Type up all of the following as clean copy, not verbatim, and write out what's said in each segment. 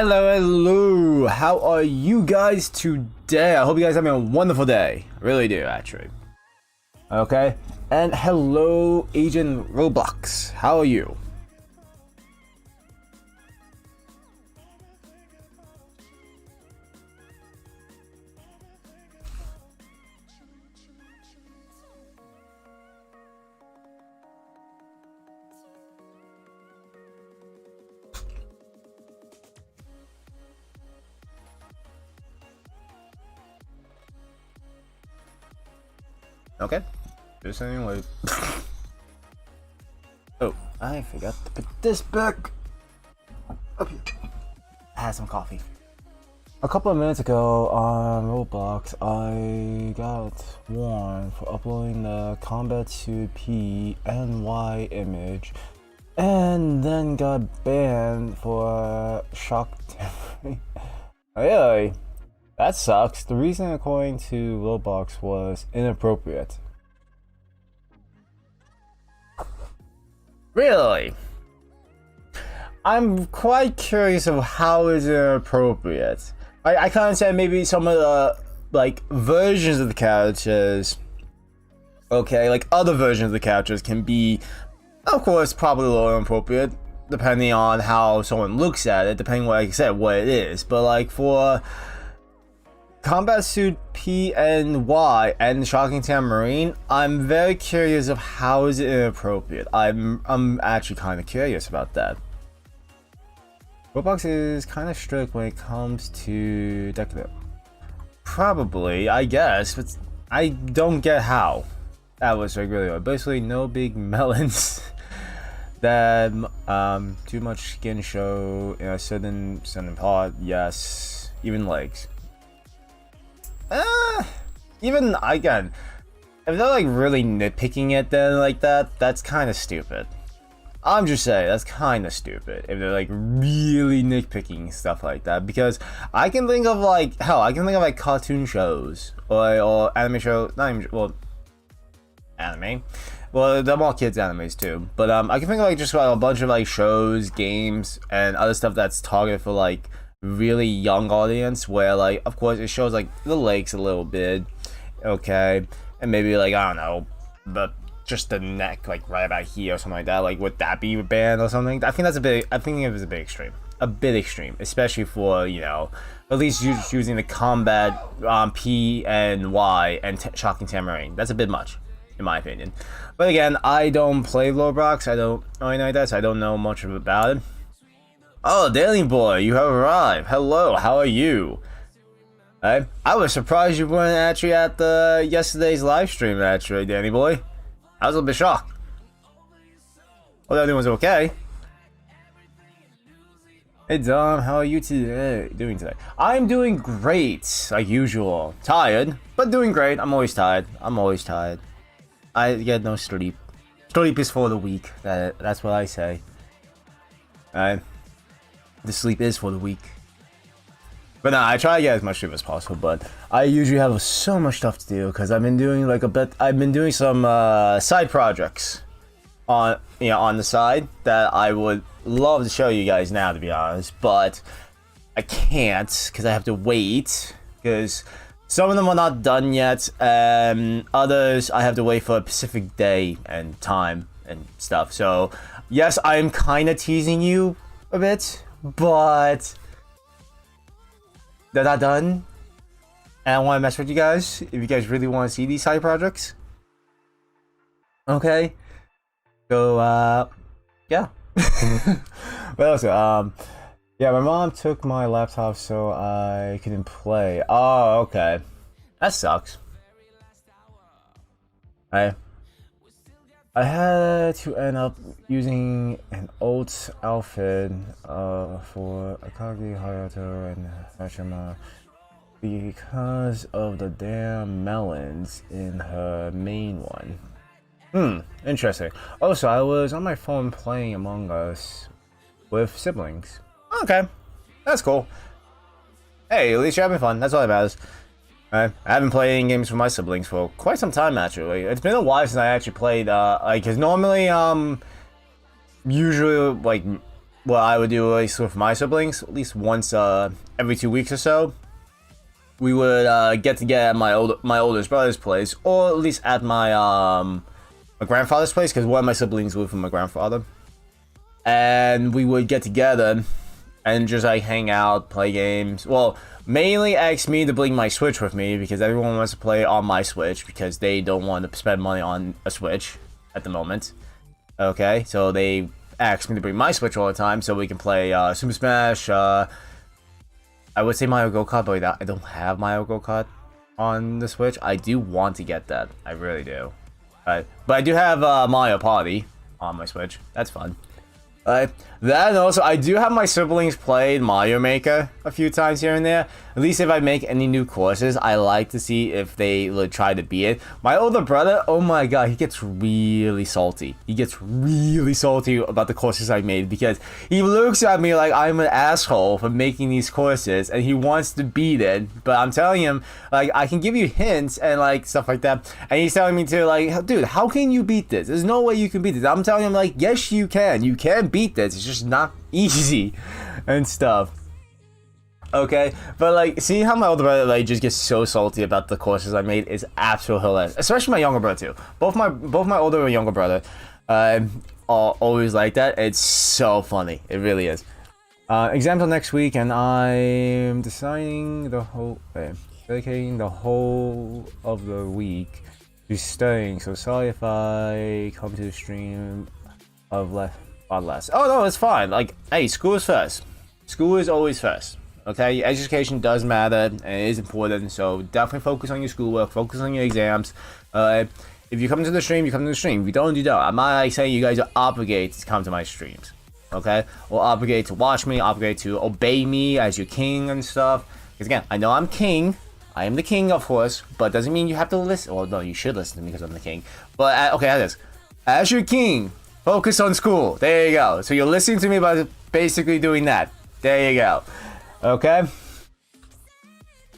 Hello. How are you guys today? I hope you guys are having a wonderful day. I really do, actually. Okay. And hello, Agent Roblox. How are you? Okay. Just anyway. Oh, I forgot to put this back. Okay. I had some coffee. A couple of minutes ago on Roblox, I got warned for uploading the Combat Suit P and Y image, and then got banned for shock tampering. Really? That sucks. The reason, according to Roblox, was inappropriate. Really? I'm quite curious of how is it inappropriate. I kind of said maybe some of the like versions of the characters, okay, like other versions of the characters can be, of course, probably a little inappropriate depending on how someone looks at it, depending, like I said, what it is. But like for Combat Suit P and Y and Shocking Tamarine, I'm very curious of how is it inappropriate. I'm actually kind of curious about that. Roblox is kind of strict when it comes to decadent. Probably, I guess, but I don't get how. That was like really odd. Basically, no big melons. That too much skin show in a certain part. Yes, even legs. Even again, if they're like really nitpicking it, then like that's kind of stupid. I'm just saying that's kind of stupid if they're like really nitpicking stuff like that, because I can think of like I can think of like cartoon shows or anime shows, not even anime. Well, they're all kids animes too, but I can think of like just like a bunch of like shows, games, and other stuff that's targeted for like really young audience, where like of course it shows like the legs a little bit, okay, and maybe like I don't know, but just the neck like right about here or something like that. Like would that be banned or something? I think that's a bit. I think it was a bit extreme, especially for, you know, at least using the combat P and Y and Shocking Tamarine. That's a bit much, in my opinion. But again, I don't play Roblox. I don't know anything like that, so I don't know much about it. Oh, Daily Boy, you have arrived. Hello, how are you? I was surprised you weren't actually at the yesterday's live stream, actually, Danny Boy. I was a little bit shocked. Hope everyone's okay. Hey Dom, how are you doing today? I'm doing great, like usual. Tired, but doing great. I'm always tired. I get no sleep. Sleep is for the weak. That's what I say. The sleep is for the weak. But no, I try to get as much sleep as possible, but I usually have so much stuff to do because I've been doing like I've been doing some side projects on the side that I would love to show you guys now, to be honest, but I can't because I have to wait, because some of them are not done yet, and others I have to wait for a specific day and time and stuff. So yes, I'm kind of teasing you a bit, but they're not done, and I want to mess with you guys if you guys really want to see these side projects. Okay, so yeah. But also, yeah, my mom took my laptop so I couldn't play. Oh, okay, that sucks. I had to end up using an old outfit for Akagi Hayato and Hashima because of the damn melons in her main one. Interesting. Also, I was on my phone playing Among Us with siblings. Okay, that's cool. Hey, at least you're having fun. That's all that matters. I haven't played any games with my siblings for quite some time, actually. It's been a while since I actually played, like, cause normally, usually, like, what I would do, at least with my siblings, at least once every 2 weeks or so, we would get together at my oldest brother's place, or at least at my grandfather's place, because one of my siblings lived with my grandfather, and we would get together and just like hang out, play games. Well, mainly ask me to bring my Switch with me because everyone wants to play on my Switch because they don't want to spend money on a Switch at the moment. Okay, so they ask me to bring my Switch all the time so we can play Super Smash. I would say Mario Go Kart, but I don't have Mario Go Kart on the Switch. I do want to get that. I really do. But I do have Mario Party on my Switch. That's fun. That, and also I do have my siblings play Mario Maker a few times here and there. At least if I make any new courses, I like to see if they would try to beat it. My older brother, oh my god, he gets really salty. He gets really salty about the courses I made because he looks at me like I'm an asshole for making these courses and he wants to beat it. But I'm telling him, like, I can give you hints and like stuff like that. And he's telling me to, like, dude, how can you beat this? There's no way you can beat this. I'm telling him, like, yes, you can. You can beat this. It's just not easy and stuff. Okay, but like, seeing how my older brother like just gets so salty about the courses I made is absolutely hilarious. Especially my younger brother too. Both my older and younger brother, are always like that. It's so funny. It really is. Exams are next week, and I'm dedicating the whole of the week to studying. So sorry if I come to the stream of less. Oh no, it's fine. Like, hey, school is first. School is always first. Okay, education does matter and it is important, so definitely focus on your schoolwork, focus on your exams. If you come to the stream, you come to the stream. If you don't, you don't. I'm not like saying you guys are obligated to come to my streams, okay? Or obligated to watch me, obligated to obey me as your king and stuff. Because again, I know I'm king. I am the king, of course, but doesn't mean you have to listen. Well, no, you should listen to me because I'm the king. But okay, as your king, focus on school. There you go. So you're listening to me by basically doing that. There you go. Okay.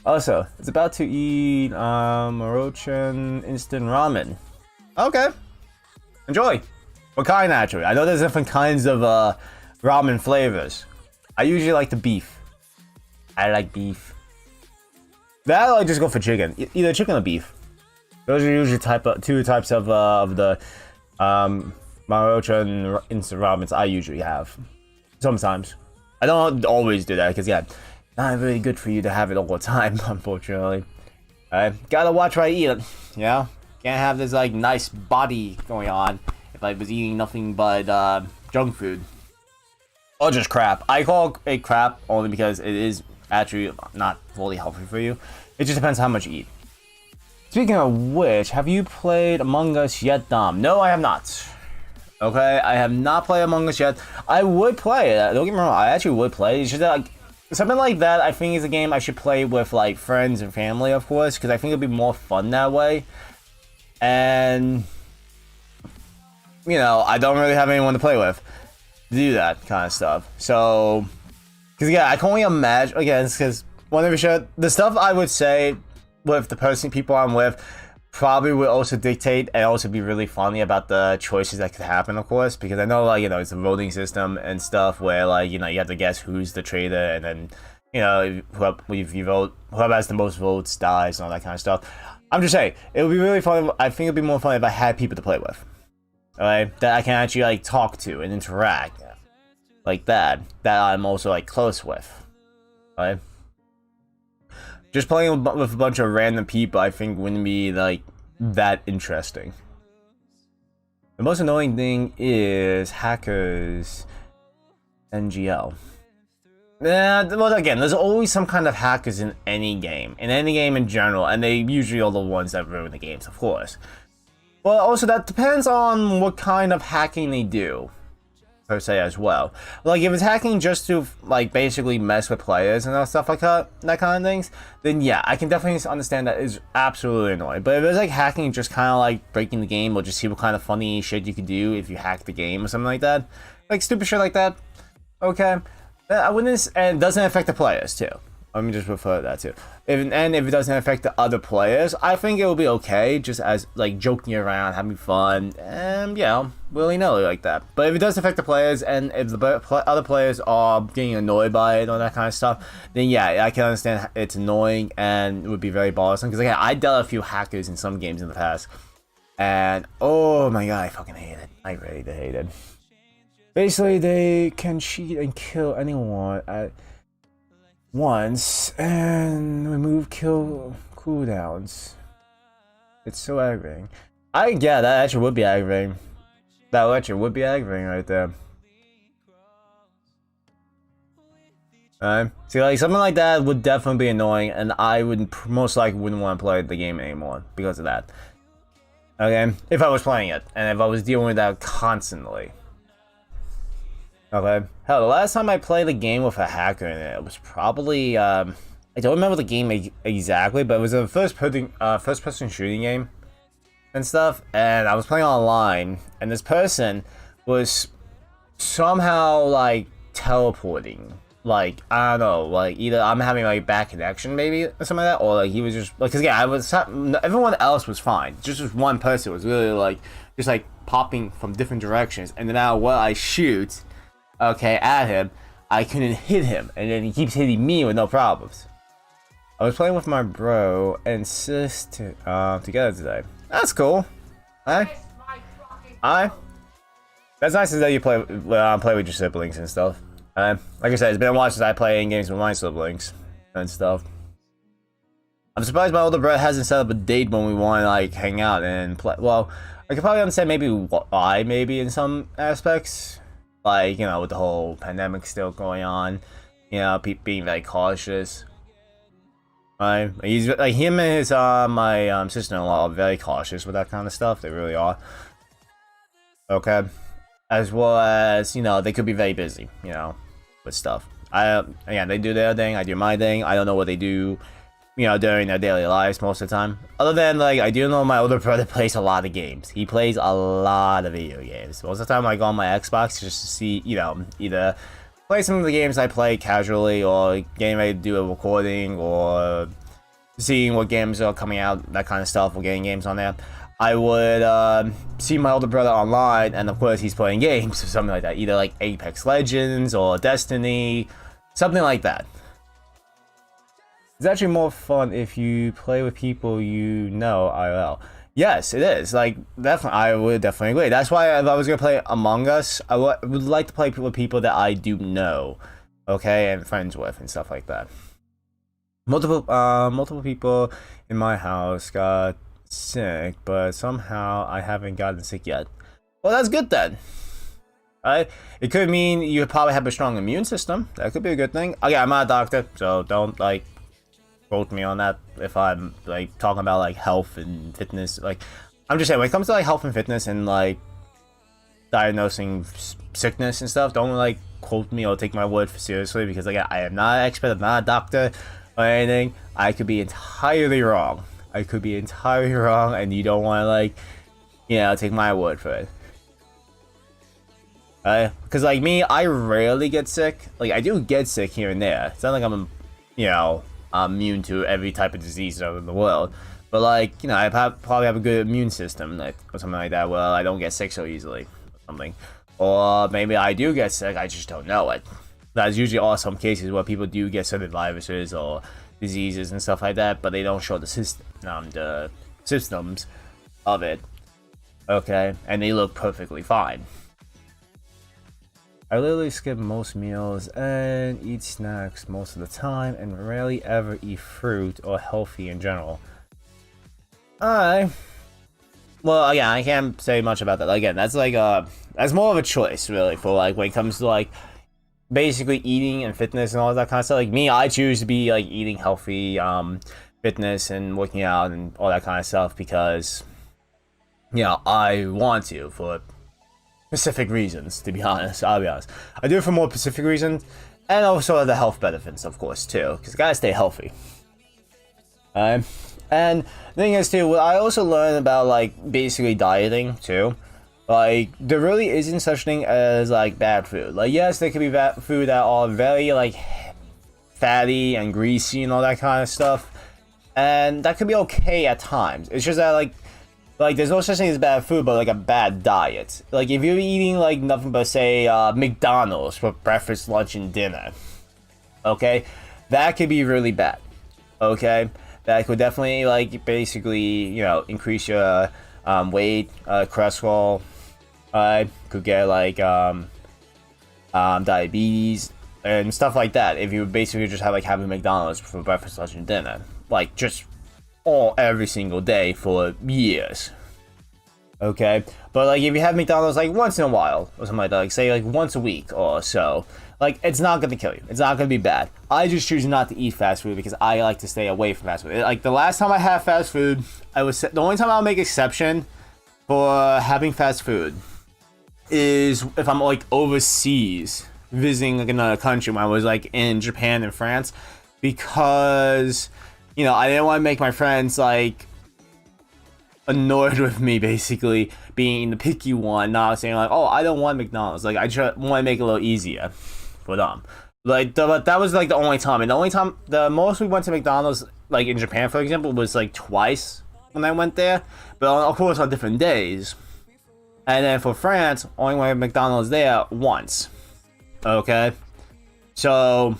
Also, it's about to eat Maruchan instant ramen. Okay. Enjoy. What kind, actually? I know there's different kinds of ramen flavors. I usually like the beef. I like beef. That I just go for chicken. Either chicken or beef. Those are usually two types of the Maruchan instant ramens I usually have. Sometimes. I don't always do that because, yeah, not really good for you to have it all the time, unfortunately. Gotta watch what I eat. You know? Can't have this, like, nice body going on if I was eating nothing but junk food. Or just crap. I call it crap only because it is actually not fully healthy for you. It just depends how much you eat. Speaking of which, have you played Among Us yet, Dom? No, I have not. Okay, I have not played Among Us yet. I would play it. Don't get me wrong, I actually would play it. It's just that, like, something like that, I think is a game I should play with, like, friends and family, of course, because I think it'd be more fun that way. And, you know, I don't really have anyone to play with to do that kind of stuff. So, because, yeah, I can only imagine, again, because the stuff I would say with the people I'm with, probably would also dictate and also be really funny about the choices that could happen, of course, because I know, like, you know, it's a voting system and stuff where, like, you know, you have to guess who's the traitor, and then, you know, if you vote, whoever has the most votes dies and all that kind of stuff. I'm just saying, it would be really fun. I think it'd be more fun if I had people to play with, alright, that I can actually, like, talk to and interact like that I'm also, like, close with, alright. Just playing with a bunch of random people, I think, wouldn't be, like, that interesting. The most annoying thing is hackers NGL. Well, again, there's always some kind of hackers in any game in general, and they usually are the ones that ruin the games, of course. But also, that depends on what kind of hacking they do, per se, as well. Like, if it's hacking just to, like, basically mess with players and stuff like that kind of things, then yeah, I can definitely understand that is absolutely annoying. But if it's like hacking, just kind of like breaking the game, or just see what kind of funny shit you could do if you hack the game or something like that, like stupid shit like that, okay, I wouldn't, and it doesn't affect the players too. Let me just refer to that too. And if it doesn't affect the other players, I think it will be okay, just as like joking around, having fun, and willy-nilly like that. But if it does affect the players, and if the other players are getting annoyed by it and all that kind of stuff, then yeah, I can understand it's annoying and it would be very bothersome. Because again, I dealt a few hackers in some games in the past, and oh my god, I fucking hate it. I really hate it. Basically, they can cheat and kill anyone at once and remove kill cooldowns. It's so aggravating. Yeah, that actually would be aggravating. That actually would be aggravating right there. See, like something like that would definitely be annoying, and I would most likely wouldn't want to play the game anymore because of that. Okay, if I was playing it and if I was dealing with that constantly. Okay. Hell, the last time I played a game with a hacker in it was probably I don't remember the game exactly, but it was a first-person shooting game and stuff. And I was playing online, and this person was somehow like teleporting. Like I don't know, like either I'm having like bad connection maybe or something like that, or like he was just like, because yeah, everyone else was fine. Just this one person was really like just like popping from different directions, and no matter what I shoot. Okay, at him, I couldn't hit him, and then he keeps hitting me with no problems. I was playing with my bro and sister together today. That's cool. That's nice that you play with your siblings and stuff. Like I said, it's been a while since I play games with my siblings and stuff. I'm surprised my older brother hasn't set up a date when we want to like hang out and play. Well, I could probably understand maybe why, maybe in some aspects. Like, you know, with the whole pandemic still going on, you know, being very cautious. Right? He's like him and his my sister-in-law are very cautious with that kind of stuff. They really are. Okay, as well as you know, they could be very busy, you know, with stuff. Again, they do their thing. I do my thing. I don't know what they do, you know, during their daily lives most of the time. Other than, like, I do know my older brother plays a lot of games. He plays a lot of video games. Most of the time I go on my Xbox just to see, you know, either play some of the games I play casually or getting ready to do a recording or seeing what games are coming out, that kind of stuff, or getting games on there. I would see my older brother online, and of course he's playing games or something like that. Either like Apex Legends or Destiny, something like that. It's actually more fun if you play with people you know IRL. Yes, it is. Like, definitely, I would definitely agree. That's why if I was gonna play Among Us, I would like to play with people that I do know, okay, and friends with and stuff like that. Multiple people in my house got sick, but somehow I haven't gotten sick yet. Well, that's good then. Right? It could mean you probably have a strong immune system. That could be a good thing. Okay, I'm not a doctor, so don't like quote me on that if I'm like talking about like health and fitness. Like, I'm just saying when it comes to like health and fitness and like diagnosing sickness and stuff, don't like quote me or take my word for seriously, because like I am not an expert, I'm not a doctor or anything. I could be entirely wrong. I could be entirely wrong, and you don't want to like, you know, take my word for it. Because like me, I rarely get sick. Like, I do get sick here and there. It's not like I'm, you know, I'm immune to every type of disease in the world, but like, you know, I probably have a good immune system, like, or something like that. Well, I don't get sick so easily, or something, or maybe I do get sick, I just don't know it. That's usually awesome cases where people do get certain viruses or diseases and stuff like that, but they don't show the systems of it. Okay, and they look perfectly fine. I literally skip most meals and eat snacks most of the time, and rarely ever eat fruit or healthy in general. Well, again, I can't say much about that. Again, that's like that's more of a choice, really, for like when it comes to like basically eating and fitness and all that kind of stuff. Like me, I choose to be like eating healthy, fitness and working out and all that kind of stuff because, you know, I want to for specific reasons, to be honest. I'll be honest. I do it for more specific reasons, and also the health benefits, of course, too, because I gotta stay healthy. And the thing is, too, I also learned about, like, basically dieting, too. Like, there really isn't such thing as, like, bad food. Like, yes, there could be bad food that are very, like, fatty and greasy and all that kind of stuff. And that could be okay at times. It's just that like there's no such thing as bad food, but like a bad diet. Like if you're eating like nothing but say McDonald's for breakfast, lunch, and dinner, okay, that could be really bad. Okay, that could definitely like basically increase your weight, cholesterol. Could get like diabetes and stuff like that if you basically just have like having McDonald's for breakfast, lunch, and dinner, like just every single day for years. Okay, but like if you have McDonald's like once in a while or something like that, like say like once a week or so, like it's not gonna kill you. It's not gonna be bad. I just choose not to eat fast food because I like to stay away from fast food. Like the last time I had fast food, the only time I'll make exception for having fast food is if I'm like overseas visiting like another country when I was like in Japan and France, because I didn't want to make my friends like annoyed with me basically being the picky one, not saying like, oh, I don't want McDonald's. Like I just want to make it a little easier for them. Like but that was like the only time, and the most we went to McDonald's like in Japan, for example, was like twice when I went there, but of course on different days. And then for France, only went to McDonald's there once. Okay, so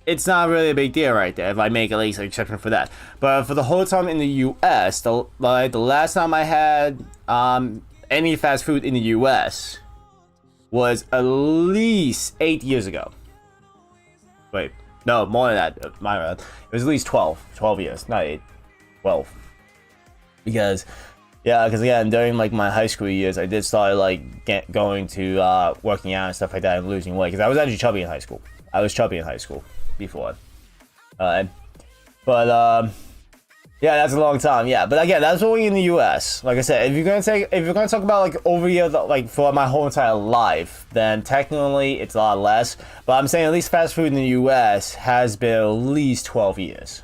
it's not really a big deal right there if I make at least an exception for that. But for the whole time in the U.S., the last time I had any fast food in the U.S. was at least 8 years ago. Wait, no, more than that. My bad. It was at least 12 years, not 8, 12. Because again, during like my high school years, I did start like going to working out and stuff like that and losing weight. Because I was actually chubby in high school. I was chubby in high school before. Yeah, that's a long time. Yeah, but again, that's only in the U.S. Like I said, if you're gonna talk about like over here, like for my whole entire life, then technically it's a lot less. But I'm saying at least fast food in the U.S. has been at least 12 years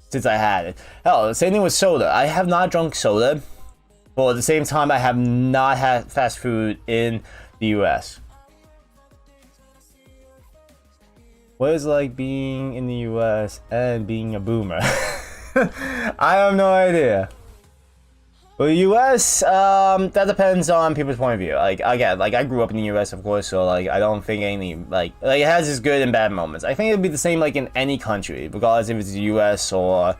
since I had it. Hell, same thing with soda. I have not drunk soda, but at the same time, I have not had fast food in the U.S. What is it like being in the U.S. and being a boomer? I have no idea. Well, the U.S., that depends on people's point of view. Like, again, like I grew up in the U.S., of course, so like I don't think any like it has its good and bad moments. I think it'd be the same like in any country, regardless if it's the U.S. or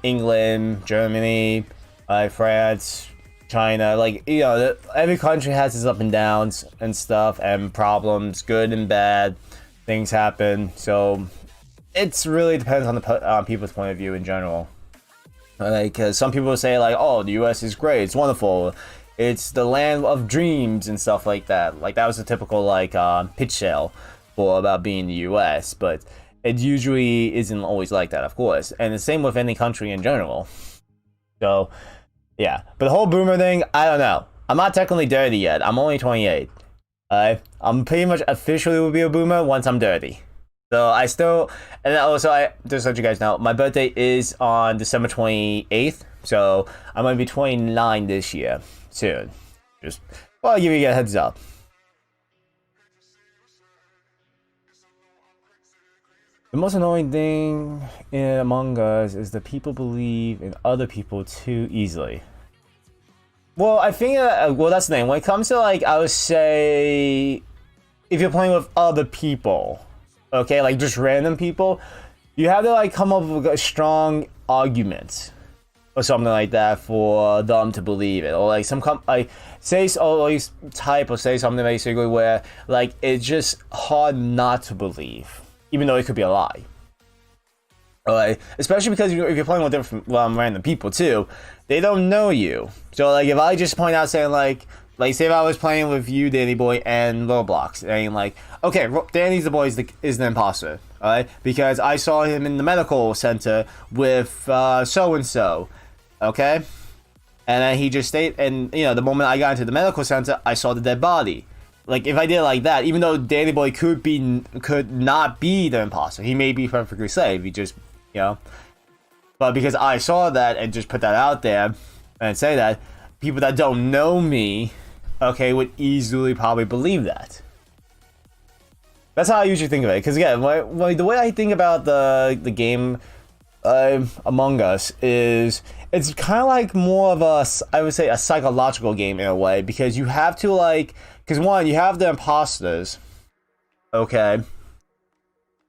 England, Germany, France, China. Like every country has its up and downs and stuff and problems, good and bad. Things happen, so it's really depends on the people's point of view in general. Like, cause some people say like, oh, the U.S. is great, it's wonderful, it's the land of dreams and stuff like that. Like that was a typical like pitch sale for about being the U.S., but it usually isn't always like that, of course. And the same with any country in general. So yeah, but the whole boomer thing, I don't know. I'm not technically dirty yet. I'm only 28. I'm pretty much officially will be a boomer once I'm dirty. So I still, and also I just let you guys know, my birthday is on December 28th. So I'm gonna be 29 this year soon. Just, well, I'll give you a heads up. The most annoying thing in Among Us is that people believe in other people too easily. Well, I think, well, that's the thing. When it comes to, like, I would say, if you're playing with other people, okay, like just random people, you have to, like, come up with a strong argument or something like that for them to believe it. Or, like, say something basically where, like, it's just hard not to believe, even though it could be a lie. Alright, especially because if you're playing with different random people too, they don't know you. So like if I just point out saying like say if I was playing with you, Danny Boy, and Roblox, and like, okay, Danny's the boy is the imposter, alright, because I saw him in the medical center with so and so, okay, and then he just stayed, and the moment I got into the medical center, I saw the dead body. Like if I did it like that, even though Danny Boy could not be the imposter, he may be perfectly safe. He just but because I saw that and just put that out there and say that, people that don't know me, okay, would easily probably believe that. That's how I usually think of it. Because again, the way I think about the game Among Us is it's kind of like more of I would say a psychological game in a way, because you have to like, because one, you have the imposters, okay,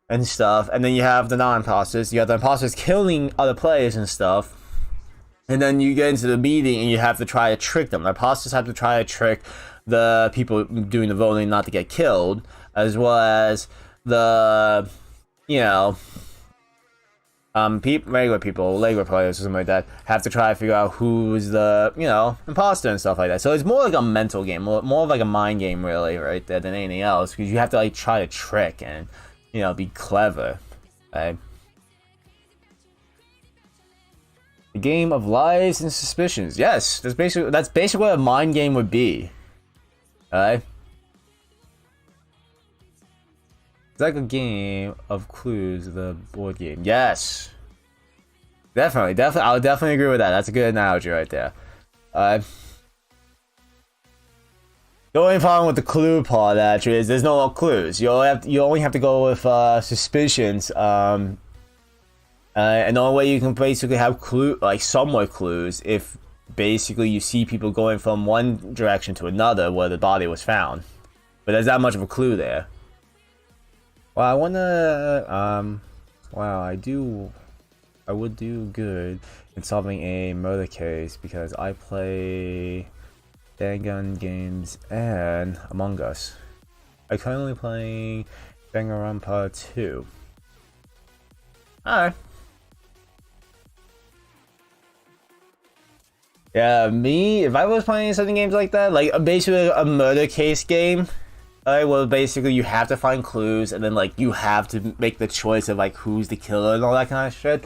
and stuff, and then you have the non-imposters. You have the imposters killing other players and stuff, and then you get into the meeting and you have to try to trick them. The imposters have to try to trick the people doing the voting not to get killed, as well as the, regular players or something like that have to try to figure out who's the, imposter and stuff like that. So it's more like a mental game, more of like a mind game, really, right there, than anything else, because you have to like try to trick and, be clever, right? The game of lies and suspicions. Yes, that's basically what a mind game would be, right? It's like a game of clues, the board game. Yes. Definitely. I would definitely agree with that. That's a good analogy right there. The only problem with the clue part, actually, is there's no clues. You only have to go with suspicions. And the only way you can basically have somewhat clues, if basically you see people going from one direction to another where the body was found. But there's that much of a clue there. Well, I wanna, wow, I would do good in solving a murder case because I play Dangun games and Among Us. I'm currently playing Danganronpa 2. Alright. Yeah, if I was playing something games like that, like basically a murder case game, well, basically you have to find clues and then like you have to make the choice of like who's the killer and all that kind of shit.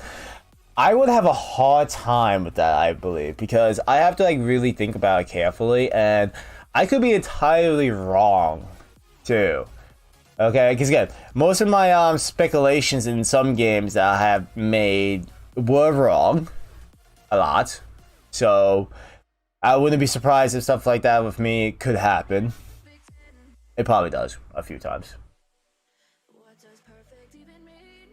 I would have a hard time with that, I believe, because I have to like really think about it carefully, and I could be entirely wrong too. Okay, because again, most of my speculations in some games that I have made were wrong a lot. So I wouldn't be surprised if stuff like that with me could happen. It probably does a few times. What does perfect even mean?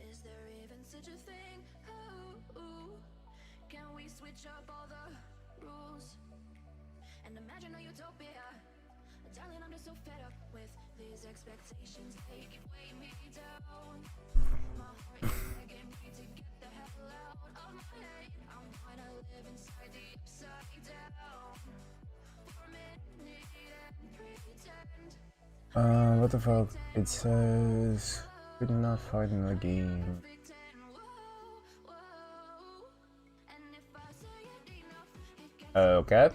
Is there even such a thing? Ooh, can we switch up all the rules and imagine a utopia? Darling, I'm just so fed up with these expectations. They weigh me down. My heart is begging me to get the hell out of my head. I'm gonna live inside the upside down for a minute and pretend. What the fuck? It says could not find in the game. Okay.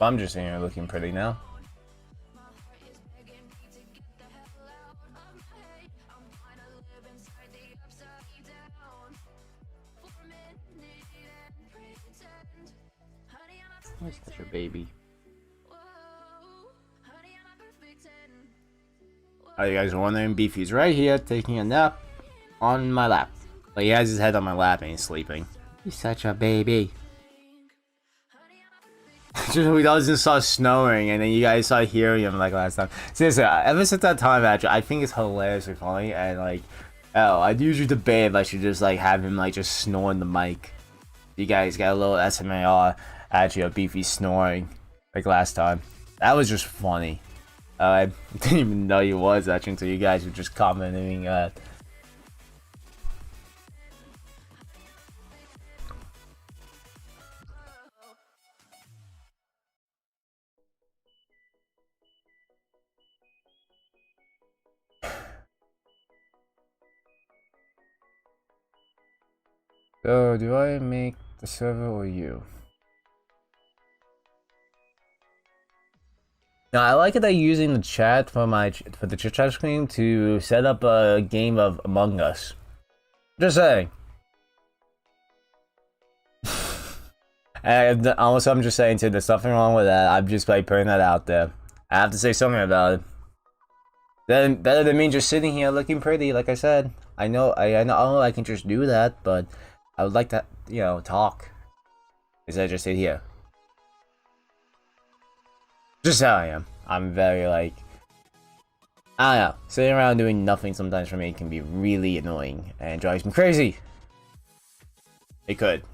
I'm just sitting here looking pretty now. Where's such a baby? Oh, you guys are wondering, Beefy's right here taking a nap on my lap. Like, he has his head on my lap and he's sleeping. He's such a baby. Just we doesn't start snowing, and then you guys start hearing him like last time. Seriously, ever since that time, actually, I think it's hilariously funny, and like, I'd usually debate if I should just like have him like just snore in the mic. You guys got a little SMAR actually of Beefy snoring like last time. That was just funny. I didn't even know he was actually until you guys were just commenting. So, do I make the server or you? Now, I like it that you're using the chat for the chat screen to set up a game of Among Us. Just saying. And also, I'm just saying too, there's nothing wrong with that. I'm just like putting that out there. I have to say something about it. Then better than me just sitting here looking pretty, like I said. I know I can just do that, but I would like to, talk. Instead of just sit here. Just how I am. I'm very like, I don't know. Sitting around doing nothing sometimes for me can be really annoying and drives me crazy. It could.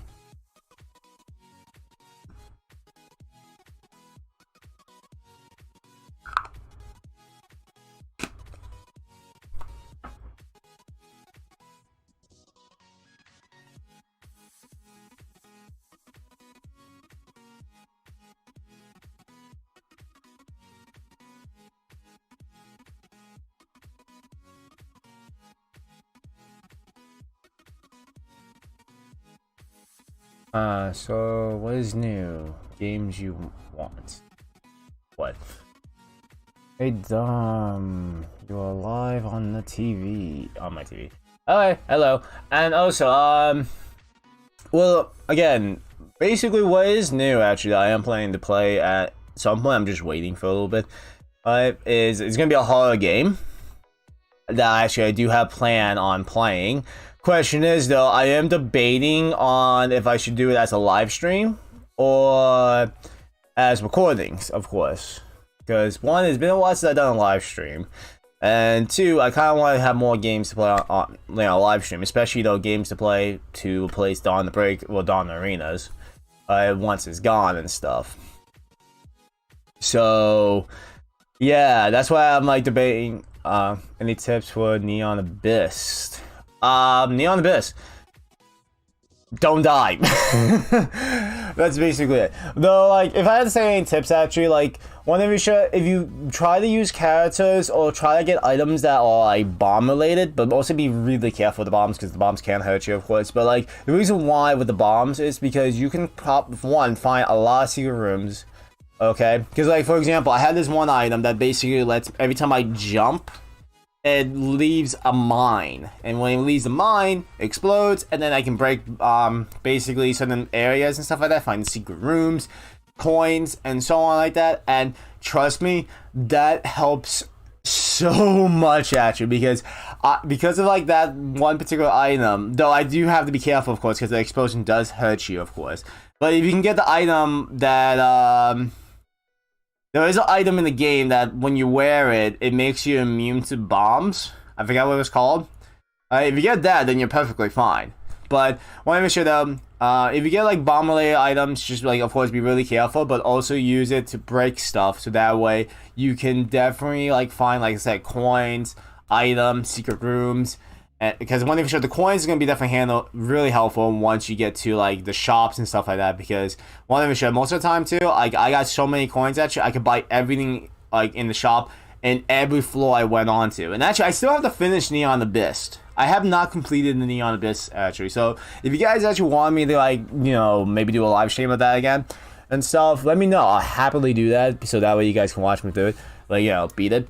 So what is new? Games you want? What? Hey Dom, you're live on the TV. On my TV. Okay, hello. And also, well, again, basically what is new actually that I am planning to play at some point, I'm just waiting for a little bit, it's gonna be a horror game that actually I do have plan on playing. Question is though, I am debating on if I should do it as a live stream or as recordings, of course. Because one, it's been a while since I've done a live stream, and two, I kind of want to have more games to play on live stream, especially though games to play to replace Dawn the Break, well, Dawn Arenas, once it's gone and stuff. So yeah, that's why I'm like debating. Any tips for Neon Abyss? Neon Abyss. Don't die. That's basically it. Though, like, if I had to say any tips, actually, like, if you try to use characters or try to get items that are, like, bomb-related, but also be really careful with the bombs, because the bombs can hurt you, of course. But, like, the reason why with the bombs is because you can, find a lot of secret rooms, okay? Because, like, for example, I had this one item that basically lets, every time I jump, it leaves a mine, and when it leaves a mine, it explodes, and then I can break basically certain areas and stuff like that, find secret rooms, coins, and so on like that. And trust me, that helps so much actually, because of like that one particular item. Though I do have to be careful, of course, because the explosion does hurt you, of course. But if you can get the item that there is an item in the game that when you wear it, it makes you immune to bombs. I forgot what it was called. If you get that, then you're perfectly fine. But want to make sure that if you get like bomb-related items, just like of course be really careful, but also use it to break stuff. So that way you can definitely like find, like I said, coins, items, secret rooms. Because one thing for sure, the coins is going to be definitely really helpful once you get to like the shops and stuff like that. Because one thing for sure, most of the time too, like I got so many coins actually, I could buy everything like in the shop and every floor I went on to. And actually, I still have to finish Neon Abyss. I have not completed the Neon Abyss actually. So if you guys actually want me to like, maybe do a live stream of that again and stuff, let me know. I'll happily do that. So that way you guys can watch me do it. Like, beat it.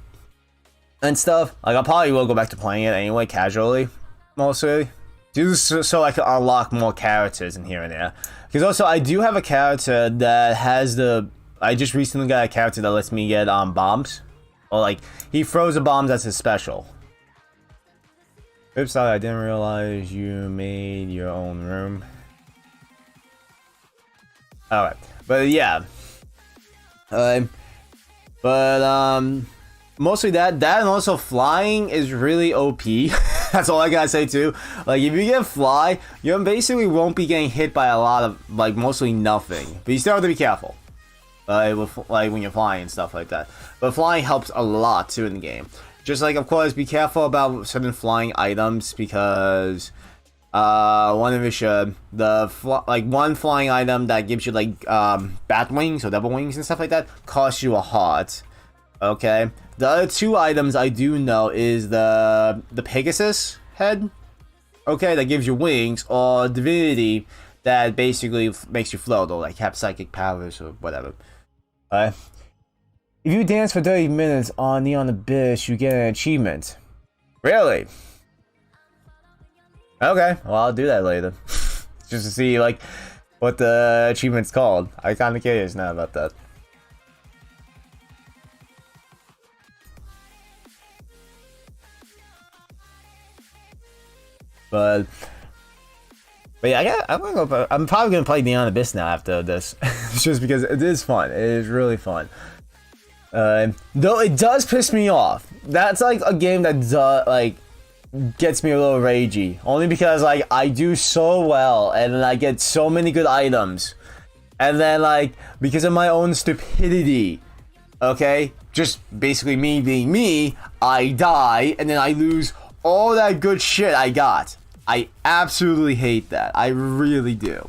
And stuff. Like, I probably will go back to playing it anyway, casually, mostly. Just so I can unlock more characters in here and there. Because also, I do have a character that has I just recently got a character that lets me get, bombs. Or, like, he throws the bombs as his special. Oops, sorry, I didn't realize you made your own room. Alright. But, yeah. Mostly that and also flying is really OP. That's all I gotta say too. Like, if you get fly, you basically won't be getting hit by a lot of, like, mostly nothing. But you still have to be careful. When you're flying and stuff like that. But flying helps a lot too in the game. Just like, of course, be careful about certain flying items, because one of one flying item that gives you like bat wings or double wings and stuff like that costs you a heart. Okay. The other two items I do know is the Pegasus head, okay, that gives you wings, or divinity that basically makes you float, or like have psychic powers or whatever. If you dance for 30 minutes on Neon Abyss, you get an achievement. Really? Okay, well, I'll do that later. Just to see, like, what the achievement's called. I'm kind of curious now about that. But yeah, I'm probably gonna play Neon Abyss now after this, just because it is fun. It is really fun. Though it does piss me off. That's like a game that like gets me a little ragey, only because like I do so well and I get so many good items, and then like because of my own stupidity, okay, just basically me being me, I die and then I lose all that good shit I got. I absolutely hate that. I really do.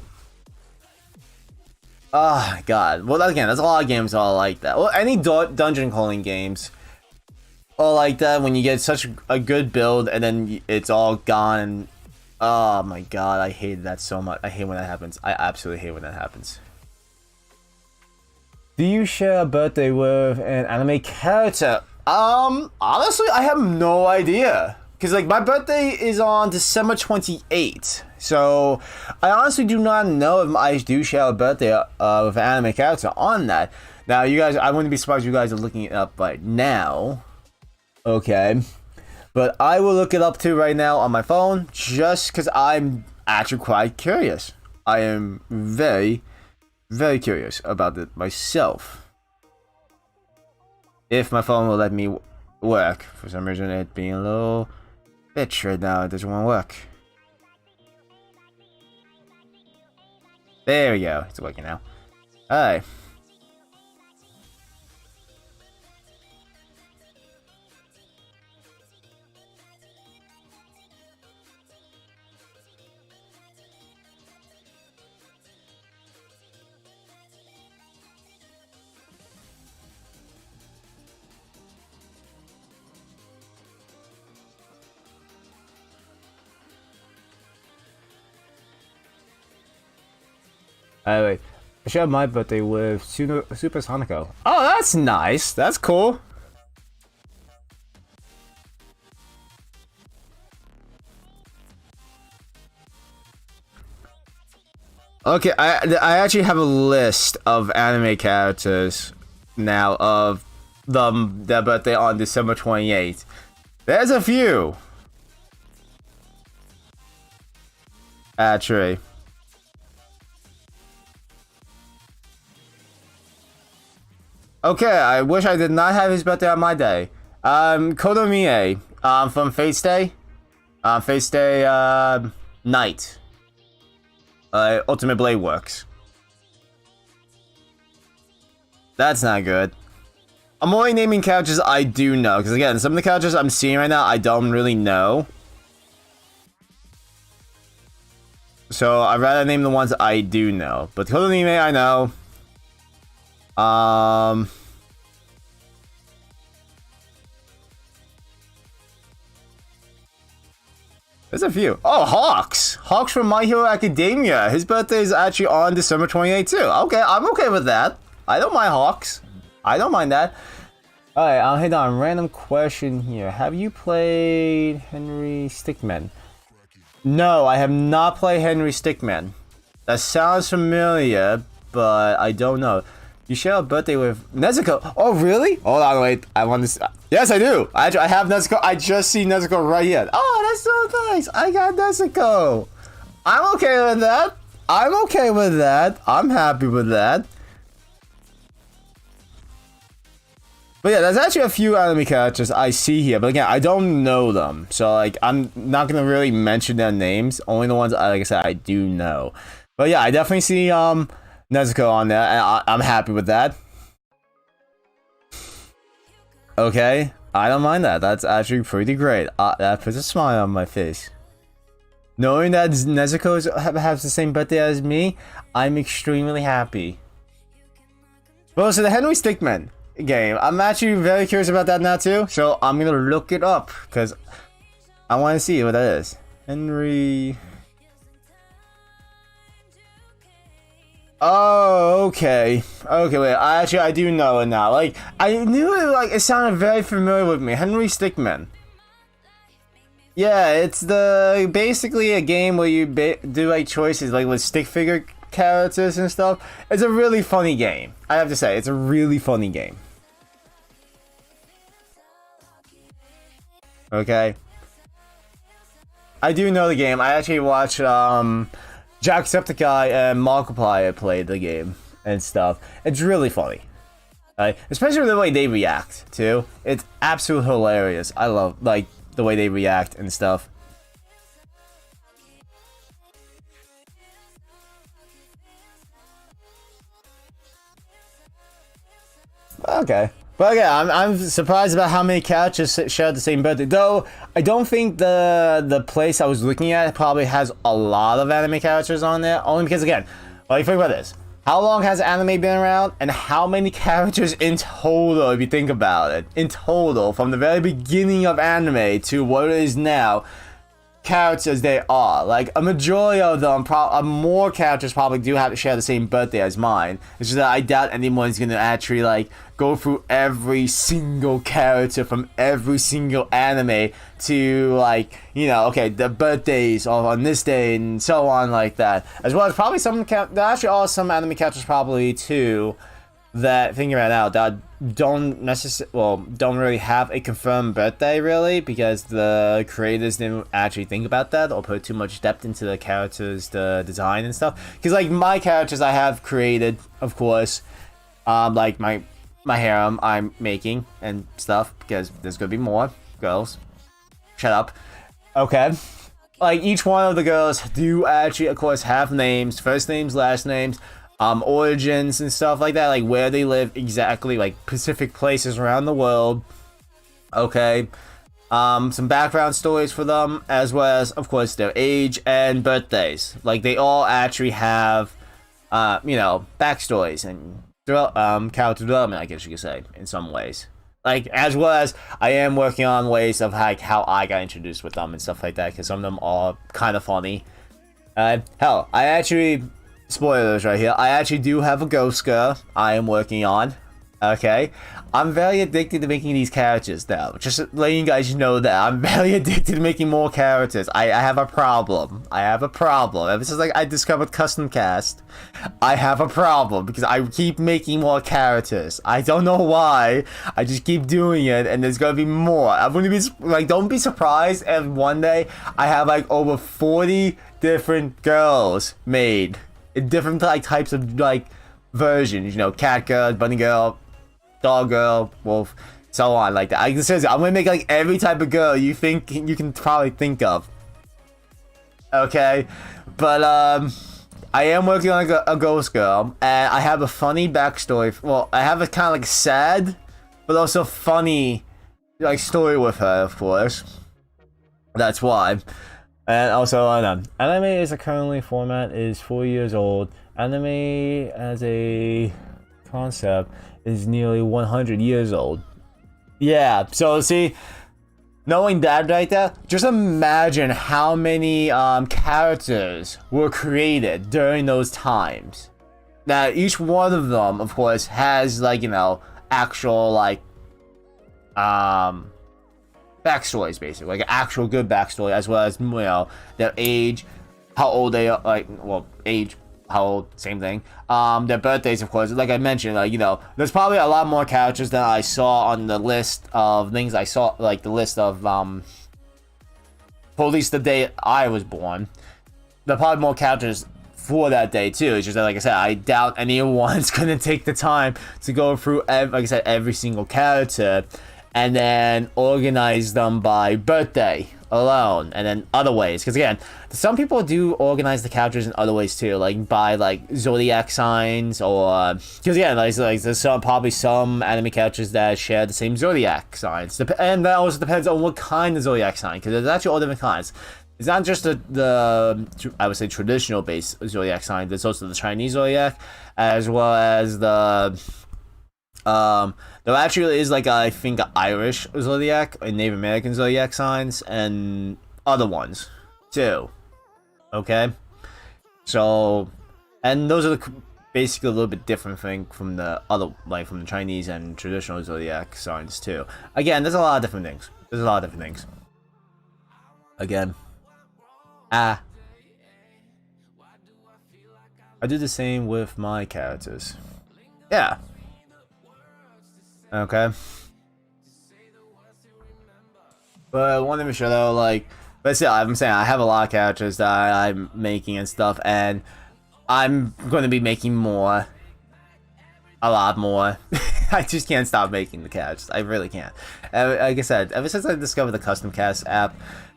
Oh god. Well, again, there's a lot of games all like that. Well, any dungeon crawling games all like that, when you get such a good build and then it's all gone. And oh my god, I hate that so much. I hate when that happens. I absolutely hate when that happens. Do you share a birthday with an anime character? Honestly, I have no idea. Because, like, my birthday is on December 28th. So, I honestly do not know if I do share a birthday with an anime character on that. Now, you guys, I wouldn't be surprised if you guys are looking it up right now. Okay. But I will look it up too right now on my phone, just because I'm actually quite curious. I am very, very curious about it myself. If my phone will let me work. For some reason, it being a little bitch right now. It doesn't want to work. There we go. It's working now. Alright. Wait. I shared my birthday with Super Sonico. Oh, that's nice. That's cool. Okay, I actually have a list of anime characters now of their birthday on December 28th. There's a few. Actually. Okay, I wish I did not have his birthday on my day. Kodomie, from Fate's Day. Fate's Day, Night. Ultimate Blade Works. That's not good. I'm only naming characters I do know, because again, some of the characters I'm seeing right now, I don't really know. So, I'd rather name the ones I do know. But Kodomie, I know. There's a few. Oh, Hawks! Hawks from My Hero Academia. His birthday is actually on December 28th too. Okay, I'm okay with that. I don't mind Hawks. I don't mind that. Alright, I'll hit on a random question here. Have you played Henry Stickmin? No, I have not played Henry Stickmin. That sounds familiar, but I don't know. You share a birthday with Nezuko. Oh, really? Hold on, wait. I want to. Yes, I do. I have Nezuko. I just see Nezuko right here. Oh, that's so nice. I got Nezuko. I'm okay with that. I'm okay with that. I'm happy with that. But yeah, there's actually a few anime characters I see here. But again, I don't know them. So, like, I'm not going to really mention their names. Only the ones, like I said, I do know. But yeah, I definitely see, Nezuko on there, and I'm happy with that. Okay, I don't mind that. That's actually pretty great. That puts a smile on my face. Knowing that Nezuko has the same birthday as me, I'm extremely happy. Well, so the Henry Stickmin game, I'm actually very curious about that now too. So I'm gonna look it up because I want to see what that is. Henry. Oh, okay. Okay, wait. I do know it now. Like, I knew it. Like, it sounded very familiar with me. Henry Stickmin. Yeah, it's basically a game where you do like choices like with stick figure characters and stuff. It's a really funny game. I have to say, it's a really funny game. Okay. I do know the game. I actually watched Jacksepticeye and Markiplier played the game and stuff. It's really funny. Especially the way they react too. It's absolutely hilarious. I love like the way they react and stuff. Okay. But yeah, I'm surprised about how many characters share the same birthday. Though I don't think the place I was looking at probably has a lot of anime characters on there. Only because again, like think about this: how long has anime been around, and how many characters in total? If you think about it, in total, from the very beginning of anime to what it is now, characters they are. Like a majority of them, more characters probably do have to share the same birthday as mine. It's just that I doubt anyone's gonna actually like go through every single character from every single anime to like, you know, okay, the birthdays on this day and so on like that. As well as probably there actually are some anime characters probably too that, figuring it out, that don't really have a confirmed birthday really, because the creators didn't actually think about that or put too much depth into the characters, the design and stuff. Because like my characters I have created, of course, like my harem I'm making and stuff, because there's gonna be more girls. Shut up. Okay. Like each one of the girls do actually, of course, have names, first names, last names, origins and stuff like that, like where they live exactly, like specific places around the world. Okay. Some background stories for them, as well as, of course, their age and birthdays. Like they all actually have, you know, backstories and character development, I guess you could say, in some ways. Like, as well as I am working on ways of like how I got introduced with them and stuff like that, because some of them are kind of funny. Hell, I actually, spoilers right here, I actually do have a ghost girl I am working on. Okay, I'm very addicted to making these characters now. Just letting you guys know that I'm very addicted to making more characters. I have a problem. I have a problem. Ever since like I discovered custom cast, I have a problem because I keep making more characters. I don't know why. I just keep doing it, and there's gonna be more. I wouldn't be like, don't be surprised if one day I have like over 40 different girls made in different like types of like versions. You know, cat girl, bunny girl, dog girl, wolf, so on like that. Seriously, I'm gonna make like every type of girl you think you can probably think of. Okay, but I am working on a ghost girl, and I have a funny backstory. Well, I have a kind of like sad, but also funny like story with her, of course. That's why. And also, anime is currently format is 4 years old. Anime as a concept is nearly 100 years old. Yeah, so see, knowing that right there, just imagine how many characters were created during those times. Now, each one of them, of course, has like, you know, actual like backstories, basically, like an actual good backstory, as well as, you know, their age, how old they are, like, well, age, how old, same thing. Their birthdays, of course, like I mentioned, like, you know, there's probably a lot more characters than I saw on the list of things I saw, like the list of, for at least the day I was born. There are probably more characters for that day too. It's just that, like I said, I doubt anyone's gonna take the time to go through, like I said, every single character and then organize them by birthday alone, and then other ways. Because again, some people do organize the characters in other ways too, like by like zodiac signs, or because yeah, like there's probably some anime characters that share the same zodiac signs, and that also depends on what kind of zodiac sign, because there's actually all different kinds. It's not just the I would say traditional based zodiac sign. There's also the Chinese zodiac, as well as the there actually is like I think Irish zodiac and Native American zodiac signs and other ones. too. Okay, so, and those are basically a little bit different thing from the other, like from the Chinese and traditional zodiac signs too. Again, there's a lot of different things. There's a lot of different things. Again, I do the same with my characters. Yeah. Okay. But one thing for sure though, like, but still, I'm saying I have a lot of characters that I'm making and stuff, and I'm going to be making more. A lot more. I just can't stop making the characters. I really can't. Like I said, ever since I discovered the custom cast app,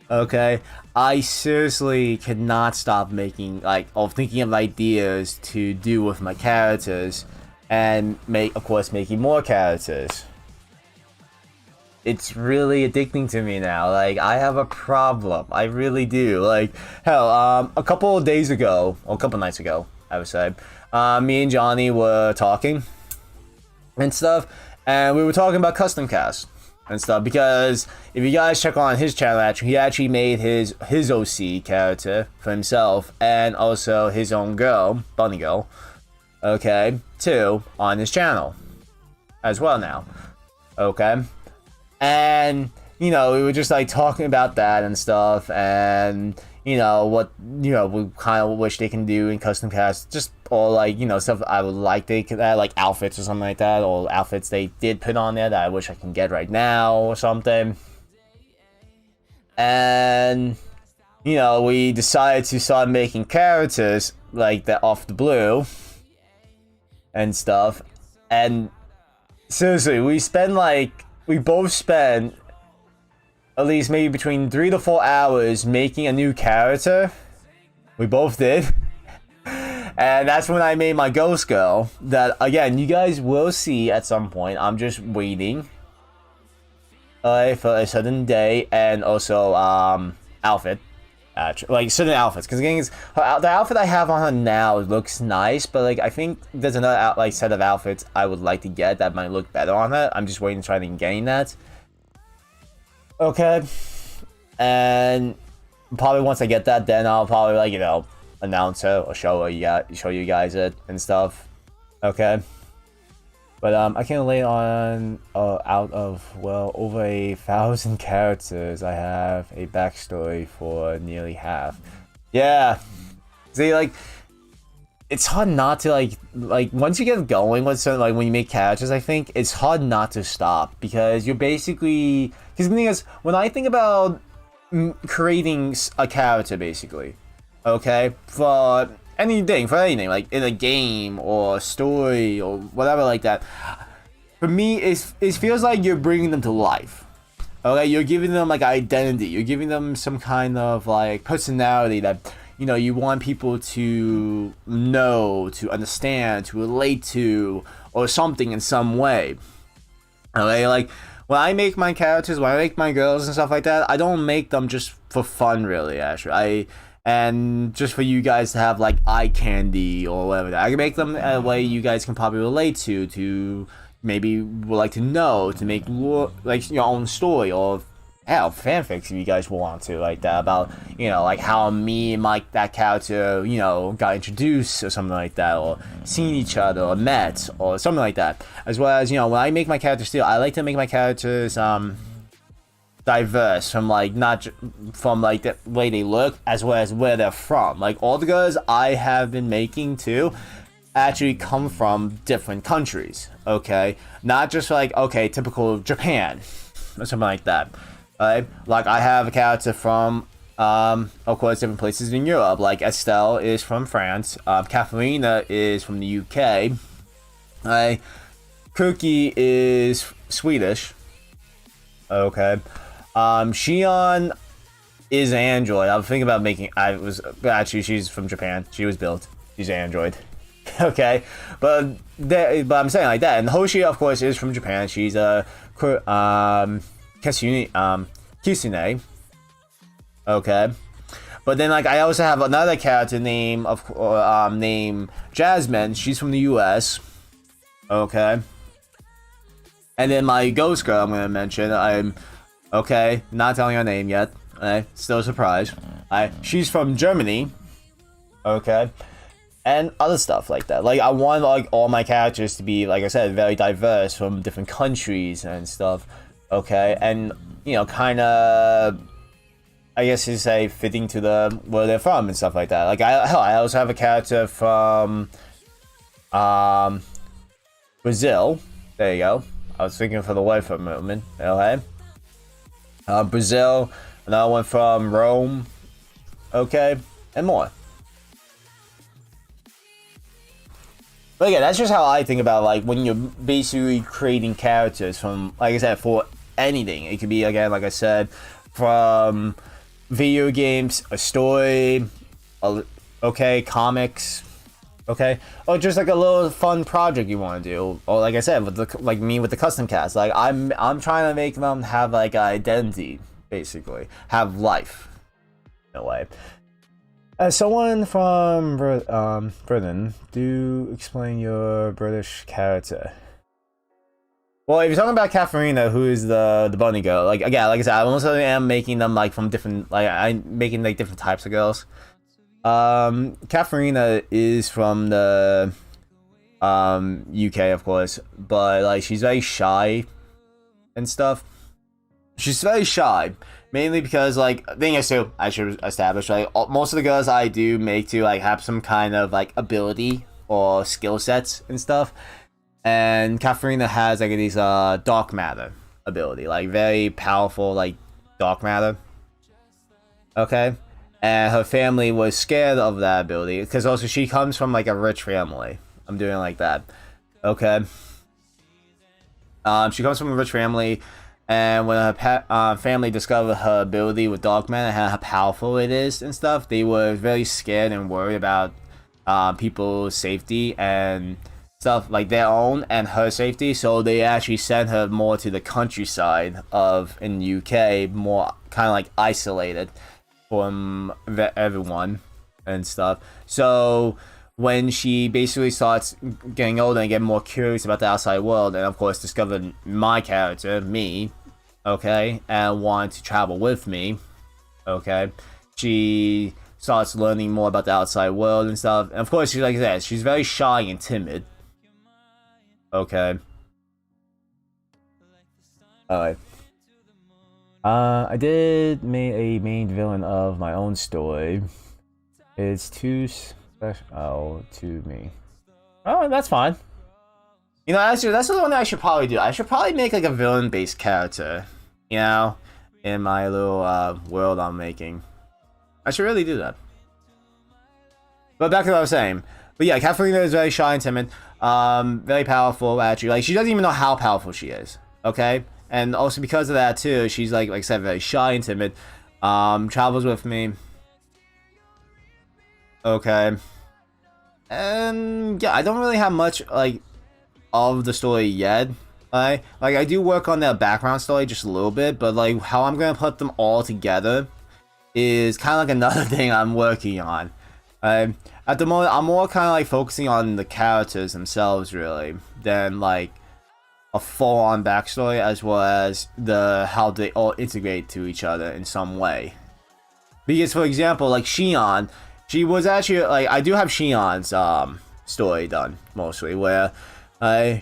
okay, I seriously cannot stop making, like, or thinking of ideas to do with my characters, and of course, making more characters. It's really addicting to me now. Like, I have a problem. I really do. Like, hell, a couple of days ago, or a couple nights ago, I would say, me and Johnny were talking and stuff, and we were talking about custom cast and stuff, because if you guys check on his channel, he actually made his OC character for himself, and also his own girl, Bunny Girl, okay, too, on his channel as well now, okay? And, you know, we were just, like, talking about that and stuff, and, you know, what, you know, we kind of wish they can do in custom cast, just, or, like, you know, stuff I would like they could add, like, outfits or something like that, or outfits they did put on there that I wish I can get right now, or something. And, you know, we decided to start making characters, like, that off the blue, and stuff, and, seriously, we both spent at least maybe between 3 to 4 hours making a new character. We both did. And that's when I made my Ghost Girl. That, again, you guys will see at some point. I'm just waiting for a certain day, and also outfit. Like, certain outfits. Because again, the outfit I have on her now looks nice, but, like, I think there's another set of outfits I would like to get that might look better on her. I'm just waiting to try to gain that. Okay, and probably once I get that, then I'll probably, like, you know, announce it or show you guys it and stuff. Okay, but I can lay on out of, well, over 1,000 characters. I have a backstory for nearly half. Yeah, see, like, it's hard not to, like once you get going with something, like when you make characters, I think it's hard not to stop, because you're basically, because the thing is, when I think about creating a character, basically, okay, for anything, like in a game or a story or whatever like that, for me, it feels like you're bringing them to life. Okay, you're giving them, like, identity. You're giving them some kind of, like, personality that, you know, you want people to know, to understand, to relate to, or something in some way. Okay, like, when I make my characters, when I make my girls and stuff like that, I don't make them just for fun, really, actually. And just for you guys to have, like, eye candy or whatever. I can make them a way you guys can probably relate to maybe would like to know, to make, like, your own story, or hell, fanfics if you guys want to, like that, about, you know, like how me and that character, you know, got introduced or something like that, or seen each other or met or something like that. As well as, you know, when I make my characters too, I like to make my characters diverse, from, like, not from, like, the way they look, as well as where they're from. Like, all the girls I have been making too actually come from different countries, okay? Not just, like, okay, typical Japan or something like that. Like, I have a character from, of course, different places in Europe. Like, Estelle is from France. Katharina is from the UK. Cookie is Swedish. Okay. Shion is Android. I was thinking about making. Actually, she's from Japan. She was built. She's Android. Okay, but I'm saying like that. And Hoshi, of course, is from Japan. She's a Kisune. Okay, but then, like, I also have another character named Jasmine. She's from the U.S. Okay, and then my ghost girl I'm gonna mention. I'm okay. Not telling her name yet. Still a surprise. She's from Germany, okay, and other stuff like that. Like I want like all my characters to be, like I said, very diverse from different countries and stuff, okay, and you know, kind of, I guess you say, fitting to the where they're from and stuff like that. Like I also have a character from Brazil. There you go. I was thinking for the word for a moment. Okay. Brazil. Another one from Rome. Okay, and more. But again, that's just how I think about, like, when you're basically creating characters from, like I said, for anything. It could be, again, like I said, from video games, a story, okay, comics, okay, or just like a little fun project you want to do, or like I said, with the, like me with the custom cast, like I'm trying to make them have like an identity, basically, have life, in a way. As someone from Britain, do explain your British character. Well, if you're talking about Katharina, who is the bunny girl, like again, like I said, I almost am making them like from different, like I'm making like different types of girls. Katharina is from the UK, of course, but like she's very shy and stuff. She's very shy, mainly because, like, the thing is too, I should establish, like, most of the girls I do make to like have some kind of like ability or skill sets and stuff. And Katharina has like these dark matter ability, like very powerful, like dark matter. Okay, and her family was scared of that ability because also she comes from like a rich family. I'm doing it like that. Okay. She comes from a rich family, and when her family discovered her ability with dark matter and how powerful it is and stuff, they were very scared and worried about people's safety and stuff, like their own and her safety, so they actually sent her more to the countryside of in the UK, more kind of like isolated from everyone and stuff. So when she basically starts getting older and getting more curious about the outside world, and of course discovered my character, me, okay, and wanted to travel with me, okay, she starts learning more about the outside world and stuff. And of course, she's like that, she's very shy and timid. Okay. Alright. I did make a main villain of my own story. It's too special to me. Oh, that's fine. You know, actually, that's the one that I should probably do. I should probably make like a villain-based character, you know, in my little world I'm making. I should really do that. But back to what I was saying. But yeah, Katharina is very shy and timid. Very powerful, actually. Like, she doesn't even know how powerful she is. Okay? And also because of that, too, she's, like I said, very shy and timid. Travels with me. Okay. And, yeah, I don't really have much, like, of the story yet. Like, I do work on the background story just a little bit, but, like, how I'm gonna put them all together is kind of like another thing I'm working on. At the moment, I'm more kind of like focusing on the characters themselves, really, than like a full-on backstory, as well as how they all integrate to each other in some way. Because, for example, like Xion, she was actually like, I do have Xion's story done mostly, where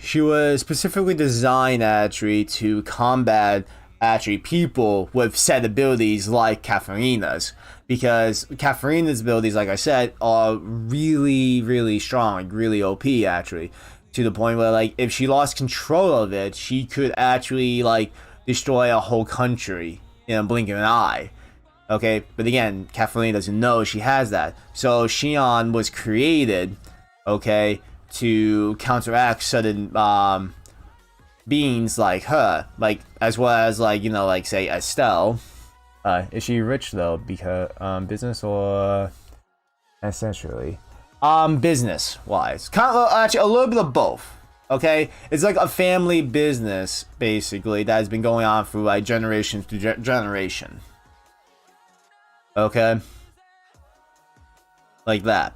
she was specifically designed actually to combat actually people with set abilities like Katharina's, because Katharina's abilities, like I said, are really, really strong, like really OP actually, to the point where like if she lost control of it, she could actually like destroy a whole country in a blink of an eye. Okay, but again, Katharina doesn't know she has that. So Xion was created, okay, to counteract certain beings like her, like as well as like, you know, like say Estelle. Is she rich though? Because business or essentially, business wise, kind of actually a little bit of both. Okay, it's like a family business basically that has been going on through like generation to generation. Okay, like that.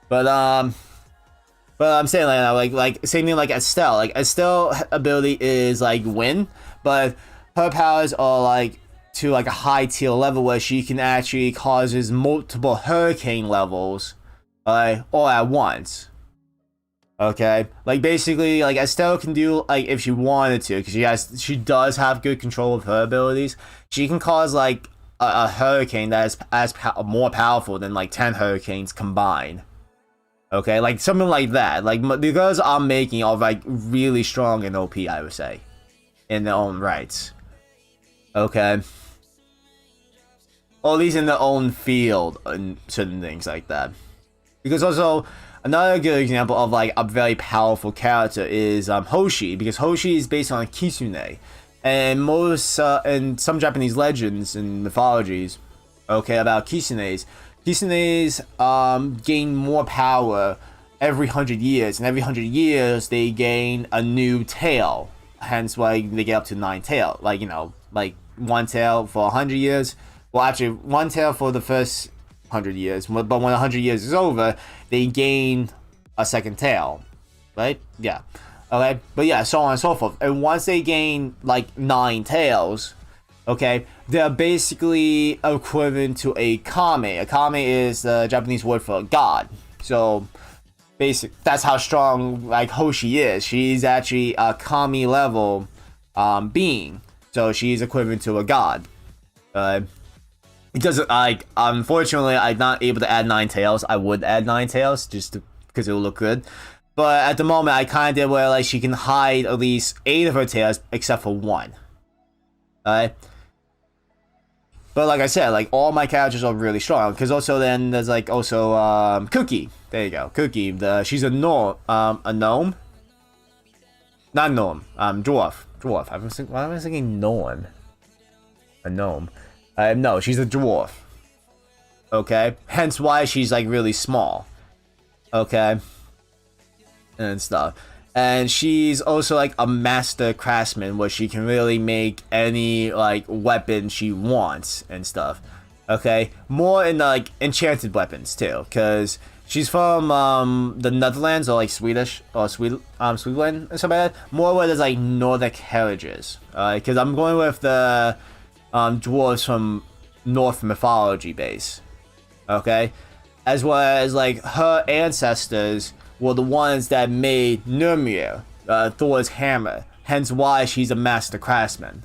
But I'm saying like same thing like Estelle. Like Estelle ability is like win, but her powers are like to like a high tier level where she can actually causes multiple hurricane levels, all at once. Okay, like basically, like Estelle can do like if she wanted to, because she does have good control of her abilities. She can cause like a hurricane that is more powerful than like 10 hurricanes combined. Okay, like something like that. Like the girls I'm making are like really strong in OP, I would say, in their own rights. Okay, or at least in their own field and certain things like that. Because also, another good example of like a very powerful character is Hoshi, because Hoshi is based on Kitsune, and most and some Japanese legends and mythologies, okay, about Kitsunes gain more power every 100 years, and every 100 years they gain a new tail. Hence why they get up to 9 tail. Like, you know, like 1 tail for 100 years. Well, actually, 1 tail for the first 100 years, but when 100 years is over, they gain a second tail, right? Yeah. Okay, but yeah, so on and so forth. And once they gain like 9 tails, okay, they're basically equivalent to a kame. A kame is the Japanese word for god. So that's how strong like Hoshi is. She's actually a kami level being, so she's equivalent to a god. It doesn't, like, unfortunately I'm not able to add 9 tails. I would add 9 tails just because it will look good, but at the moment I kind of did where like she can hide at least 8 of her tails except for 1. Alright, but like I said, like all my characters are really strong, because also then there's like also Cookie. There you go, Cookie. She's a gnome, not gnome, dwarf. Why am I thinking gnome? A gnome. No, she's a dwarf. Okay, hence why she's like really small. Okay, and stuff. And she's also like a master craftsman, where she can really make any like weapon she wants and stuff. Okay, more in like enchanted weapons too, because she's from the Netherlands, or like Swedish or Sweden or something like that. More where there's like Nordic heritages. Because I'm going with the dwarves from North mythology base. Okay, as well as like her ancestors were the ones that made Nurmir, Thor's hammer, hence why she's a master craftsman.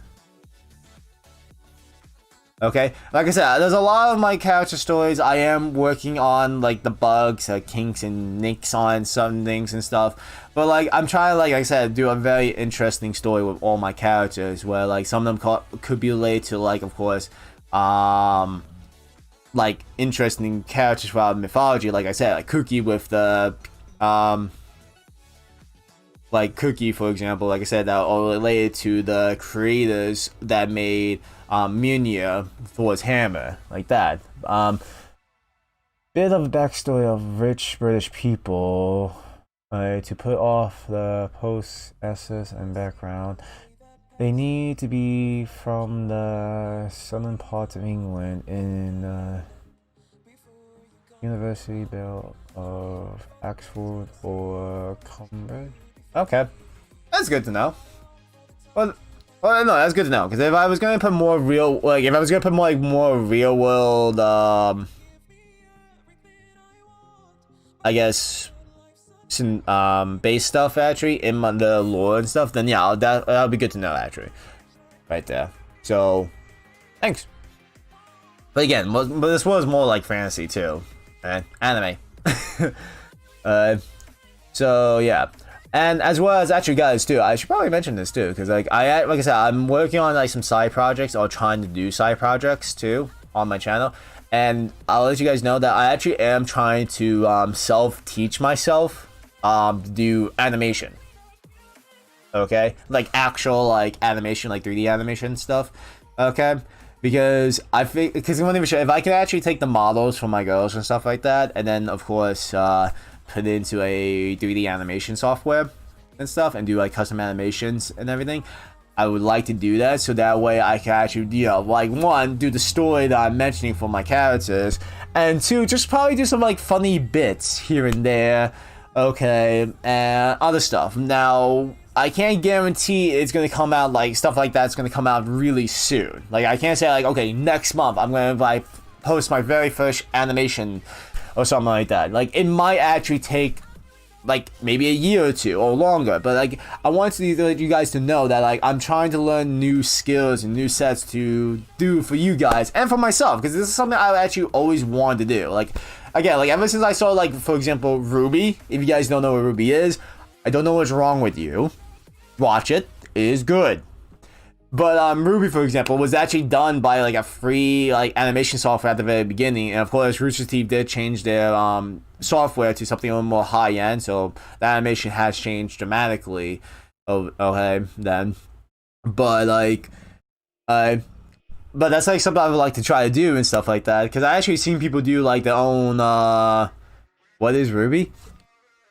Okay, like I said, there's a lot of my character stories I am working on, like the bugs, kinks and nicks on some things and stuff, but like I'm trying to, like I said, do a very interesting story with all my characters, where like some of them could be related to, like, of course, like interesting characters from mythology, like I said, like Cookie with the like Cookie, for example, like I said, that are related to the creators that made Mjolnir, Thor's hammer, like that. Bit of a backstory of rich British people, to put off the post-SS and background. They need to be from the southern parts of England in University Bell of Oxford or Cambridge. Okay, that's good to know. Well, no, that's good to know, because if I was gonna put more real, like if I was gonna put more like more real world, I guess, some base stuff actually in the lore and stuff, then yeah, that'll be good to know actually, right there. So, thanks. But again, but this was more like fantasy too, and anime. So yeah. And as well as, actually guys too, I should probably mention this too, because like I said, I'm working on like some side projects, or trying to do side projects too on my channel, and I'll let you guys know that I actually am trying to self-teach myself to do animation. Okay, like actual like animation, like 3D animation stuff. Okay, because I think, because I'm not even sure if I can actually take the models from my girls and stuff like that, and then of course put it into a 3D animation software and stuff, and do like custom animations and everything. I would like to do that, so that way I can actually, you know, like, one, do the story that I'm mentioning for my characters, and two, just probably do some like funny bits here and there, okay, and other stuff. Now, I can't guarantee it's gonna come out like stuff like that's gonna come out really soon. Like I can't say like, okay, next month I'm gonna like post my very first animation or something like that. Like it might actually take like maybe a year or two or longer, but like I want to let you guys to know that like I'm trying to learn new skills and new sets to do for you guys and for myself, because this is something I actually always wanted to do. Like again, like ever since I saw like, for example, Ruby. If you guys don't know what Ruby is, I don't know what's wrong with you. Watch it. It is good. But Ruby, for example, was actually done by like a free like animation software at the very beginning, and of course, Rooster Teeth did change their software to something a little more high end, so the animation has changed dramatically. Okay, then, but like, but that's like something I would like to try to do and stuff like that, because I actually seen people do like their own. What is Ruby?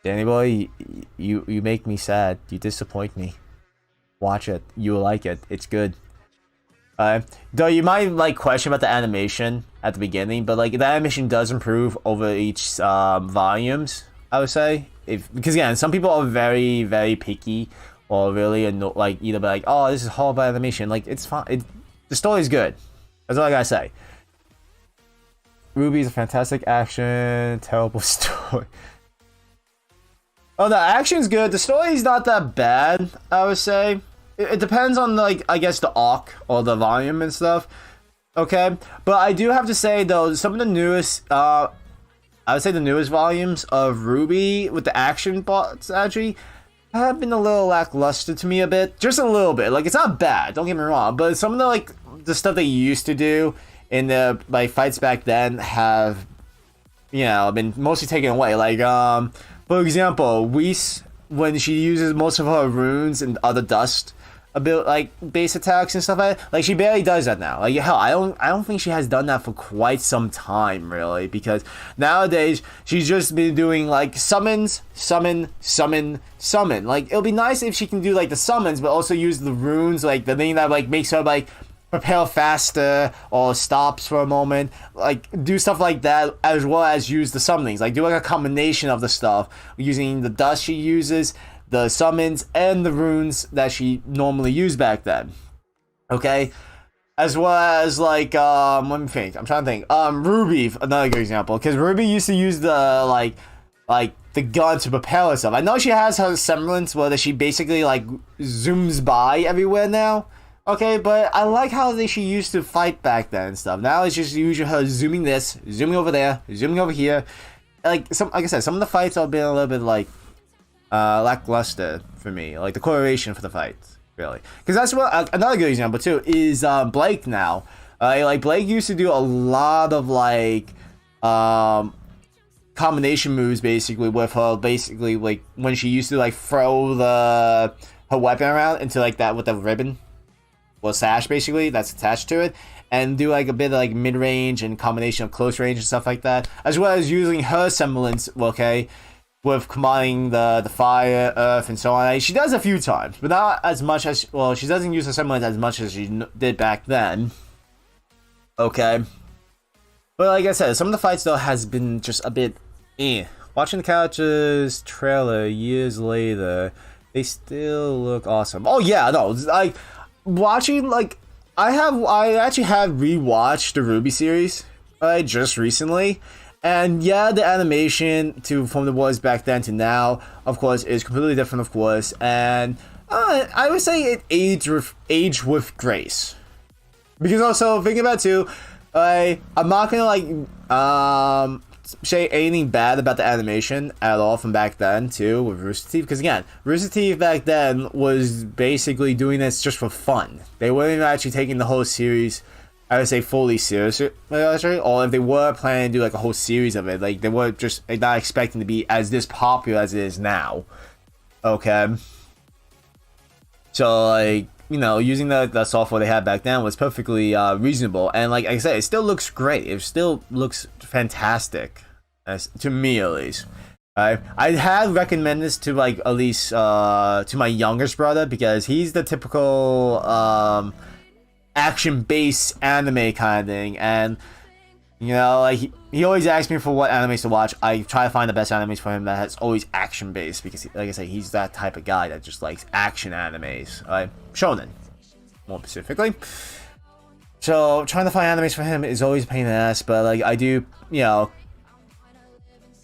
Danny boy, you make me sad. You disappoint me. Watch it. You will like it. It's good. Though you might like question about the animation at the beginning, but like the animation does improve over each volumes, I would say. Because again, some people are very, very picky or really like either be like, oh, this is horrible animation. Like it's fine. The story's good. That's all I gotta say. Ruby's a fantastic action, terrible story. Oh, the action's good. The story's not that bad, I would say. It depends on, like, I guess the arc or the volume and stuff. Okay? But I do have to say, though, some of the newest, I would say the newest volumes of Ruby with the action parts, actually, have been a little lackluster to me a bit. Just a little bit. Like, it's not bad, don't get me wrong. But some of the, like, the stuff they used to do in the, like, fights back then have, you know, been mostly taken away. Like, for example, Whis, when she uses most of her runes and other dust, a bit like base attacks and stuff like she barely does that now. Like hell, I don't think she has done that for quite some time, really, because nowadays she's just been doing like summons. Like it'll be nice if she can do like the summons, but also use the runes, like the thing that like makes her like propel faster or stops for a moment, like do stuff like that, as well as use the summonings, like do like a combination of the stuff using the dust she uses, the summons, and the runes that she normally used back then. Okay, as well as like let me think. I'm trying to think. Ruby, another good example, because Ruby used to use the like the gun to propel herself. I know she has her semblance where she basically like zooms by everywhere now. Okay, but I like how she used to fight back then and stuff. Now it's just usually her zooming this, zooming over there, zooming over here. Like I said, some of the fights have been a little bit like lackluster for me. Like the correlation for the fights, really. Because that's what another good example too is Blake now. Like Blake used to do a lot of like combination moves basically with her. Basically, like when she used to like throw her weapon around into like that with the ribbon. Well, sash basically that's attached to it, and do like a bit of like mid-range and combination of close range and stuff like that, as well as using her semblance, okay, with combining the fire, earth, and so on. She does a few times, but not as much as, well, she doesn't use her semblance as much as she did back then, okay. But like I said, some of the fights though has been just a bit Watching the characters trailer years later, they still look awesome. Oh yeah, no, like watching, like I actually have rewatched the Ruby series just recently, and yeah, the animation from the was back then to now, of course, is completely different, of course, and I would say it aged with grace, because also thinking about it too, I'm not gonna like say anything bad about the animation at all from back then too with Rooster Teeth, because again, Rooster Teeth back then was basically doing this just for fun. They weren't even actually taking the whole series, I would say, fully seriously, or if they were planning to do like a whole series of it, like they were just not expecting to be as this popular as it is now. Okay, so like, you know, using the software they had back then was perfectly reasonable, and like I said, it still looks great. It still looks fantastic, to me at least. I had recommended this to like at least to my youngest brother, because he's the typical action-based anime kind of thing, and You know, like he always asks me for what animes to watch. I try to find the best animes for him that has always action based because, like I say, he's that type of guy that just likes action animes. Shonen, more specifically. So trying to find animes for him is always a pain in the ass. But like I do, you know,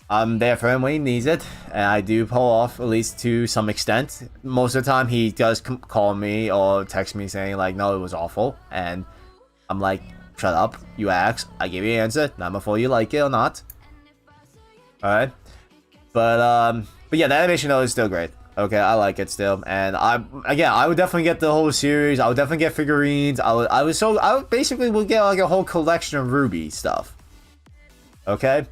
I'm there for him when he needs it, and I do pull off at least to some extent. Most of the time, he does call me or text me saying like, "No, it was awful," and I'm like, "Shut up! You asked. I give you an answer. Not before you like it or not." All right, but yeah, the animation though is still great. Okay, I like it still, and I would definitely get the whole series. I would definitely get figurines. I would basically would get like a whole collection of Ruby stuff. Okay.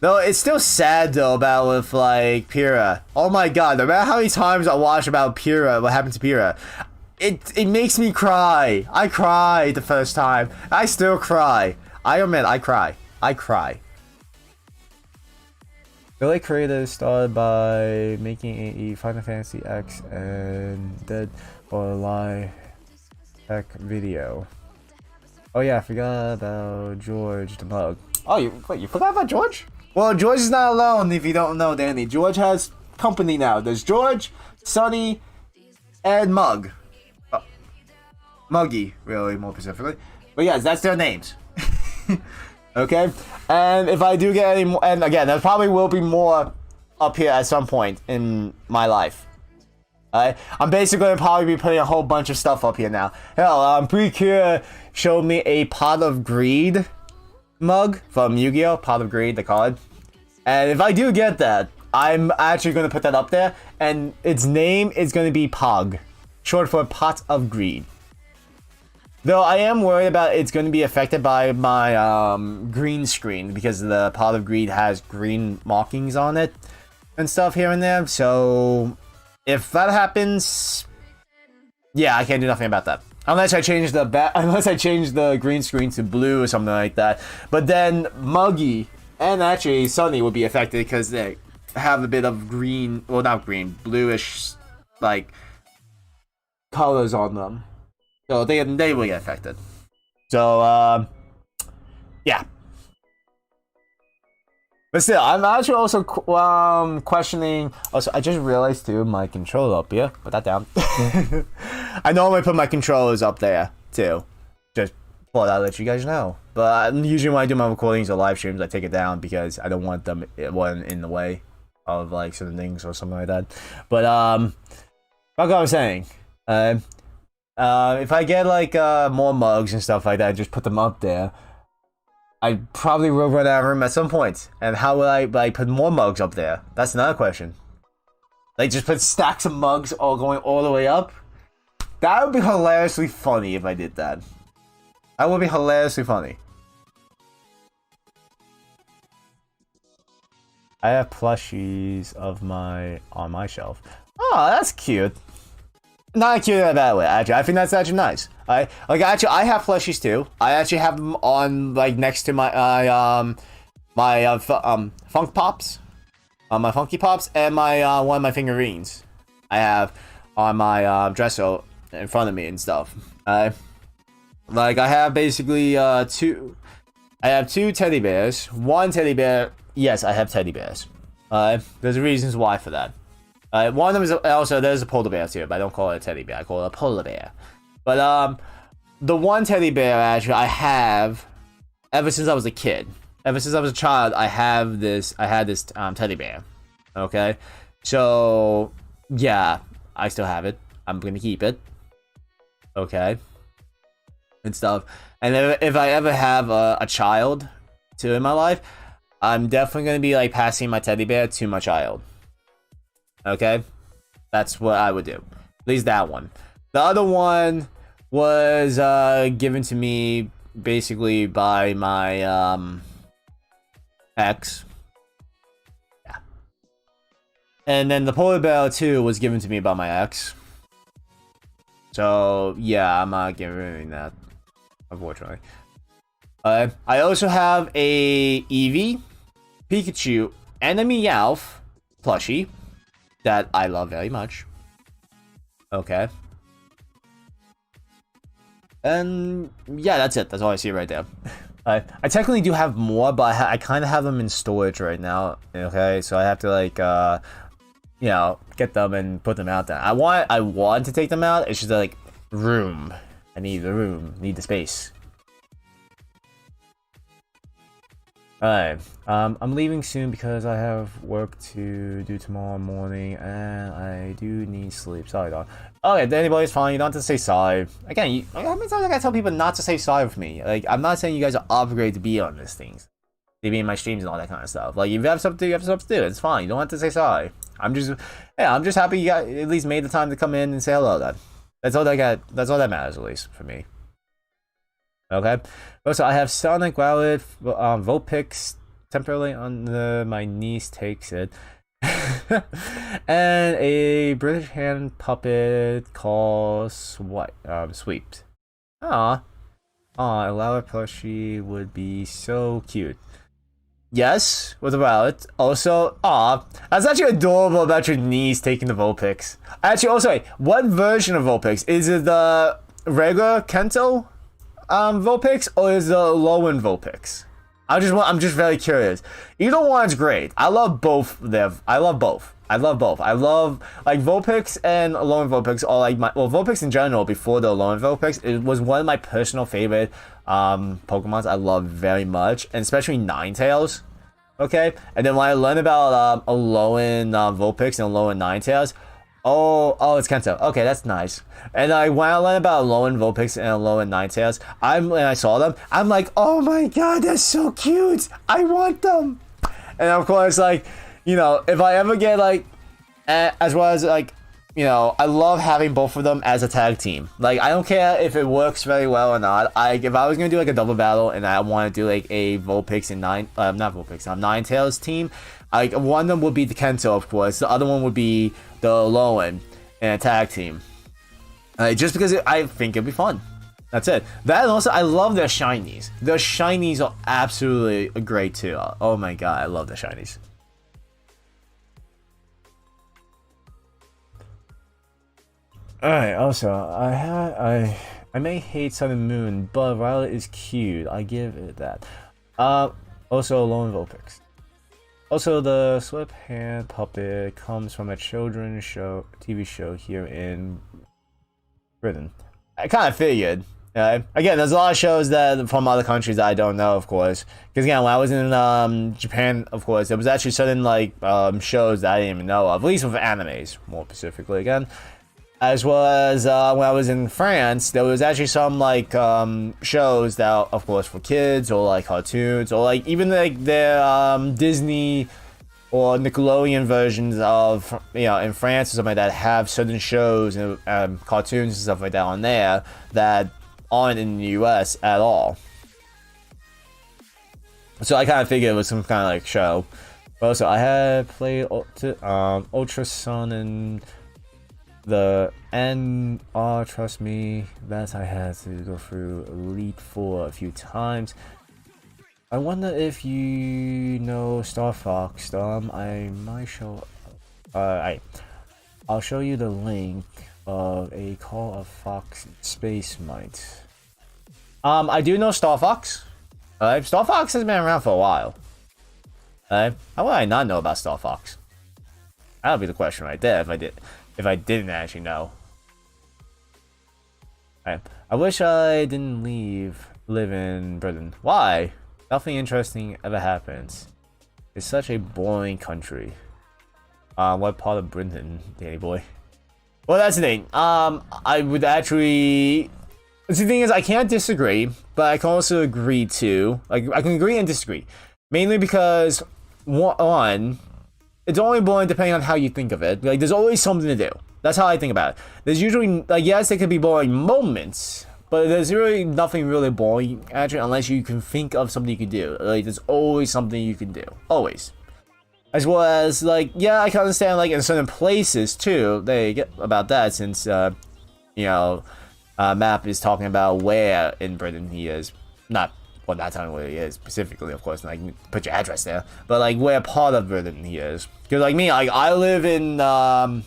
Though it's still sad though about with like Pyrrha. Oh my god, no matter how many times I watch about Pyrrha, what happened to Pyrrha, it makes me cry. I cried the first time. I still cry. I admit I cry. I cry. Billy creators started by making a Final Fantasy X and Dead or Alive tech video. Oh yeah, I forgot about George the Mug. Oh, you forgot about George? Well, George is not alone if you don't know, Danny. George has company now. There's George, Sonny, and Mug. Oh, Muggy, really, more specifically. But yes, that's their names. Okay? And if I do get any more, and again, there probably will be more up here at some point in my life. I'm basically gonna probably be putting a whole bunch of stuff up here now. Hell, Precure showed me a Pot of Greed mug from Yu-Gi-Oh! Pot of Greed, they call it. And if I do get that, I'm actually going to put that up there. And its name is going to be POG. Short for Pot of Greed. Though I am worried about it's going to be affected by my green screen. Because the Pot of Greed has green markings on it. And stuff here and there. So if that happens, yeah, I can't do nothing about that. Unless I change the green screen to blue or something like that. But then Muggy and actually Sunny will be affected because they have a bit of green, well not green, bluish like colors on them. So they will get affected. So yeah. But still, I'm actually also questioning. Also, I just realized too my controller up here. Put that down. I normally put my controllers up there too. Just thought I'd let you guys know. But usually when I do my recordings or live streams, I take it down because I don't want them in the way of like certain things or something like that. But like I was saying, if I get like more mugs and stuff like that, just put them up there. I probably will run out of room at some point. And how will I like put more mugs up there? That's another question. Like just put stacks of mugs all going all the way up? That would be hilariously funny if I did that. That would be hilariously funny. I have plushies of on my shelf. Oh, that's cute. Not cute in a bad way, actually. I think that's actually nice. I have plushies too. I actually have them on like next to my Funk Pops, my Funky Pops, and my one of my figurines. I have on my dresser in front of me and stuff. Like I have basically two. I have two teddy bears. One teddy bear. Yes, I have teddy bears. There's reasons why for that. One of them is also there's a polar bear too, but I don't call it a teddy bear. I call it a polar bear. But the one teddy bear actually I have ever since I was a kid. Ever since I was a child, I had this teddy bear. Okay, so yeah, I still have it. I'm gonna keep it. Okay, and stuff. And if I ever have a child too in my life, I'm definitely gonna be like passing my teddy bear to my child. Okay, that's what I would do. At least that one. The other one was given to me basically by my ex. Yeah. And then the polar bear too was given to me by my ex. So yeah, I'm not giving that, unfortunately. I also have a Eevee, Pikachu, and a Meowth plushie that I love very much. Okay. And yeah, that's it. That's all I see right there. I technically do have more, but I kind of have them in storage right now. Okay, so I have to like you know, get them and put them out there. I want to take them out. It's just like room. I need the room. Need the space. Alright, I'm leaving soon because I have work to do tomorrow morning and I do need sleep. Sorry, dog. Okay, anybody's fine. You don't have to say sorry. Again, how many times I gotta tell people not to say sorry for me? Like, I'm not saying you guys are obligated to be on these things. To be in my streams and all that kind of stuff. Like, if you have something to do, you have something to do. It's fine. You don't have to say sorry. I'm just happy you got at least made the time to come in and say hello then. That's all that matters, at least, for me. Okay. Also, I have Sonic Wallet, Vulpix temporarily on my niece takes it. And a British hand puppet called Sweeps. Aw, a Lala plushie would be so cute. Yes, with a wallet. Also, that's actually adorable about your niece taking the Vulpix. Actually, also, wait, what version of Vulpix? Is it the regular Kento Vulpix or is the low-end Vulpix? I'm just very curious. Either one's great. I love both. I love both. I love like Vulpix and Alolan Vulpix, or like Vulpix in general before the Alolan Vulpix. It was one of my personal favorite Pokemons. I love very much, and especially Ninetales. Okay, and then when I learned about Alolan Vulpix and Alolan Ninetales, oh, it's Kento. Okay, that's nice. And when I learned about Alolan Vulpix and Alolan Ninetales, when I saw them, I'm like, oh my god, they're so cute. I want them. And of course, like, you know, if I ever get like, as well as like, you know, I love having both of them as a tag team. Like, I don't care if it works very well or not. If I was gonna do like a double battle and I want to do like a Vulpix and Ninetales team, like one of them would be the Kento, of course. The other one would be the Alolan in a tag team. Just because I think it'd be fun. That's it. That, and also I love their shinies. Their shinies are absolutely great too. Oh my god, I love the shinies. Alright, also, I may hate Sun and Moon, but Violet is cute. I give it that. Also, Lone Vulpix. Also, the Slip Hand Puppet comes from a children's TV show here in Britain. I kind of figured. Again, there's a lot of shows that from other countries that I don't know, of course. Because again, when I was in Japan, of course, there was actually certain like shows that I didn't even know of, at least with animes, more specifically. Again, as well as when I was in France, there was actually some like shows that, of course, for kids or like cartoons or like even like their Disney or Nickelodeon versions of, you know, in France or something like that have certain shows and cartoons and stuff like that on there that aren't in the US at all. So I kind of figured it was some kind of like show. But also, I had played Ultra Sun and trust me, that I had to go through Elite Four a few times. I wonder if you know Star Fox. I might show. I'll show you the link of a Call of Fox Space Might. I do know Star Fox. Star Fox has been around for a while. How would I not know about Star Fox? That would be the question right there if I didn't actually know. I wish I didn't live in Britain. Why? Nothing interesting ever happens. It's such a boring country. What part of Britain, Danny boy? Well, that's the thing. I would actually. The thing is, I can't disagree, but I can also agree too. Like, I can agree and disagree, mainly because one, it's only boring depending on how you think of it. Like, there's always something to do. That's how I think about it. There's usually, like, yes, there could be boring moments, but there's really nothing really boring, actually, unless you can think of something you could do. Like, there's always something you can do. Always. As well as, like, yeah, I can understand, like, in certain places, too, they get about that, since, you know, Map is talking about where in Britain he is. Not telling where he is specifically, of course, like, put your address there, but, like, where part of Britain he is. Because, like, me, like, I live in, I'm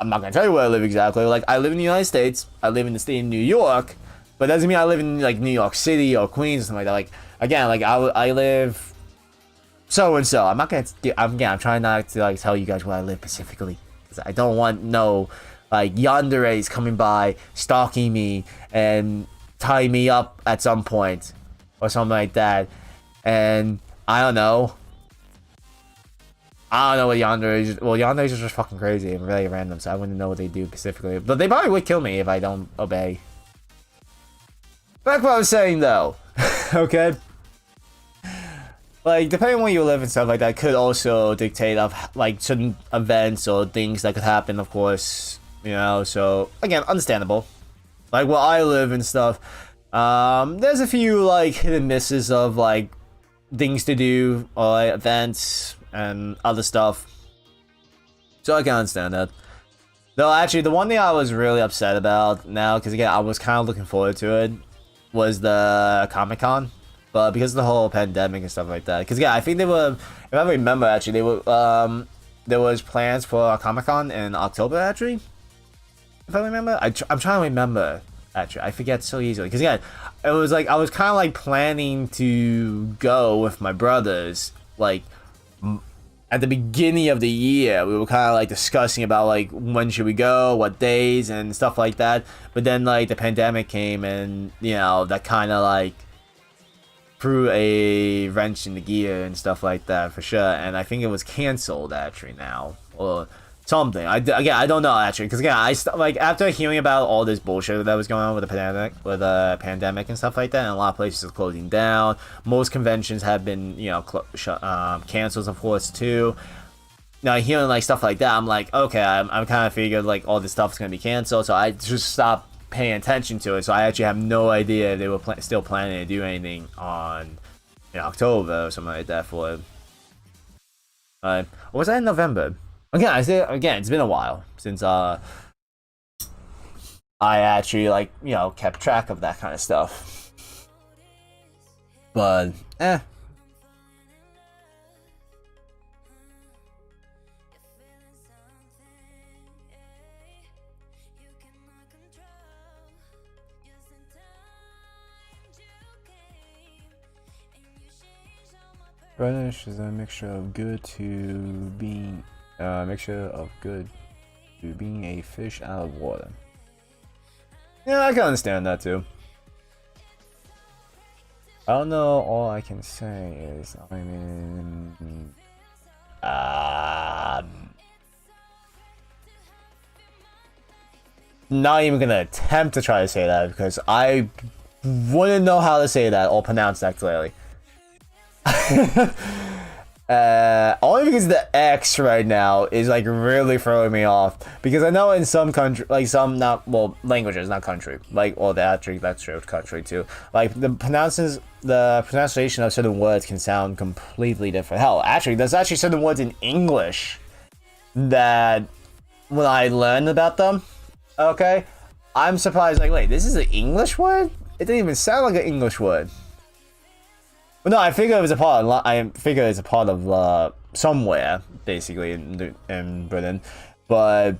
not gonna tell you where I live exactly. Like, I live in the United States. I live in the state of New York. But doesn't mean I live in like New York City or Queens or something like that. Like again, like I live so and so. I'm not gonna. I'm trying not to like tell you guys where I live specifically because I don't want no like yanderes coming by stalking me and tying me up at some point or something like that. And I don't know. I don't know what yanderes. Well, yanderes are just fucking crazy and really random, so I wouldn't know what they do specifically. But they probably would kill me if I don't obey. Back what I was saying though, okay? Like, depending on where you live and stuff like that could also dictate of, like, certain events or things that could happen, of course, you know, so, again, understandable. Like, where I live and stuff, there's a few, like, hit and misses of, like, things to do, or like, events, and other stuff. So I can understand that. Though, actually, the one thing I was really upset about now, because, again, I was kind of looking forward to it, was the Comic-Con, but because of the whole pandemic and stuff like that, because yeah, I think they were, if I remember actually, they were, there was plans for a Comic-Con in October actually, if I remember. I'm trying to remember actually, I forget so easily, because yeah, it was like, I was kind of like planning to go with my brothers, like, at the beginning of the year. We were kind of like discussing about like when should we go, what days and stuff like that, but then like the pandemic came and you know that kind of like threw a wrench in the gear and stuff like that for sure. And I think it was canceled actually now or something. Again, I don't know actually, because again, like after hearing about all this bullshit that was going on with the pandemic and stuff like that, and a lot of places are closing down. Most conventions have been, you know, canceled, of course, too. Now hearing like stuff like that, I'm like, okay, I'm kind of figured like all this stuff is gonna be canceled, so I just stopped paying attention to it. So I actually have no idea if they were still planning to do anything on in October or something like that for it. Or was that in November? Again, it's been a while since I actually like, you know, kept track of that kind of stuff. But British is a mixture of good to being a fish out of water. Yeah, I can understand that too. I don't know. All I can say is I'm in. Not even gonna attempt to try to say that because I wouldn't know how to say that or pronounce that clearly. Only because the X right now is like really throwing me off, because I know in some country, like some not, well, languages, not country, like, or that's true, country too, like the pronunciation of certain words can sound completely different. Hell, actually there's actually certain words in English that when I learned about them, okay, I'm surprised, like, wait, this is an English word? It didn't even sound like an English word. Well, no, I figure it was a part of, it's a part of somewhere, basically, in Britain. But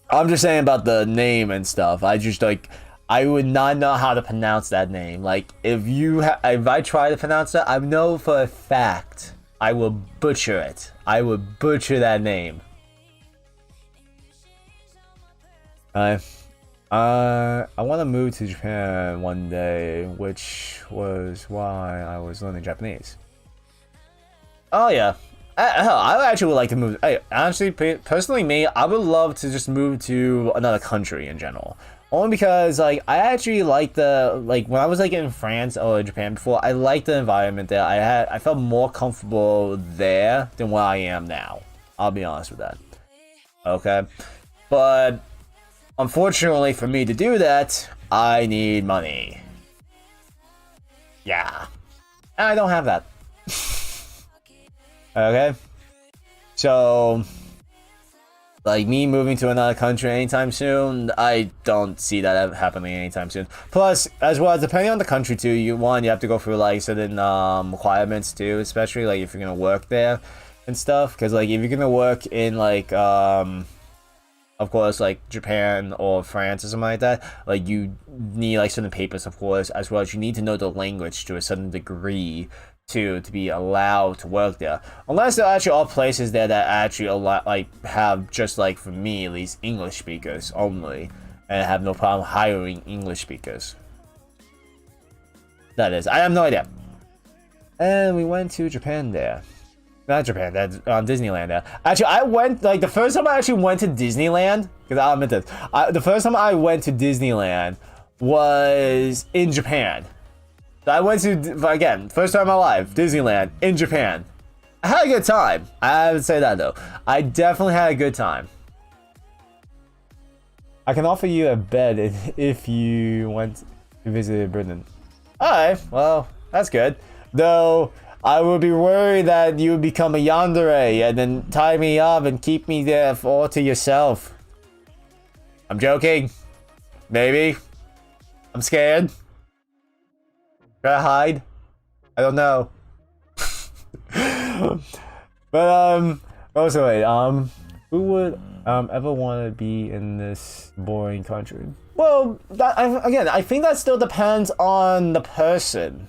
I'm just saying about the name and stuff. I just, like, I would not know how to pronounce that name. Like, if I try to pronounce that, I know for a fact I will butcher it. I would butcher that name. I want to move to Japan one day, which was why I was learning Japanese. Oh yeah, hell, I actually would like to move. Honestly, personally, me, I would love to just move to another country in general. Only because, like, I actually like when I was like in France or Japan before, I liked the environment there. I felt more comfortable there than where I am now. I'll be honest with that. Okay, but unfortunately for me to do that, I need money. Yeah. And I don't have that. Okay? So, like, me moving to another country anytime soon, I don't see that happening anytime soon. Plus, as well, depending on the country too, you have to go through like certain requirements too, especially like if you're gonna work there and stuff. Because like if you're gonna work in like of course, like Japan or France or something like that, like you need like certain papers, of course, as well as you need to know the language to a certain degree to be allowed to work there. Unless there actually are places there that actually allow, like have just like for me at least English speakers only, and have no problem hiring English speakers. That is, I have no idea. And we went to Japan there. Not Japan, that's Disneyland there. Actually, I went, like, the first time I actually went to Disneyland, because I'll admit this, the first time I went to Disneyland was in Japan. So I went to, again, first time in my life, Disneyland in Japan. I had a good time. I would say that, though. I definitely had a good time. I can offer you a bed if you went to visit Britain. Alright, well, that's good. Though, I would be worried that you would become a yandere and then tie me up and keep me there all to yourself. I'm joking. Maybe. I'm scared. Try to hide. I don't know. But, also wait, who would, ever want to be in this boring country? Well, again, I think that still depends on the person.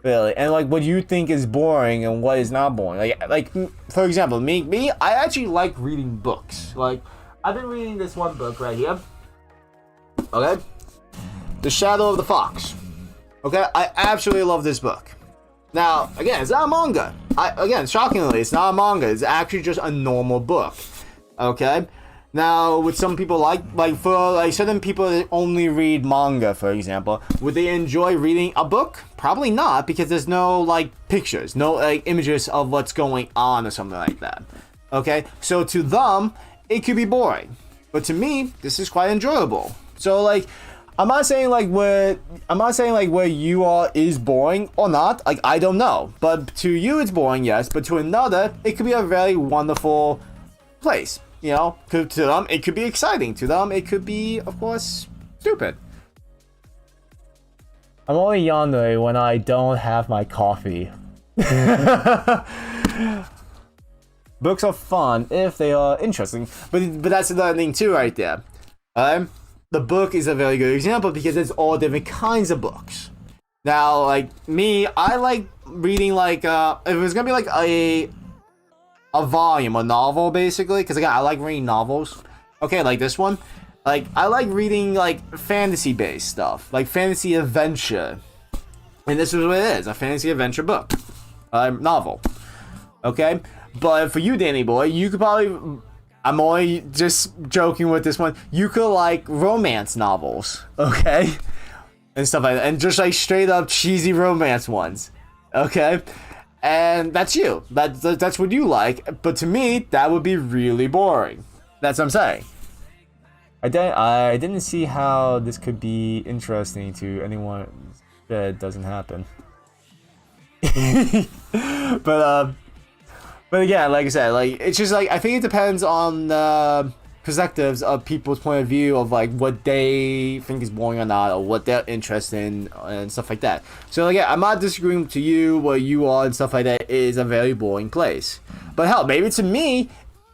Really, and like what you think is boring and what is not boring. Like for example, me, I actually like reading books. Like, I've been reading this one book right here. Okay, The Shadow of the Fox. Okay, I absolutely love this book. Now, again, it's not a manga. Again, shockingly, it's not a manga. It's actually just a normal book. Okay. Now, would some people like for like certain people that only read manga, for example, would they enjoy reading a book? Probably not, because there's no like pictures, no like images of what's going on or something like that. Okay, so to them, it could be boring, but to me, this is quite enjoyable. So like, I'm not saying like where you are is boring or not. Like, I don't know, but to you it's boring, yes, but to another, it could be a very wonderful place. You know, to them, it could be exciting. To them, it could be, of course, stupid. I'm only yandere when I don't have my coffee. Books are fun if they are interesting. But that's another thing too right there. The book is a very good example because it's all different kinds of books. Now, like me, I like reading like, if it was gonna be like a volume, a novel, basically, because again, I like reading novels. Okay, like this one. Like, I like reading, like, fantasy-based stuff. Like, fantasy adventure. And this is what it is, a fantasy adventure book. Novel. Okay? But for you, Danny boy, you could probably... I'm only just joking with this one. You could like romance novels. Okay? And stuff like that. And just, like, straight-up cheesy romance ones. Okay? And that's you. That's what you like. But to me, that would be really boring. That's what I'm saying. I didn't see how this could be interesting to anyone that doesn't happen. But again, like I said, like it's just like I think it depends on the perspectives of people's point of view of like what they think is boring or not, or what they're interested in and stuff like that. So like, yeah, I'm not disagreeing to you where you are and stuff like that is a very boring place. But hell, maybe to me,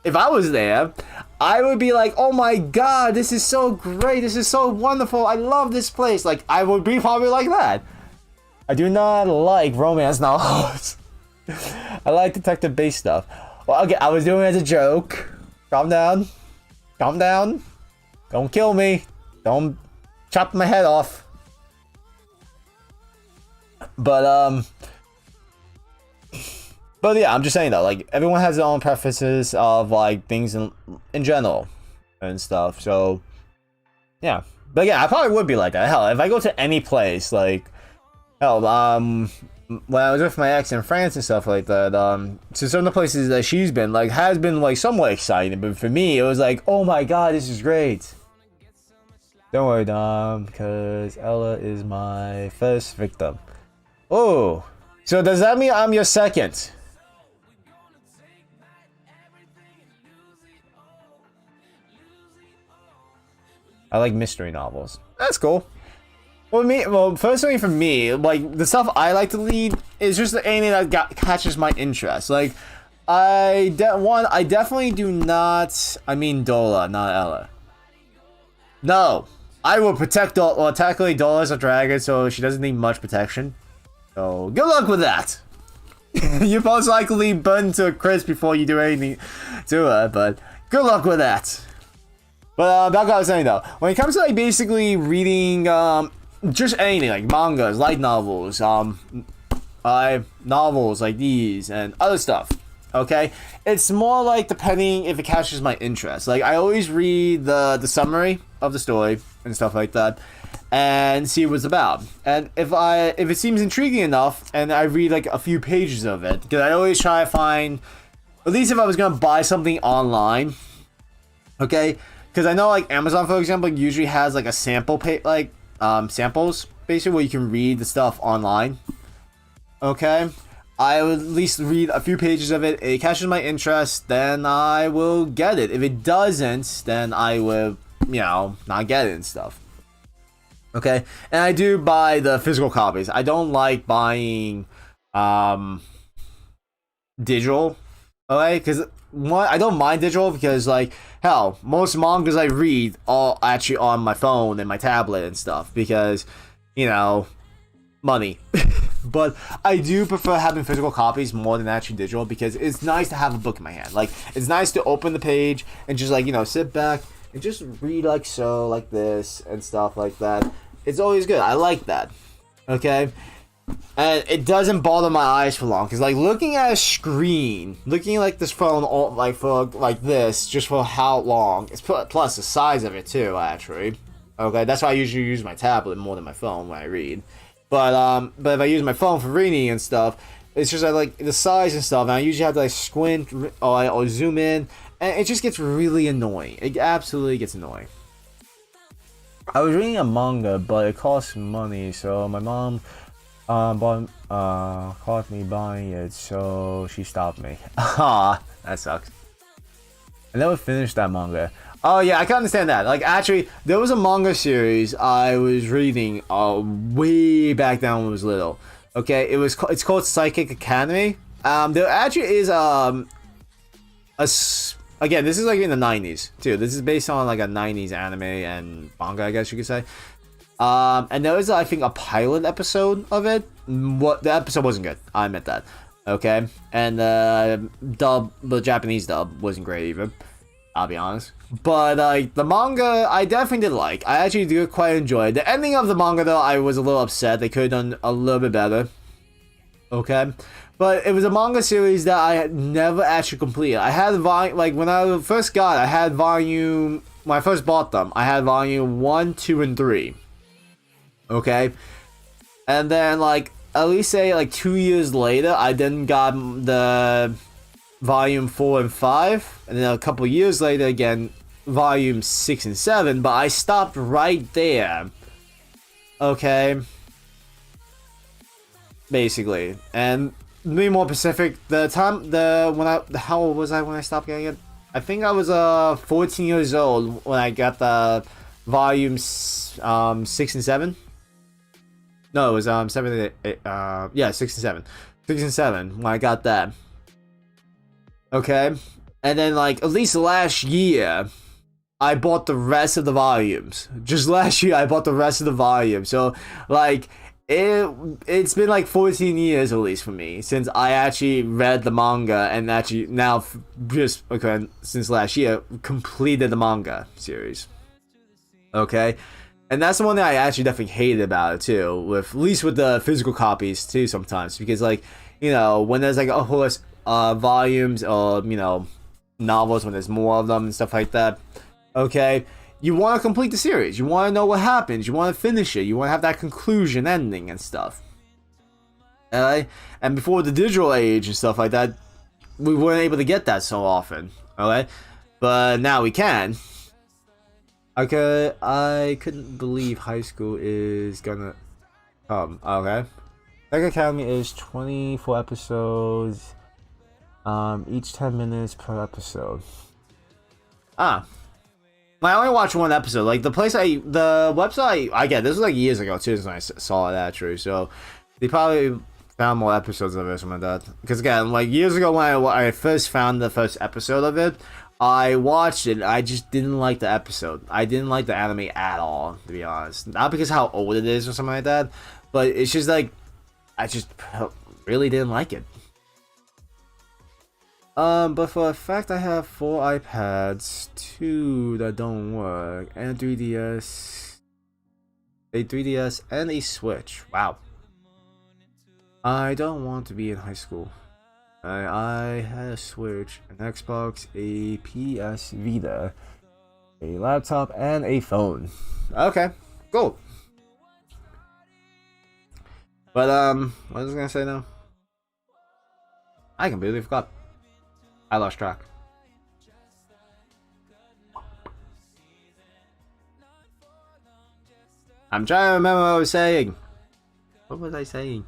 if I was there, I would be like, oh my god, this is so great, this is so wonderful, I love this place. Like, I would be probably like that. I do not like romance novels. I like detective-based stuff. Well, okay, I was doing it as a joke. Calm down. Calm down. Don't kill me. Don't chop my head off. But yeah, I'm just saying though, like everyone has their own preferences of like things in general and stuff. So yeah, but yeah, I probably would be like that. Hell, if I go to any place, like hell, when I was with my ex in France and stuff like that, so some of the places that she's been like has been like somewhat exciting, but for me it was like, oh my god, this is great. Don't worry, Dom, because Ella is my first victim. Oh, so does that mean I'm your second? I like mystery novels. That's cool. Well, personally for me, like the stuff I like to read is just anything that catches my interest. Like, I definitely do not. I mean Dola, not Ella. No, I will protect Dola. Well, technically Dola's a dragon, so she doesn't need much protection. So good luck with that. You most likely burn to a crisp before you do anything to her, but good luck with that. But back to what I was saying though, when it comes to like basically reading just anything like mangas, light novels, novels like these and other stuff. Okay, it's more like depending if it catches my interest. Like I always read the summary of the story and stuff like that, and see what it's about. And if it seems intriguing enough, and I read like a few pages of it, because I always try to find, at least if I was gonna buy something online, okay, because I know like Amazon for example usually has like a sample samples basically where you can read the stuff online. Okay, I would at least read a few pages of it. It catches my interest, then I will get it. If it doesn't, then I will, not get it and stuff. Okay, and I do buy the physical copies. I don't like buying digital. Okay, because I don't mind digital because like hell, most mangas I read are actually on my phone and my tablet and stuff because money. But I do prefer having physical copies more than actually digital because it's nice to have a book in my hand. Like it's nice to open the page and just like sit back and just read like so, like this and stuff like that. It's always good. I like that. Okay, and it doesn't bother my eyes for long because like looking at a screen, looking like this phone like for like this just for how long? It's plus the size of it too actually. Okay, that's why I usually use my tablet more than my phone when I read. But if I use my phone for reading and stuff, it's just like the size and stuff, and I usually have to like squint or zoom in, and it just gets really annoying. It absolutely gets annoying. I was reading a manga, but it costs money, so my mom caught me buying it, so she stopped me. Ah, that sucks. I never finished that manga. Oh yeah, I can understand that. Like actually, there was a manga series I was reading way back down when I was little. Okay, it's called Psychic Academy. There actually is again, this is like in the 90s too. This is based on like a 90s anime and manga, I guess you could say. And there was I think a pilot episode of it. The episode wasn't good. I admit that. Okay, and the Japanese dub wasn't great either. I'll be honest. But the manga, I definitely did like. I actually do quite enjoy it. The ending of the manga, though, I was a little upset. They could have done a little bit better. Okay? But it was a manga series that I had never actually completed. I had like when I first got it, I had volume. When I first bought them, I had volume 1, 2, and 3. Okay? And then, like, at least say, like, 2 years later, I then got the volume 4 and 5, and then a couple years later again volume 6 and 7, but I stopped right there. Okay, basically. And to be more specific, how old was I when I stopped getting it? I think I was 14 years old when I got the volumes 6 and 7. No, it was 7 and 8, 6 and 7. 6 and 7 when I got that. Okay, and then like at least last year I bought the rest of the volumes. Just last year I bought the rest of the volumes. So like it's been like 14 years at least for me since I actually read the manga and actually now just since last year completed the manga series. Okay, and that's the one that I actually definitely hated about it too, with at least with the physical copies too sometimes, because like when there's like a whole volumes or novels, when there's more of them and stuff like that, okay, you want to complete the series, you want to know what happens, you want to finish it, you want to have that conclusion ending and stuff. Alright, and before the digital age and stuff like that, we weren't able to get that so often. Alright, but now we can. Okay, I couldn't believe high school is gonna okay, Psychic Academy is 24 episodes. Each 10 minutes per episode. I only watched one episode. Like the website I get, this was like years ago too, when I saw it actually. So they probably found more episodes of it or something like that. Because again, like years ago when I first found the first episode of it, I watched it. I just didn't like the episode. I didn't like the anime at all, to be honest. Not because how old it is or something like that, but it's just like I just really didn't like it. But for a fact, I have 4 iPads, 2 that don't work, and a 3DS, and a Switch. Wow. I don't want to be in high school. I had a Switch, an Xbox, a PS Vita, a laptop, and a phone. Okay, cool. But what was I gonna say now? I completely forgot. I lost track. I'm trying to remember what I was saying. What was I saying?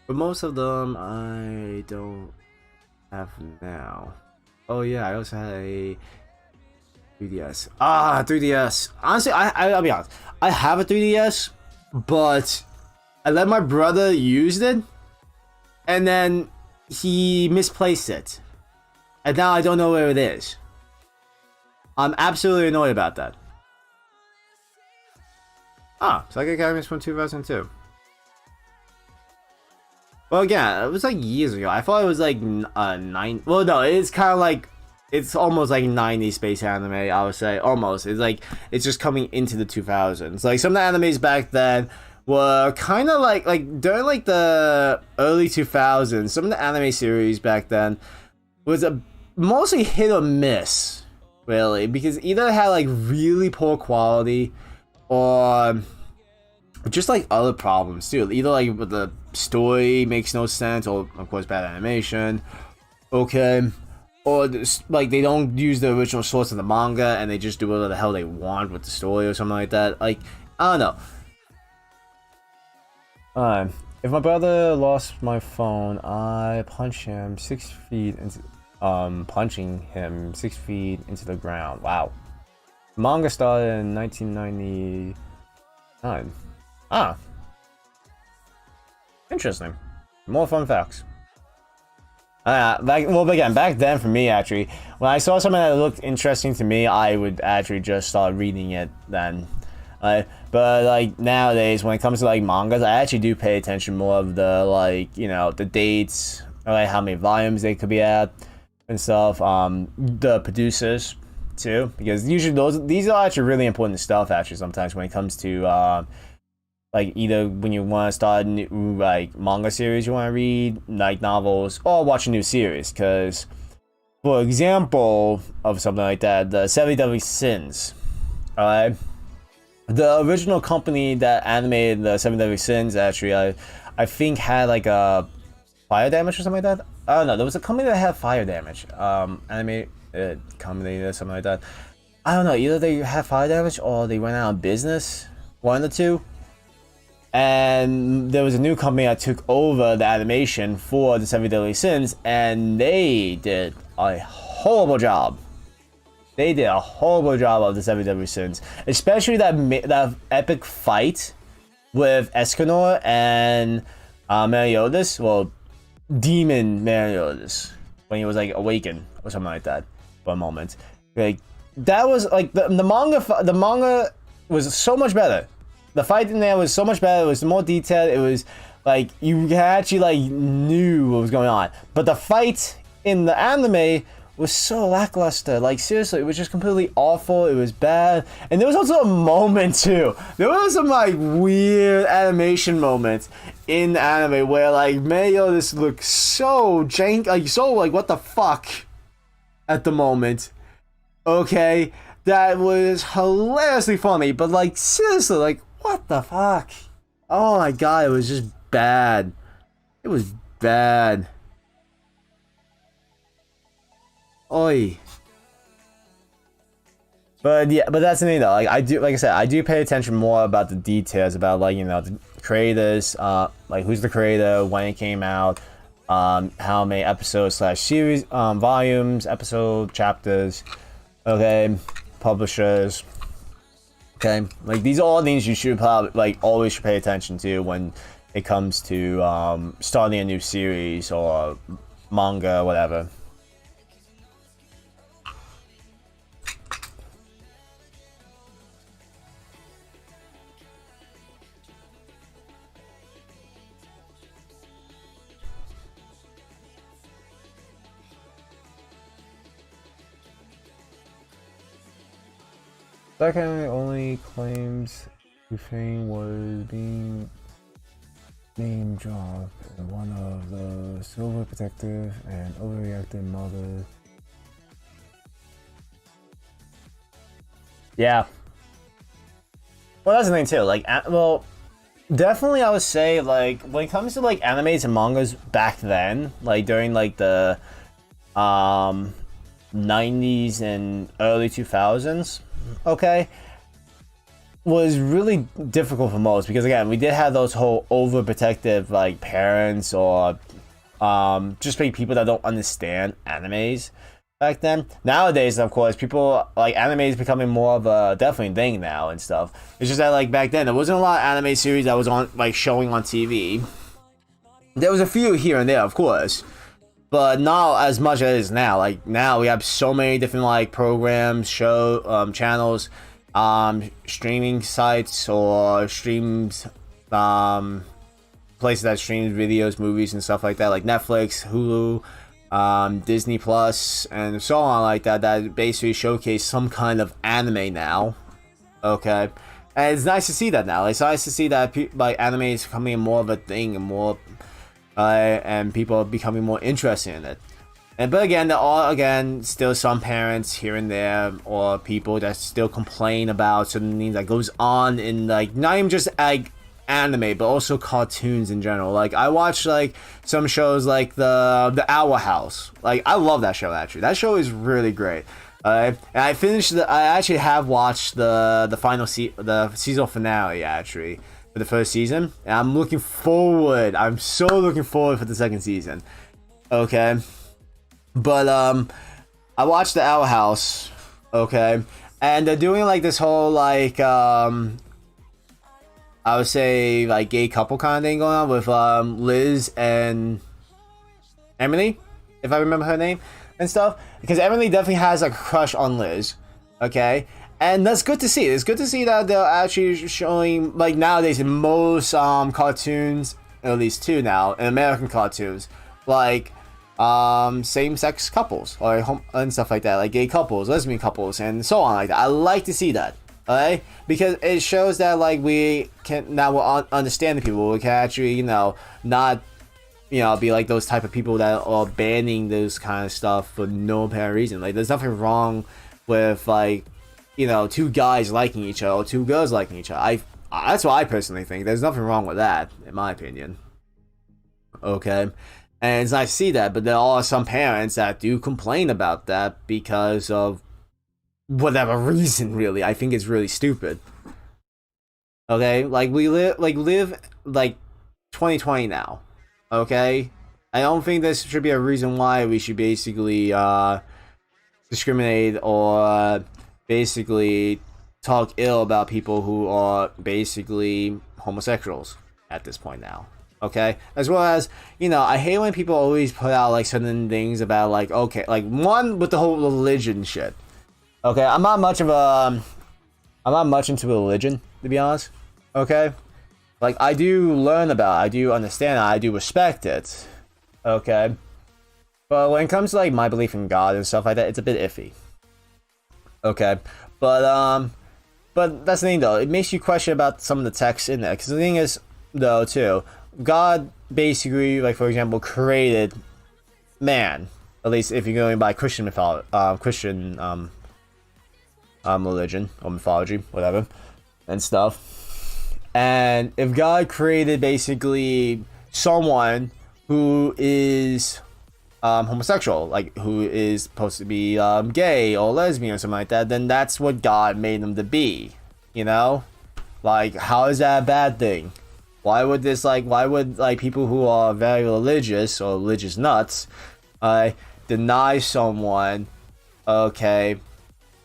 But most of them I don't have now. Oh yeah, I also had a 3DS. 3DS. Honestly, I'll be honest. I have a 3DS, but I let my brother use it, and then he misplaced it, and now I don't know where it is. I'm absolutely annoyed about that. Psychic Academy from 2002. Well, again, it was like years ago. I thought it was like 9. Well, no, it's kind of like it's almost like 90s space anime. I would say almost. It's like it's just coming into the 2000s. Like some of the animes back then were kind of like during like the early 2000s. Some of the anime series back then was a mostly hit or miss, really, because either it had like really poor quality or just like other problems too. Either like the story makes no sense, or of course bad animation. Okay. Or like they don't use the original source of the manga and they just do whatever the hell they want with the story or something like that. Like, I don't know. If my brother lost my phone, I punch him 6 feet into punching him 6 feet into the ground. Wow. Manga started in 1999. Interesting. More fun facts. Back then for me, actually, when I saw something that looked interesting to me, I would actually just start reading it then. But like nowadays, when it comes to like mangas, I actually do pay attention more of the like, you know, the dates, or like how many volumes they could be at and stuff. The producers too, because usually these are actually really important stuff actually sometimes when it comes to like either when you want to start a new like manga series you want to read, like novels, or watch a new series. Because for example of something like that, the 70 Deadly Sins, alright, the original company that animated the 7 Deadly Sins actually I think had like a fire damage or something like that. I don't know, there was a company that had fire damage, animated company or something like that. I don't know, either they had fire damage or they went out of business, one of the two. And there was a new company that took over the animation for the 7 Deadly Sins, and they did a horrible job. They did a horrible job of the 7 Deadly Sins, especially that epic fight with Escanor and Meliodas. Well, Demon Meliodas, when he was like awakened or something like that for a moment. Like that was like the manga was so much better. The fight in there was so much better. It was more detailed. It was like you actually like knew what was going on. But the fight in the anime was so lackluster. Like seriously, it was just completely awful. It was bad. And there was also a moment too. There was some like weird animation moments in the anime where like Meliodas looked so jank, like so like what the fuck at the moment. Okay, that was hilariously funny. But like seriously, like. What the fuck? Oh my god, it was just bad. It was bad. Oi. But yeah, but that's the thing though. Like I said, I do pay attention more about the details about like, you know, the creators, like who's the creator, when it came out, how many episodes / series, volumes, episode, chapters, okay, publishers. Okay, like these are all things you should probably like always should pay attention to when it comes to starting a new series or manga, whatever. Second only claims Hufang was being name dropped in one of the silver protective and overreactive manga. Yeah. Well, that's the thing too. Like, well, definitely I would say like when it comes to like animes and mangas back then, like during like the 90s and early 2000s, okay, was really difficult for most because again we did have those whole overprotective like parents or just like people that don't understand animes back then. Nowadays, of course, people like anime is becoming more of a definitely thing now and stuff. It's just that like back then there wasn't a lot of anime series that was on like showing on TV. There was a few here and there, of course, but not as much as it is now. Like now we have so many different like programs, channels, streaming sites or streams, places that stream videos, movies, and stuff like that, like Netflix, Hulu, Disney Plus, and so on like that. That basically showcase some kind of anime now. Okay, and it's nice to see that now. It's nice to see that like anime is becoming more of a thing and more, and people are becoming more interested in it. But again, there are still some parents here and there or people that still complain about certain things that goes on in like not even just like anime but also cartoons in general. Like I watch like some shows like the Owl House. Like I love that show actually. That show is really great. And I actually have watched the season finale actually for the first season. And I'm so looking forward for the second season. Okay. But I watched the Owl House, okay, and they're doing like this whole like I would say like gay couple kind of thing going on with Liz and Emily, if I remember her name and stuff, because Emily definitely has like a crush on Liz, okay, and that's good to see. It's good to see that they're actually showing like nowadays in most cartoons, at least two now, in American cartoons, like same-sex couples or and stuff like that, like gay couples, lesbian couples, and so on like that. I like to see that, okay, because it shows that like we can now understand the people. We can actually, not, be like those type of people that are banning those kind of stuff for no apparent reason. Like there's nothing wrong with like, two guys liking each other or two girls liking each other. That's what I personally think. There's nothing wrong with that, in my opinion. Okay. And it's nice to see that, but there are some parents that do complain about that because of whatever reason, really. I think it's really stupid. Okay? Like, we live 2020 now. Okay? I don't think this should be a reason why we should basically, discriminate or basically talk ill about people who are basically homosexuals at this point now. Okay, as well as, I hate when people always put out like certain things about like, okay, like one with the whole religion shit. Okay, I'm not much into religion, to be honest. Okay, like I do learn about it, I do understand it, I do respect it. Okay, but when it comes to like my belief in God and stuff like that, it's a bit iffy. Okay, but that's the thing though. It makes you question about some of the text in there, because the thing is though too, God basically, like for example, created man. At least if you're going by Christian religion or mythology, whatever, and stuff. And if God created basically someone who is homosexual, like who is supposed to be gay or lesbian or something like that, then that's what God made them to be. Like how is that a bad thing? Why would people who are very religious or religious nuts deny someone, okay,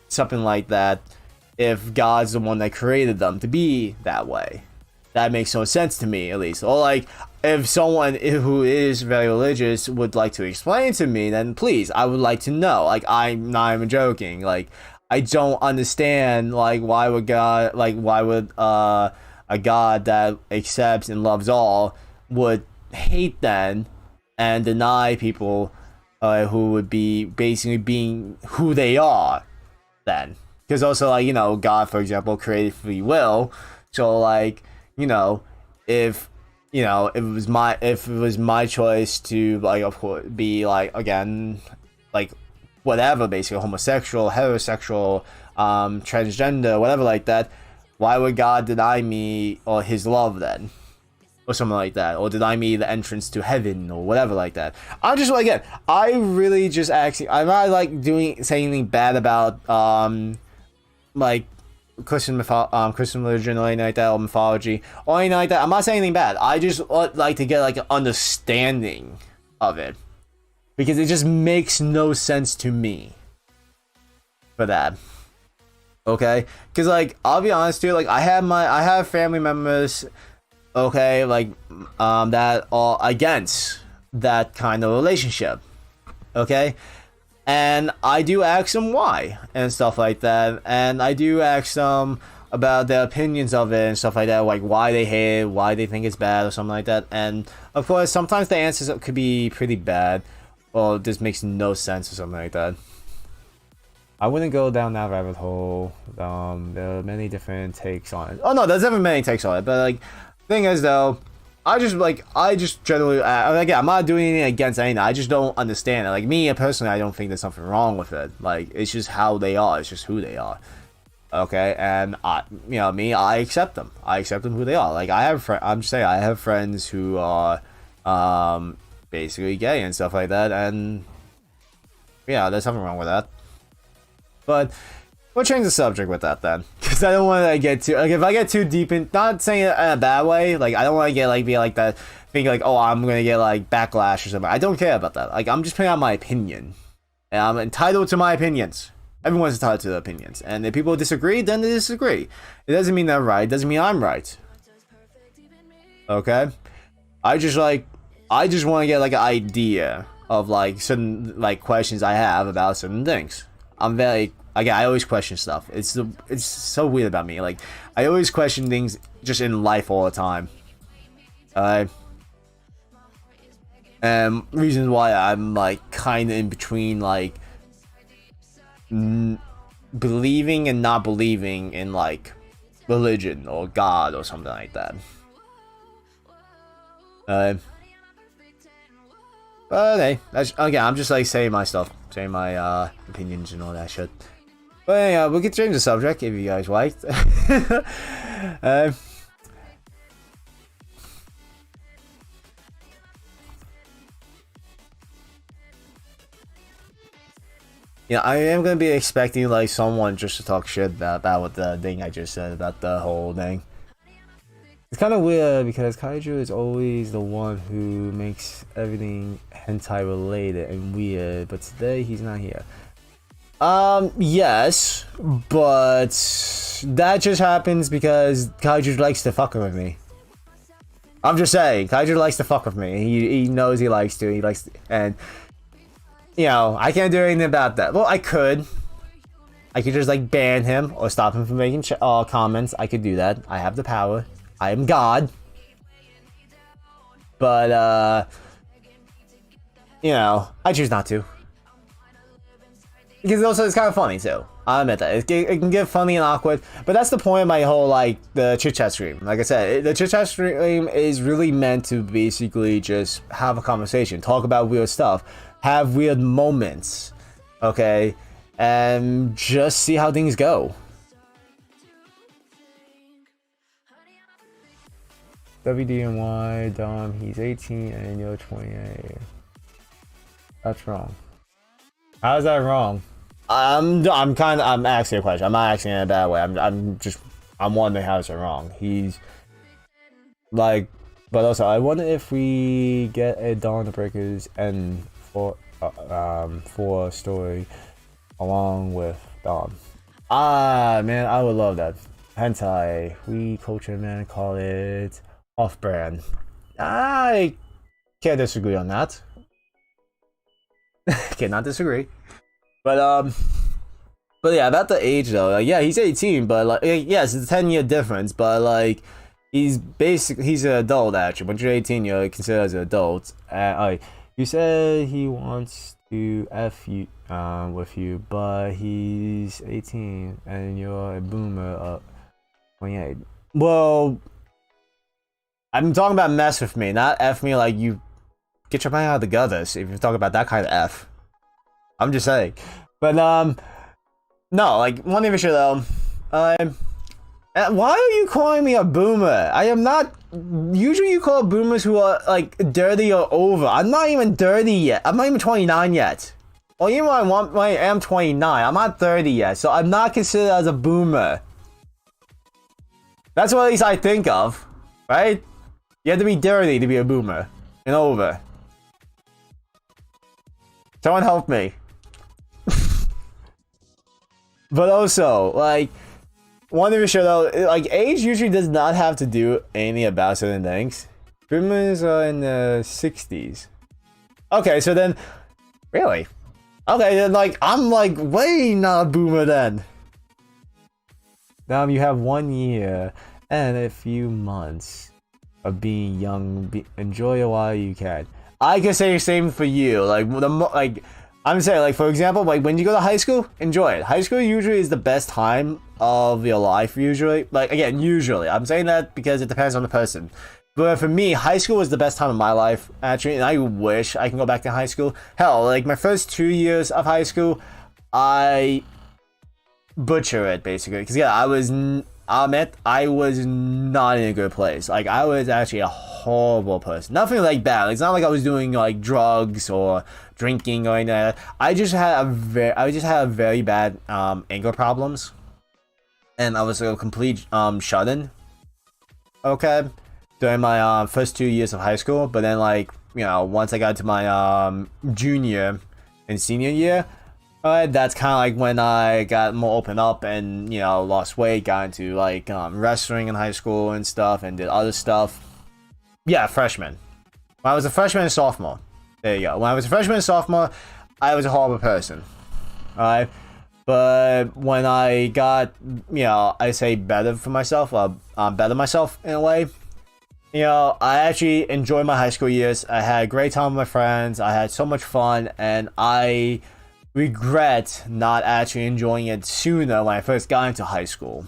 something like that, if God's the one that created them to be that way? That makes no sense to me, at least. Or like, if someone who is very religious would like to explain to me, then please, I would like to know. Like, I'm not even joking. Like, I don't understand. Like, why would a God that accepts and loves all would hate then and deny people who would be basically being who they are then? Because also, like, God, for example, created free will. So like, if if it was my choice to, like, of course, be like, again, like, whatever, basically homosexual, heterosexual, transgender, whatever like that, why would God deny me or his love then? Or something like that, or deny me the entrance to heaven, or whatever like that. I'm just, again, I really just actually, I'm not like saying anything bad about like Christian religion or anything like that, or mythology or anything like that. I'm not saying anything bad. I just like to get like an understanding of it, because it just makes no sense to me for that. Okay, because like, I'll be honest too, like, I have family members, okay, like, that are against that kind of relationship, okay, and I do ask them why and stuff like that, and I do ask them about their opinions of it and stuff like that, like why they hate it, why they think it's bad or something like that. And of course, sometimes the answers could be pretty bad, or this makes no sense or something like that. I wouldn't go down that rabbit hole. There are many different takes on it. Oh no, there's never many takes on it, but like, thing is though, I just generally, again, I'm not doing anything against anything. I just don't understand it. Like, me personally, I don't think there's something wrong with it. Like, it's just how they are. It's just who they are. Okay, and I accept them. I accept them who they are. Like, I'm just saying, I have friends who are, basically gay and stuff like that, and yeah, there's nothing wrong with that. But we'll change the subject with that then, because I don't want to get too, like, if I get too deep in, not saying it in a bad way, like, I don't want to get like, be like that, think like, oh, I'm gonna get like backlash or something. I don't care about that. Like, I'm just putting out my opinion, and I'm entitled to my opinions. Everyone's entitled to their opinions, and if people disagree, then they disagree. It doesn't mean they're right. It doesn't mean I'm right. Okay, I just want to get like an idea of like certain like questions I have about certain things. I'm very, again, I always question stuff. It's so weird about me. Like, I always question things just in life all the time. And reasons why I'm like kind of in between, like, believing and not believing in like religion or God or something like that. But hey, again, I'm just like saying my stuff, saying my opinions and all that shit. But yeah, we can change the subject if you guys liked. Yeah, I am gonna be expecting like someone just to talk shit about what the thing I just said about the whole thing. It's kind of weird because Kaiju is always the one who makes everything hentai related and weird, but today he's not here. Yes, but that just happens because Kaiju likes to fuck with me. I'm just saying, Kaiju likes to fuck with me. He knows he likes to. He likes to, and I can't do anything about that. Well, I could just like ban him or stop him from making comments. I could do that. I have the power. I am God. But I choose not to. Because also it's kind of funny too. I admit that it can get funny and awkward, but that's the point of my whole like the chit chat stream. Like I said, the chit chat stream is really meant to basically just have a conversation, talk about weird stuff, have weird moments, okay, and just see how things go. WDNY Dom, he's 18 and you're 28. That's wrong. How's that wrong? I'm asking a question. I'm not asking in a bad way. I'm wondering how is that wrong. He's like, but also I wonder if we get a Dawn of the Breakers and for a story along with Dawn. Man, I would love that. hentai. We culture men call it off-brand. I can't disagree on that. Cannot disagree. But yeah, about the age though. Like, yeah, he's 18, but like, yes, it's a 10-year difference. But like, he's an adult actually. When you're 18, you're considered as an adult. Like, you said he wants to f you with you, but he's 18 and you're a boomer 28. Well, I'm talking about mess with me, not f me like you get your mind out of the gutters. If you're talking about that kind of f, I'm just saying. But no, like one thing for sure though. Why are you calling me a boomer? I am not. Usually you call boomers who are like dirty or over. I'm not even dirty yet. I'm not even 29 yet. Well, even when I am 29, I'm not 30 yet, so I'm not considered as a boomer. That's what at least I think of, right? You have to be dirty to be a boomer and over. Someone help me. But also, like, one thing for sure though, like, age usually does not have to do anything about certain things. Boomers are in the 60s. Okay, so then, really? Okay, then, like, I'm, like, way not a boomer then. Now you have 1 year and a few months of being young. Enjoy it while you can. I can say the same for you. Like, I'm saying, like, for example, like, when you go to high school, enjoy it. High school usually is the best time of your life, usually. Like, again, usually. I'm saying that because it depends on the person. But for me, high school was the best time of my life, actually, and I wish I can go back to high school. Hell, like, my first 2 years of high school, I butcher it, basically. Because, yeah, I'll admit, I was not in a good place. Like, I was actually a horrible person. Nothing like that. Like, it's not like I was doing, like, drugs or drinking or anything like that. I just had a very bad anger problems. And I was a complete shut-in. Okay? During my first 2 years of high school. But then, like, you know, once I got to my junior and senior year, that's kind of like when I got more open up and, you know, lost weight, got into like wrestling in high school and stuff, and did other stuff. Yeah, freshman. When I was a freshman and sophomore. There you go. When I was a freshman and sophomore, I was a horrible person. Alright? But when I got, you know, I say better for myself, better myself in a way. You know, I actually enjoyed my high school years. I had a great time with my friends. I had so much fun, and I regret not actually enjoying it sooner when I first got into high school.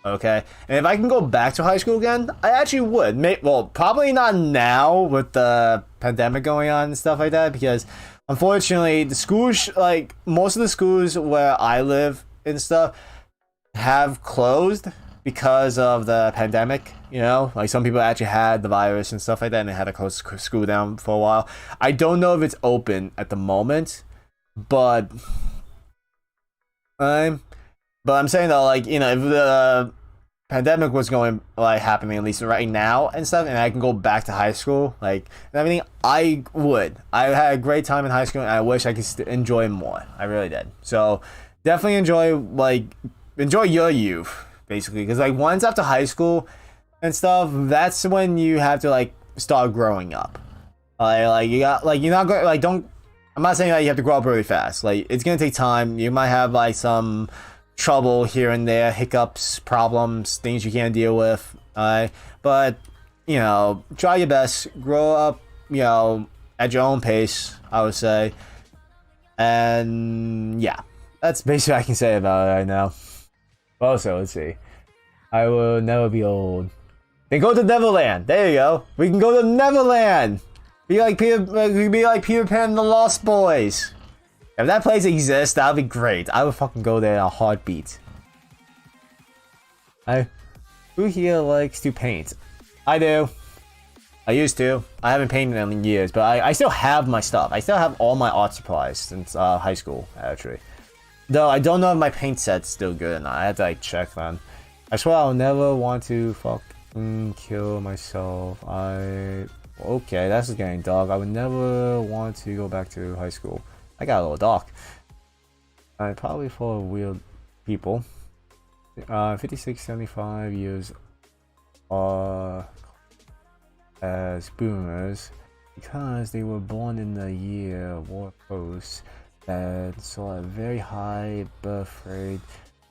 Okay, and if I can go back to high school again, I actually would. Well, probably not now with the pandemic going on and stuff like that, because unfortunately, the schools, like most of the schools where I live and stuff, have closed because of the pandemic. You know, like some people actually had the virus and stuff like that, and they had to close school down for a while. I don't know if it's open at the moment. But I'm saying though, like, you know, if the pandemic was going, like, happening at least right now and stuff, and I can go back to high school, like, and everything, I would. I had a great time in high school, and I wish I could enjoy more. I really did. So definitely enjoy your youth, basically, because like once after high school and stuff, that's when you have to like start growing up. Like you got, like, you're not going, like, don't. I'm not saying that you have to grow up really fast. Like, it's gonna take time. You might have like some trouble here and there, hiccups, problems, things you can't deal with. But you know, try your best. Grow up, you know, at your own pace, I would say. And yeah, that's basically what I can say about it right now. Also, let's see. I will never be old. Then go to Neverland. There you go. We can go to Neverland. Be like Peter Pan and the Lost Boys. If that place exists, that would be great. I would fucking go there in a heartbeat. Who here likes to paint? I do. I used to. I haven't painted in years, but I still have my stuff. I still have all my art supplies since high school, actually. Though I don't know if my paint set's still good or not. I have to like check them. I swear I'll never want to fucking kill myself. Okay, that's just getting dark. I would never want to go back to high school. I got a little dark. Probably full of weird people. 5675 years are as boomers because they were born in the year war post that saw a very high birth rate.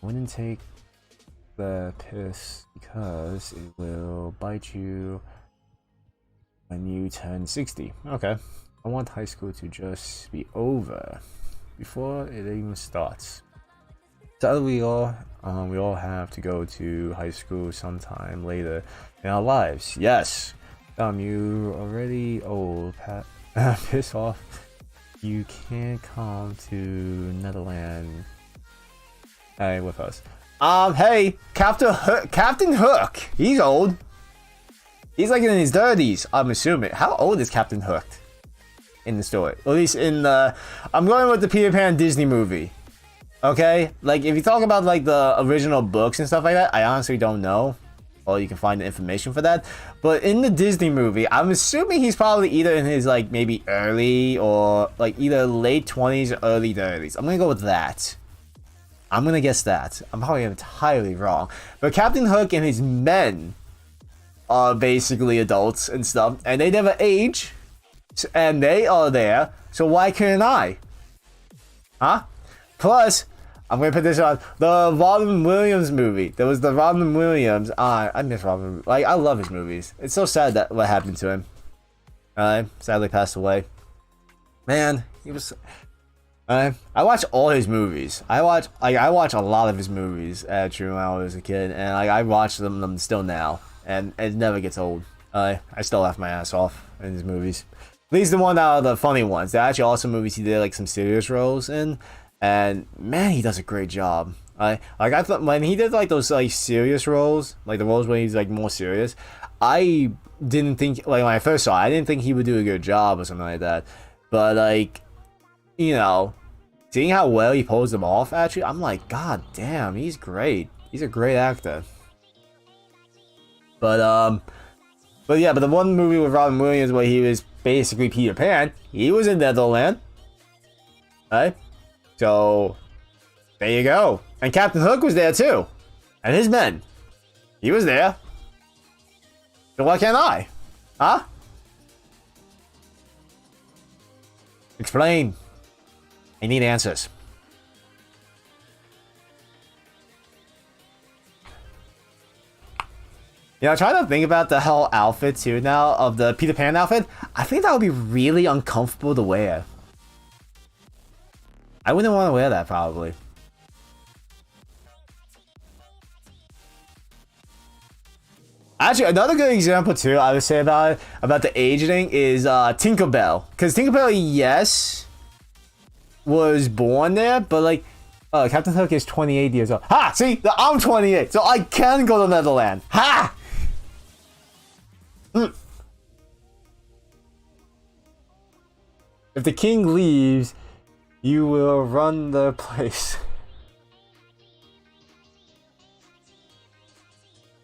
Wouldn't take the piss because it will bite you when you turn 60. Okay. I want high school to just be over before it even starts. So we all have to go to high school sometime later in our lives. Yes. You already old. Piss off. You can't come to Netherlands. Hey, with us. Hey, Captain Hook. He's old. He's like in his 30s, I'm assuming. How old is Captain Hook in the story? At least in the... I'm going with the Peter Pan Disney movie. Okay? Like, if you talk about, like, the original books and stuff like that, I honestly don't know. Or you can find the information for that. But in the Disney movie, I'm assuming he's probably either in his, like, maybe early or, like, either late 20s or early 30s. I'm gonna go with that. I'm gonna guess that. I'm probably entirely wrong. But Captain Hook and his men are basically adults and stuff, and they never age, and they are there, so why couldn't I? Huh? Plus, I'm gonna put this on the Robin Williams movie. There was the Robin Williams. I miss Robin. Like, I love his movies. It's so sad that what happened to him. Sadly passed away. Man, he was. I watch all his movies. I watch a lot of his movies actually when I was a kid, and like I watch them still now, and it never gets old. I still laugh my ass off in his movies. At least the one out of the funny ones. There are actually also movies he did like some serious roles in, and man, he does a great job. I thought when he did like those like serious roles, like the roles where he's like more serious, I didn't think, like when I first saw it, I didn't think he would do a good job or something like that. But like, you know, seeing how well he pulls them off, actually, I'm like, God damn, he's great. He's a great actor. But yeah, but the one movie with Robin Williams where he was basically Peter Pan, he was in Netherlands. Right? So, there you go. And Captain Hook was there too. And his men. He was there. So why can't I? Huh? Explain. I need answers. You know, trying to think about the whole outfit too now of the Peter Pan outfit. I think that would be really uncomfortable to wear. I wouldn't want to wear that probably. Actually, another good example too, I would say about the aging is Tinkerbell. Because Tinkerbell, yes, was born there, but like, Captain Hook is 28 years old. Ha! See? I'm 28, so I can go to Netherlands. Ha! If the king leaves, you will run the place.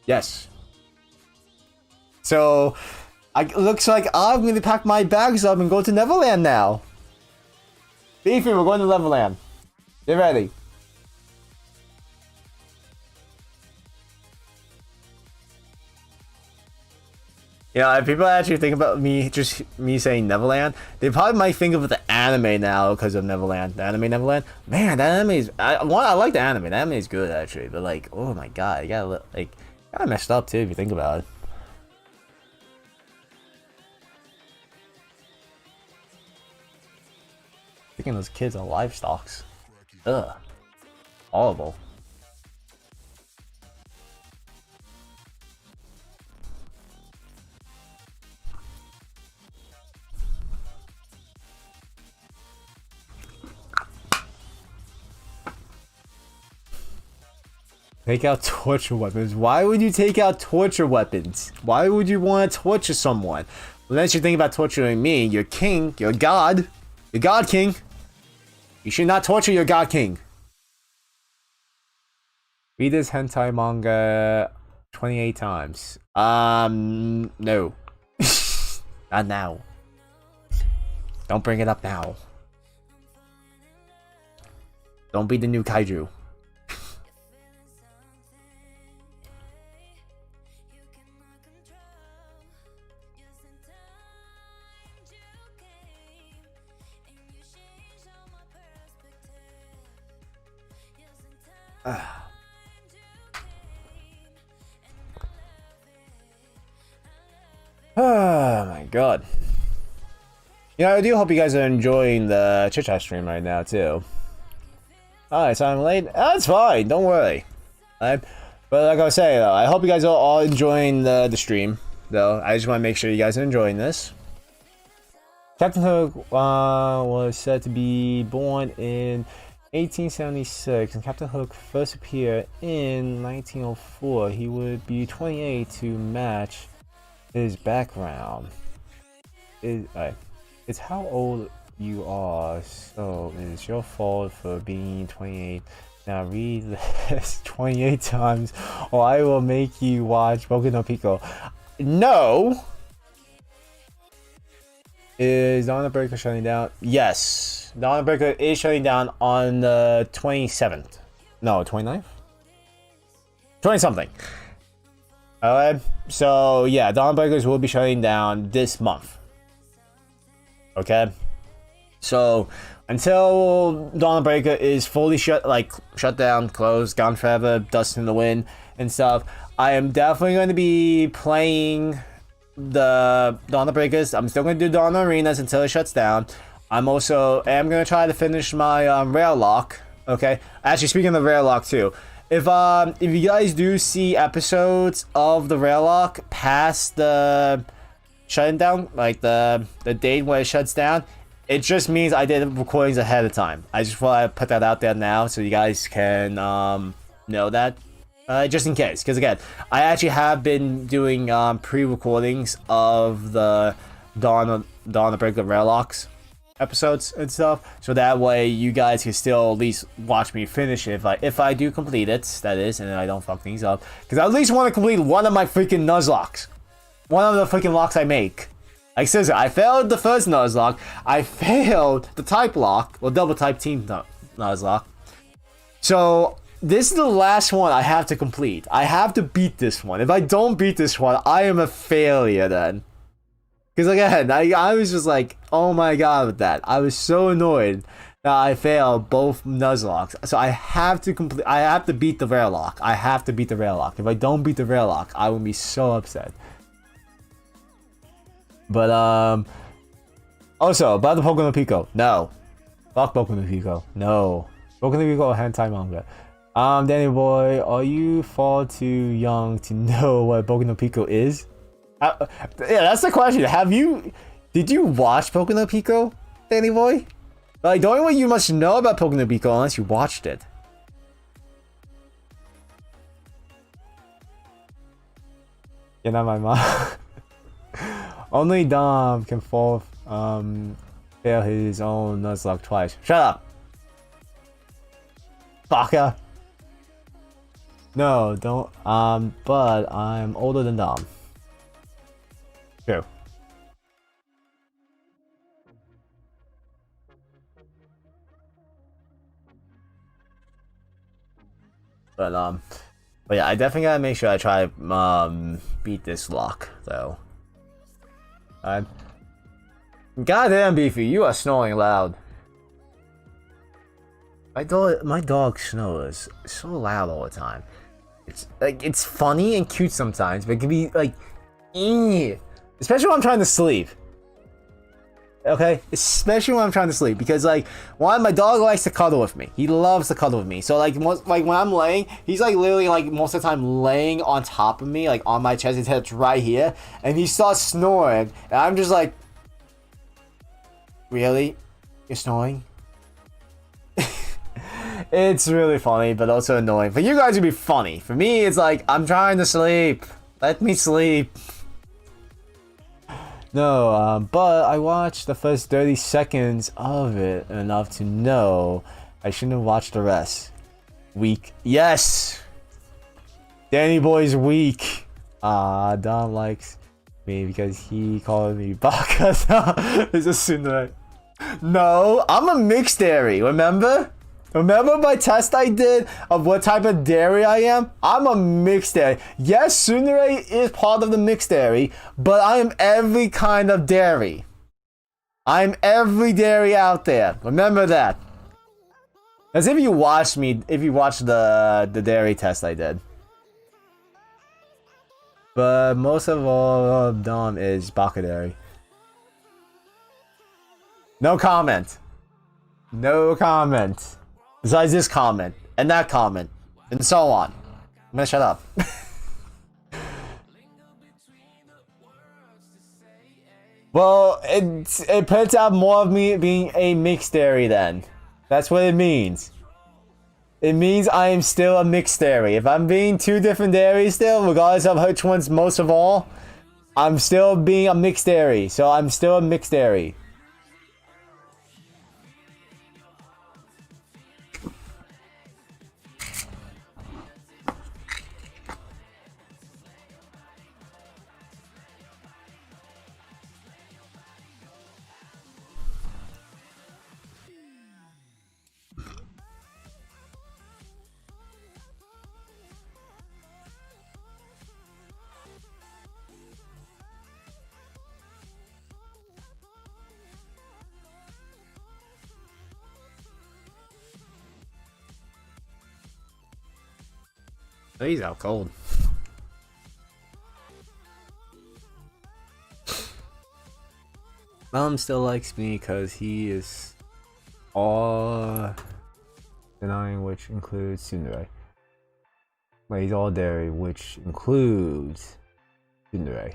Yes. So, looks like I'm going to pack my bags up and go to Neverland now. Beefy, we're going to Neverland. Get ready. Yeah, if people actually think about me saying Neverland, they probably might think of the anime now because of Neverland. The anime Neverland. Man, that anime is... I like the anime. The anime is good, actually. But, like, oh my god. You gotta, like... Kind of messed up, too, if you think about it. Thinking those kids are livestocks. Ugh. Horrible. Take out torture weapons. Why would you take out torture weapons? Why would you want to torture someone? Unless you think about torturing me, your king, your god. Your god king. You should not torture your god king. Read this hentai manga 28 times. No. Not now. Don't bring it up now. Don't be the new kaiju. Oh my god. Yeah, I do hope you guys are enjoying the Chit Chat stream right now too. Alright, so I'm late. That's fine, don't worry. But like I was saying though, I hope you guys are all enjoying the stream. Though, I just want to make sure you guys are enjoying this. Captain Hook was said to be born in 1876, and Captain Hook first appeared in 1904. He would be 28 to match his background. It's how old you are, so it's your fault for being 28. Now read this 28 times, or I will make you watch Boku no Pico. No! Is Dawn of Breaker shutting down? Yes. Dawn of Breaker is shutting down on the 27th. No, 29th? 20 something. Alright, so yeah, Dawn Breakers will be shutting down this month. Okay? So, until Dawn Breaker is fully shut down, closed, gone forever, dust in the wind, and stuff, I am definitely going to be playing the Dawn Breakers. I'm still going to do Dawn Arenas until it shuts down. I'm going to try to finish my rail lock. Okay? Actually, speaking of rail lock too, if you guys do see episodes of the rail lock past the shutting down, like the date when it shuts down, it just means I did recordings ahead of time. I just want to put that out there now so you guys can know that. Just in case, because again, I actually have been doing pre-recordings of the Dawn of Breaker Railocks episodes and stuff, so that way you guys can still at least watch me finish it if I do complete it, that is, and I don't fuck things up. Because I at least want to complete one of my freaking Nuzlocks. One of the freaking locks I make. Like seriously, I failed the first Nuzlocke, I failed the type lock, or double type team Nuzlocke. So this is the last one I have to complete. I have to beat this one. If I don't beat this one, I am a failure then. Because again, I was just like, oh my god with that. I was so annoyed that I failed both Nuzlocks. So I have to beat the rail lock. I have to beat the rail lock. If I don't beat the rail lock, I will be so upset. But also about the Boku no Pico. No. Fuck Boku no Pico. No. Boku no Pico hentai manga. Danny boy, are you far too young to know what Boku no Pico is? Yeah, that's the question. Did you watch Boku no Pico, Danny boy? Like, the only way you must know about Boku no Pico unless you watched it. You're not my mom. Only Dom can fail his own Nuzlocke twice. Shut up! Baka! No, don't. But I'm older than Dom. True. But yeah, I definitely gotta make sure I try to beat this lock though. Goddamn Beefy, you are snoring loud. My dog snores so loud all the time. It's like, it's funny and cute sometimes, but it can be like, especially when I'm trying to sleep. Okay, especially when I'm trying to sleep, because like, one, my dog likes to cuddle with me. He loves to cuddle with me. So like, when I'm laying, he's like literally like most of the time laying on top of me, like on my chest. His head's right here, and he starts snoring, and I'm just like, really, you're snoring? It's really funny, but also annoying. For you guys, it'd be funny. For me, it's like, I'm trying to sleep. Let me sleep. No, but I watched the first 30 seconds of it enough to know I shouldn't have watched the rest. Weak. Yes! Danny Boy's weak. Dom likes me because he called me Baka. It's a tsundere. No, I'm a mixed dairy, remember? Remember my test I did of what type of dairy I am? I'm a mixed dairy. Yes, tsundere is part of the mixed dairy, but I am every kind of dairy. I'm every dairy out there. Remember that. As if you watched me, if you watched the dairy test I did. But most of all of them is baka dairy. No comment. No comment. Besides this comment and that comment and so on. I'm gonna shut up. Well, it puts out more of me being a mixed dairy then. That's what it means. It means I am still a mixed dairy. If I'm being two different dairies still, regardless of which one's most of all, I'm still being a mixed dairy. So I'm still a mixed dairy. He's out cold. Mom still likes me because he is all denying, which includes tsundere. But he's all dairy, which includes tsundere.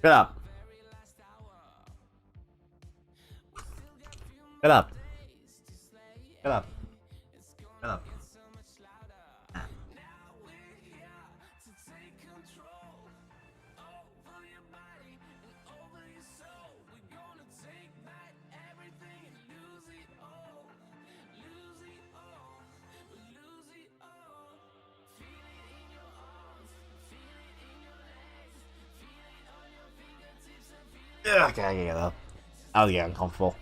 Shut up. Shut up. Shut up. Shut up. Okay, I get up. I'll get uncomfortable.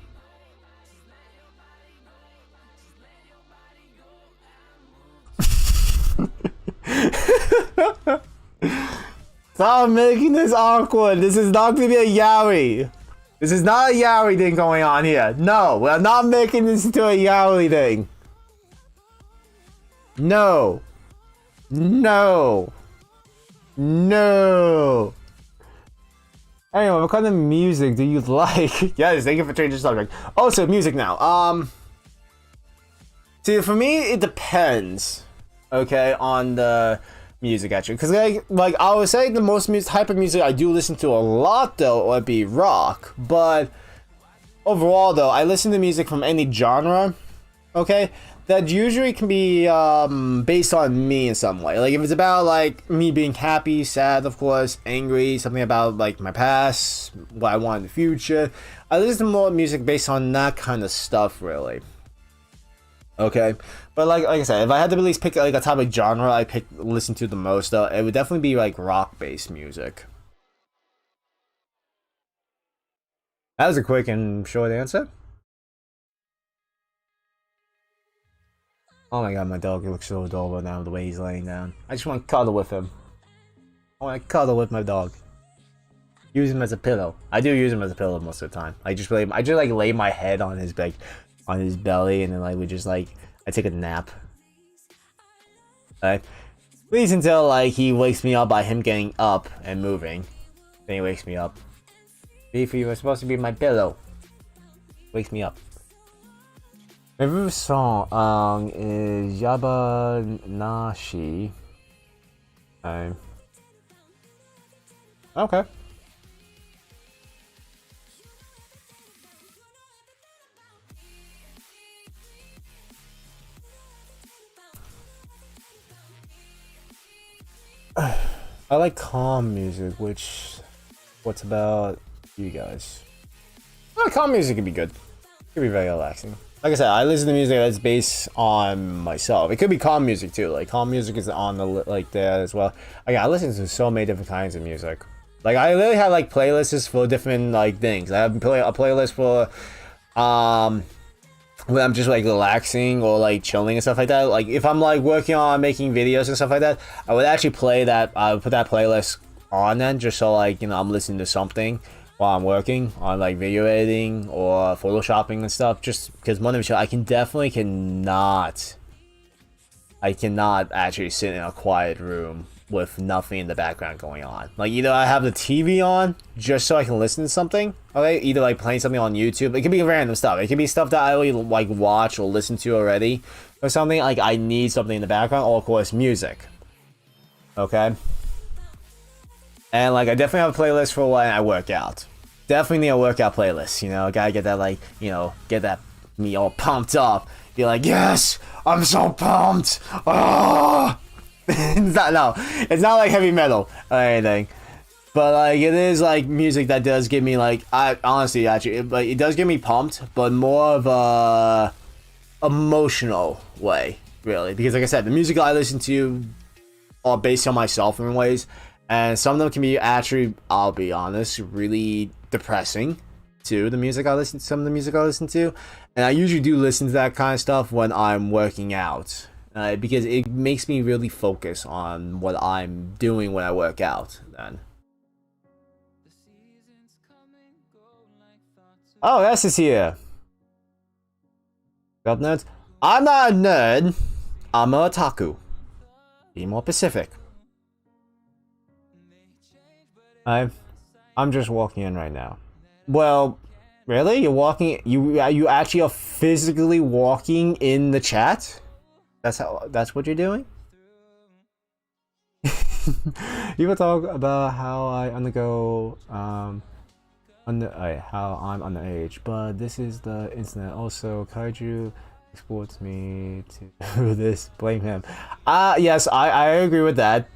Stop making this awkward. This is not gonna be a yaoi. This is not a yaoi thing going on here. No, we're not making this into a yaoi thing. No. No. No. Anyway, what kind of music do you like? Yes, thank you for changing the subject. Also, music now. See, for me, it depends. Okay, on the music actually, because like I would say the most type of music I do listen to a lot though would be rock, but overall though I listen to music from any genre, okay, that usually can be based on me in some way. Like if it's about like me being happy, sad, of course, angry, something about like my past, what I want in the future, I listen to more music based on that kind of stuff really. Okay, but like I said, if I had to at least pick like a type of genre I listen to the most, though, it would definitely be like rock-based music. That was a quick and short answer. Oh my god, my dog looks so adorable now the way he's laying down. I just want to cuddle with him. I want to cuddle with my dog. Use him as a pillow. I do use him as a pillow most of the time. I just like lay my head on his on his belly, and then like we just like I take a nap. At least until like he wakes me up by him getting up and moving. Then he wakes me up. Beefy, you were supposed to be my pillow. Wakes me up. My favorite song is Yaba Nashi. Okay. I like calm music, what's about you guys? Calm music can be good. It can be very relaxing. Like I said, I listen to music that's based on myself. It could be calm music too. Like calm music is on the like there as well. I listen to so many different kinds of music. Like I literally have like playlists for different like things. I have a playlist for when I'm just like relaxing or like chilling and stuff like that. Like if I'm like working on making videos and stuff like that, I would actually play that. I would put that playlist on then, just so like I'm listening to something. while I'm working on like video editing or photoshopping and stuff, just because one of the I cannot actually sit in a quiet room with nothing in the background going on. Like, either I have the TV on just so I can listen to something, okay? Either like playing something on YouTube. It could be random stuff. It could be stuff that I already like watch or listen to already or something. Like, I need something in the background, or of course music. Okay? And like, I definitely have a playlist for when I work out. Definitely need a workout playlist, you know? Gotta get that, like, you know, get that me all pumped up. Be like, yes, I'm so pumped. Oh! It's not like heavy metal or anything, but like it is like music that does give me like, I honestly actually, but it does get me pumped, but more of a emotional way, really, because like I said, the music I listen to are based on myself in ways, and some of them can be actually, I'll be honest, really depressing too. Some of the music I listen to, and I usually do listen to that kind of stuff when I'm working out. Because it makes me really focus on what I'm doing when I work out. Then. Oh, S is here. Got nerds? I'm not a nerd. I'm a otaku. Be more specific. I'm just walking in right now. Well, really? You're walking? You actually are physically walking in the chat? That's what you're doing? You will talk about how I undergo how I'm underage, but this is the internet. Also, Kaiju exports me to do this. Blame him. Yes, I agree with that.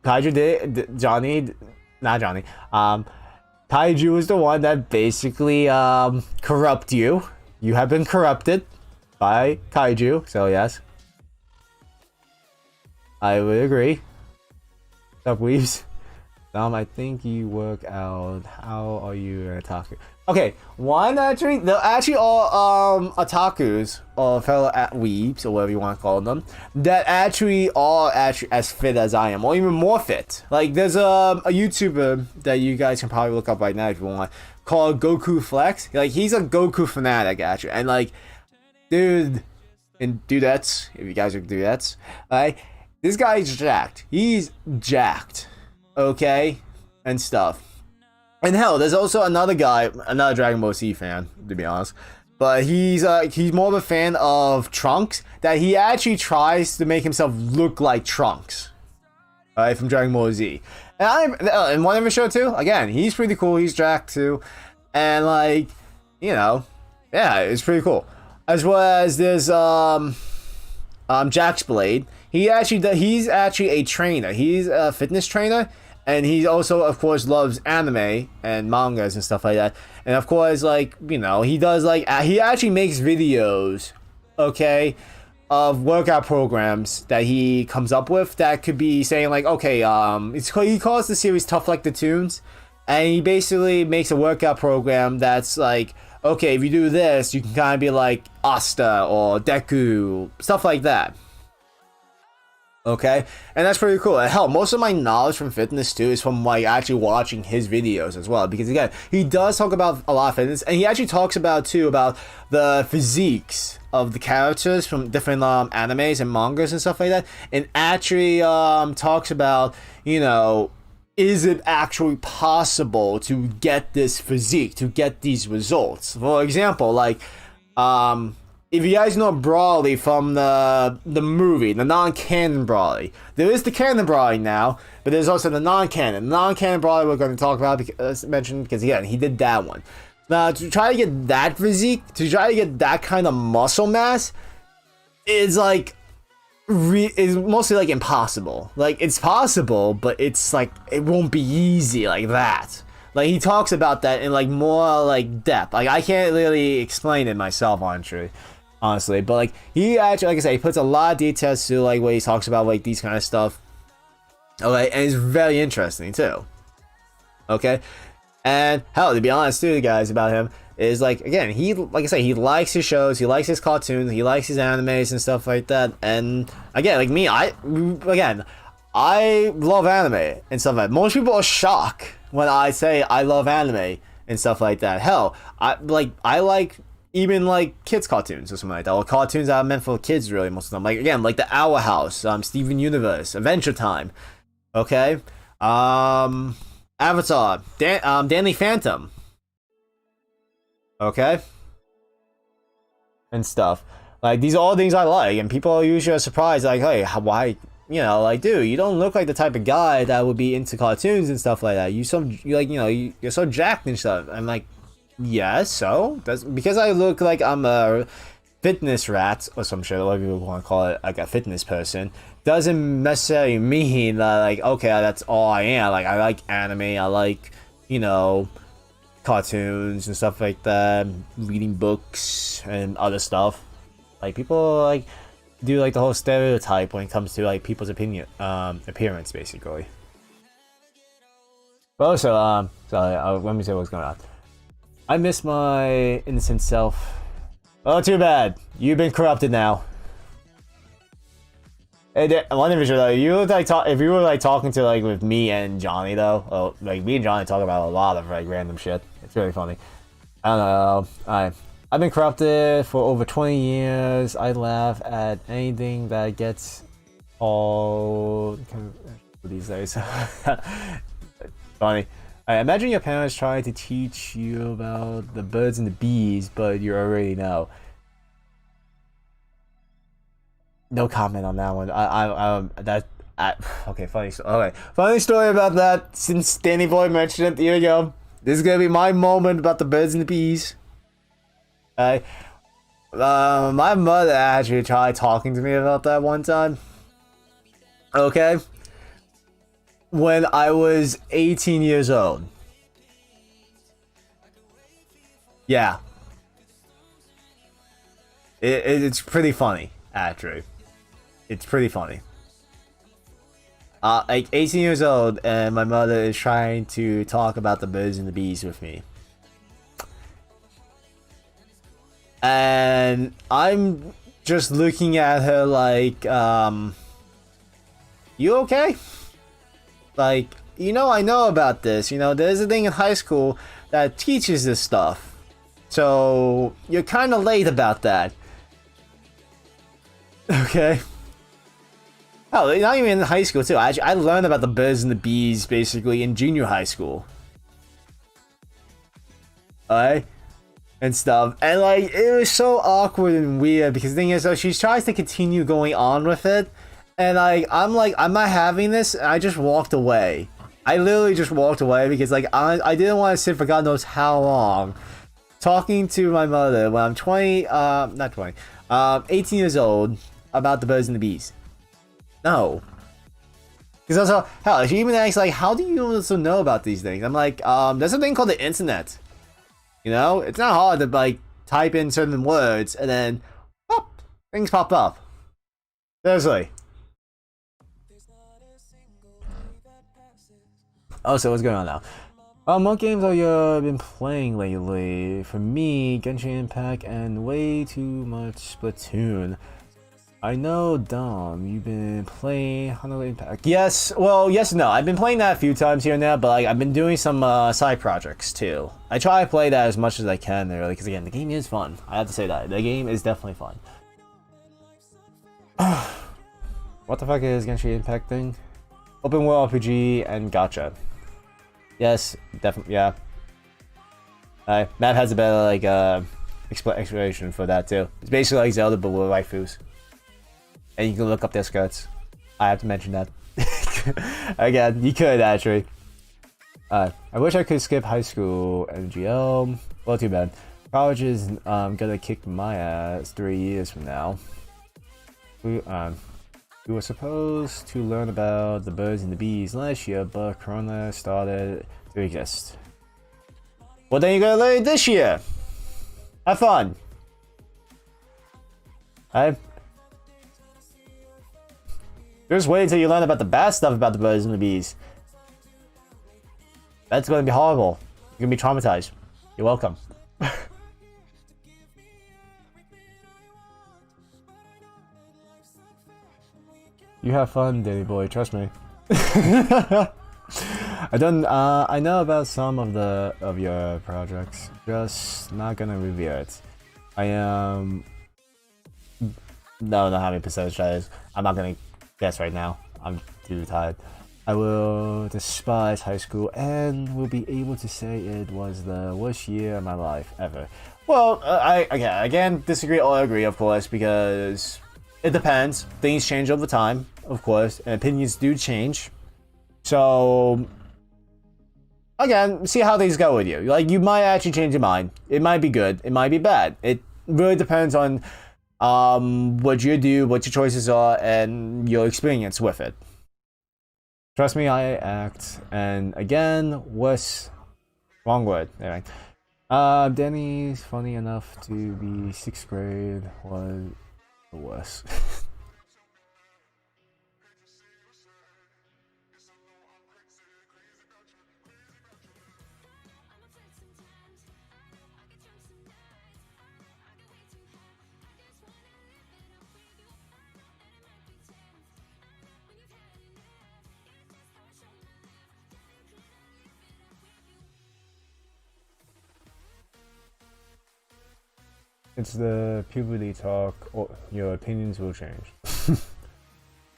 Kaiju did not Johnny. Kaiju was the one that basically corrupt you. You have been corrupted by Kaiju, so yes. I would agree. What's up, Weaves? I think you work out. How are you an otaku? Okay, they're actually all otakus, or fellow weebs, or whatever you want to call them, that actually are actually as fit as I am, or even more fit. Like, there's a YouTuber that you guys can probably look up right now if you want, called Goku Flex. Like, he's a Goku fanatic, actually, and like, dude, and dudettes, if you guys are dudettes, right? This guy's jacked. He's jacked. Okay? And stuff. And hell, there's also another guy, another Dragon Ball Z fan, to be honest. But he's more of a fan of Trunks, that he actually tries to make himself look like Trunks. Right, from Dragon Ball Z. And one of his show too, again, he's pretty cool, he's jacked too. And like, you know, yeah, it's pretty cool. As well as there's Jax Blade. He's actually a trainer. He's a fitness trainer, and he also, of course, loves anime and mangas and stuff like that. And of course, like, you know, he does like, he actually makes videos, okay, of workout programs that he comes up with that could be saying like, okay, he calls the series Tough Like the Tunes, and he basically makes a workout program that's like, okay, if you do this, you can kind of be like Asta or Deku, stuff like that. Okay, and that's pretty cool. And hell, most of my knowledge from fitness too is from like actually watching his videos as well, because again, he does talk about a lot of fitness, and he actually talks about too about the physiques of the characters from different animes and mangas and stuff like that, and actually talks about, you know, is it actually possible to get this physique, to get these results? For example, like if you guys know Brawly from the movie, the non-canon Brawly, there is the canon Brawly now, but there's also the non-canon. The non-canon Brawly we're going to talk about, because again, he did that one. Now, to try to get that physique, to try to get that kind of muscle mass, is like, is mostly like impossible. Like, it's possible, but it's like, it won't be easy like that. Like, he talks about that in like more like depth. Like, I can't really explain it myself, honestly, but like, he actually, like I said, he puts a lot of details to like what he talks about, like these kind of stuff. Okay, and it's very interesting too. Okay, and hell, to be honest too, guys, about him is like, again, he, like I say, he likes his shows, he likes his cartoons, he likes his animes and stuff like that. And again, like me, I love anime and stuff like that. Most people are shocked when I say I love anime and stuff like that. Hell, I like even like kids cartoons or something like that, or cartoons that are meant for kids really most of them. Like again, like the Owl House, Steven Universe, Adventure Time, okay, Avatar, Danny Phantom, okay, and stuff. Like these are all things I like, and people usually are surprised, like, hey, why? You know, like, dude, you don't look like the type of guy that would be into cartoons and stuff like that. You like, you know, you're so jacked and stuff. I'm like, yeah, so that's because I look like I'm a fitness rat or some shit, whatever you want to call it, like a fitness person, doesn't necessarily mean that, like, okay, that's all I am. Like, I like anime, I like, you know, cartoons and stuff like that, reading books and other stuff. Like, people like do like the whole stereotype when it comes to like people's appearance, basically. But also, sorry, let me say what's going on. I miss my innocent self. Oh, too bad. You've been corrupted now. Hey, one individual though, you look like if you were like talking to like with me and Johnny though, like me and Johnny talk about a lot of like random shit. It's really funny. I don't know. I've been corrupted for over 20 years. I laugh at anything that gets all these days. Funny. I imagine your parents trying to teach you about the birds and the bees, but you already know. No comment on that one. Okay, funny story. Okay, funny story about that. Since Danny Boy mentioned it, here we go. This is gonna be my moment about the birds and the bees. My mother actually tried talking to me about that one time. Okay. When I was 18 years old. Yeah. It's pretty funny, actually. It's pretty funny. Like 18 years old, and my mother is trying to talk about the birds and the bees with me. And I'm just looking at her like, you okay? Like, you know, I know about this. You know, there's a thing in high school that teaches this stuff. So, you're kind of late about that. Okay. Oh, not even in high school, too. I learned about the birds and the bees, basically, in junior high school. Alright? And stuff. And, like, it was so awkward and weird, because the thing is, so she tries to continue going on with it. And I'm not having this, and I just walked away. I literally just walked away because like I didn't want to sit for God knows how long talking to my mother when I'm 18 years old about the birds and the bees. No. Because also, hell, she even asks like, how do you also know about these things? I'm like, there's a thing called the internet. You know? It's not hard to like type in certain words and then pop, things pop up. Seriously. Oh, so what's going on now? What games have you been playing lately? For me, Genshin Impact and way too much Splatoon. I know, Dom, you've been playing Hunter Impact. Yes, well, yes and no. I've been playing that a few times here and there, but like, I've been doing some side projects too. I try to play that as much as I can, really, because again, the game is fun. I have to say that. The game is definitely fun. What the fuck is Genshin Impact thing? Open world RPG and gacha. Yes, definitely, yeah. Matt has a better, like, explanation for that, too. It's basically like Zelda, but with waifus. And you can look up their skirts. I have to mention that. Again, you could, actually. I wish I could skip high school MGL. Well, too bad. College is gonna kick my ass 3 years from now. We were supposed to learn about the birds and the bees last year, but Corona started to exist. Well, then you're gonna learn it this year. Have fun. Alright. Just wait until you learn about the bad stuff about the birds and the bees. That's gonna be horrible. You're gonna be traumatized. You're welcome. You have fun, Danny boy, trust me. I don't. I know about some of your projects. Just not gonna review it. I am. No, not how many percentage that is. I'm not gonna guess right now. I'm too tired. I will despise high school and will be able to say it was the worst year of my life ever. Well, I again disagree or agree, of course, because it depends. Things change over time, of course, and opinions do change. So again, see how things go with you. Like, you might actually change your mind. It might be good. It might be bad. It really depends on what you do, what your choices are, and your experience with it. Trust me, I act. And again, wrong word. Anyway, Danny's funny enough to be 6th grade was the worst. It's the puberty talk, or your opinions will change.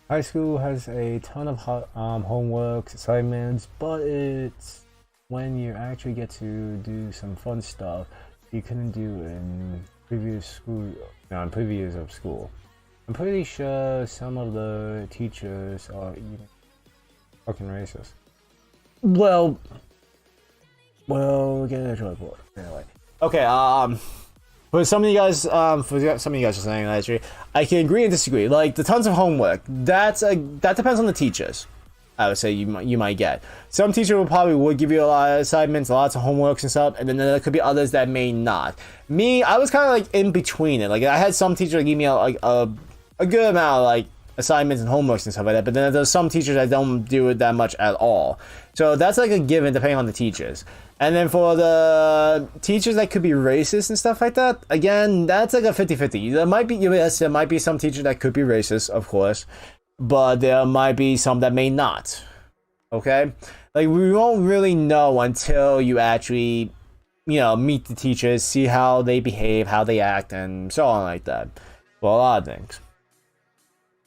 High school has a ton of homework, assignments, but it's when you actually get to do some fun stuff you couldn't do in previous years of school. I'm pretty sure some of the teachers are even fucking racist. Well, get a choice board. Anyway. Okay, for some of you guys, are saying that actually, I can agree and disagree. Like, the tons of homework, that depends on the teachers. I would say you might get. Some teacher would give you a lot of assignments, lots of homeworks and stuff, and then there could be others that may not. Me, I was kind of like in between it. Like, I had some teachers give me a good amount of like assignments and homeworks and stuff like that, but then there's some teachers that don't do it that much at all. So that's like a given depending on the teachers. And then for the teachers that could be racist and stuff like that, again, that's like a 50-50. There might be some teachers that could be racist, of course, but there might be some that may not. Okay? Like, we won't really know until you actually, meet the teachers, see how they behave, how they act, and so on like that. For a lot of things.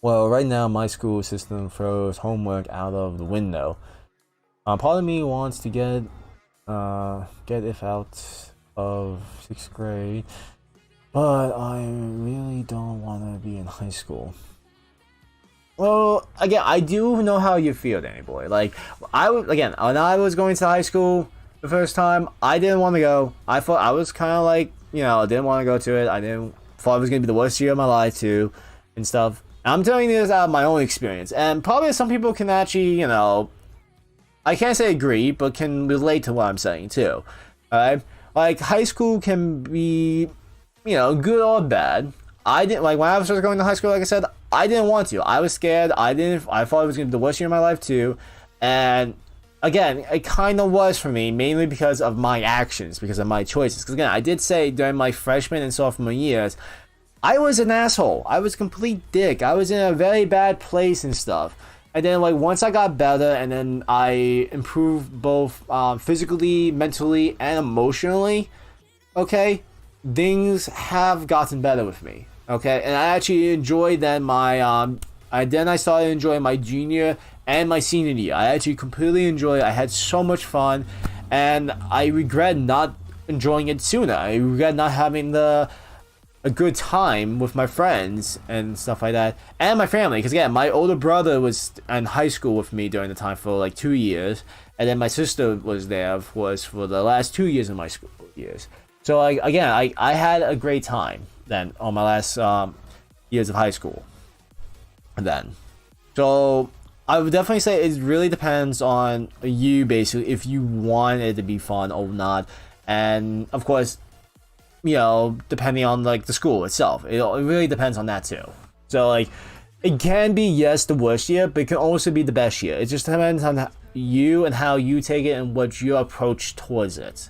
Well, right now, my school system throws homework out of the window. Part of me wants to get if out of 6th grade, but I really don't want to be in high school. Well, again, I do know how you feel, Danny boy. Like, when I was going to high school the first time, I didn't want to go. I thought I was kind of like, I didn't want to go to it. Thought it was going to be the worst year of my life too, and stuff. And I'm telling you this out of my own experience, and probably some people can actually, I can't say agree, but can relate to what I'm saying too. Alright? Like, high school can be, good or bad. I didn't, like, when I was first going to high school, like I said, I didn't want to. I was scared. I thought it was going to be the worst year of my life too. And again, it kind of was for me, mainly because of my actions, because of my choices. Because again, I did say during my freshman and sophomore years, I was an asshole. I was a complete dick. I was in a very bad place and stuff. And then, like, once I got better and then I improved both physically, mentally, and emotionally, okay, things have gotten better with me, okay? And I actually enjoyed then I started enjoying my junior and my senior year. I actually completely enjoyed it. I had so much fun, and I regret not enjoying it sooner. I regret not having a good time with my friends and stuff like that, and my family, because again, my older brother was in high school with me during the time for like 2 years, and then my sister was there for the last 2 years of my school years. So I had a great time then on my last years of high school then. So I would definitely say it really depends on you, basically, if you want it to be fun or not, and of course, depending on like the school itself, it really depends on that too. So like, it can be, yes, the worst year, but it can also be the best year. It just depends on you and how you take it and what your approach towards it.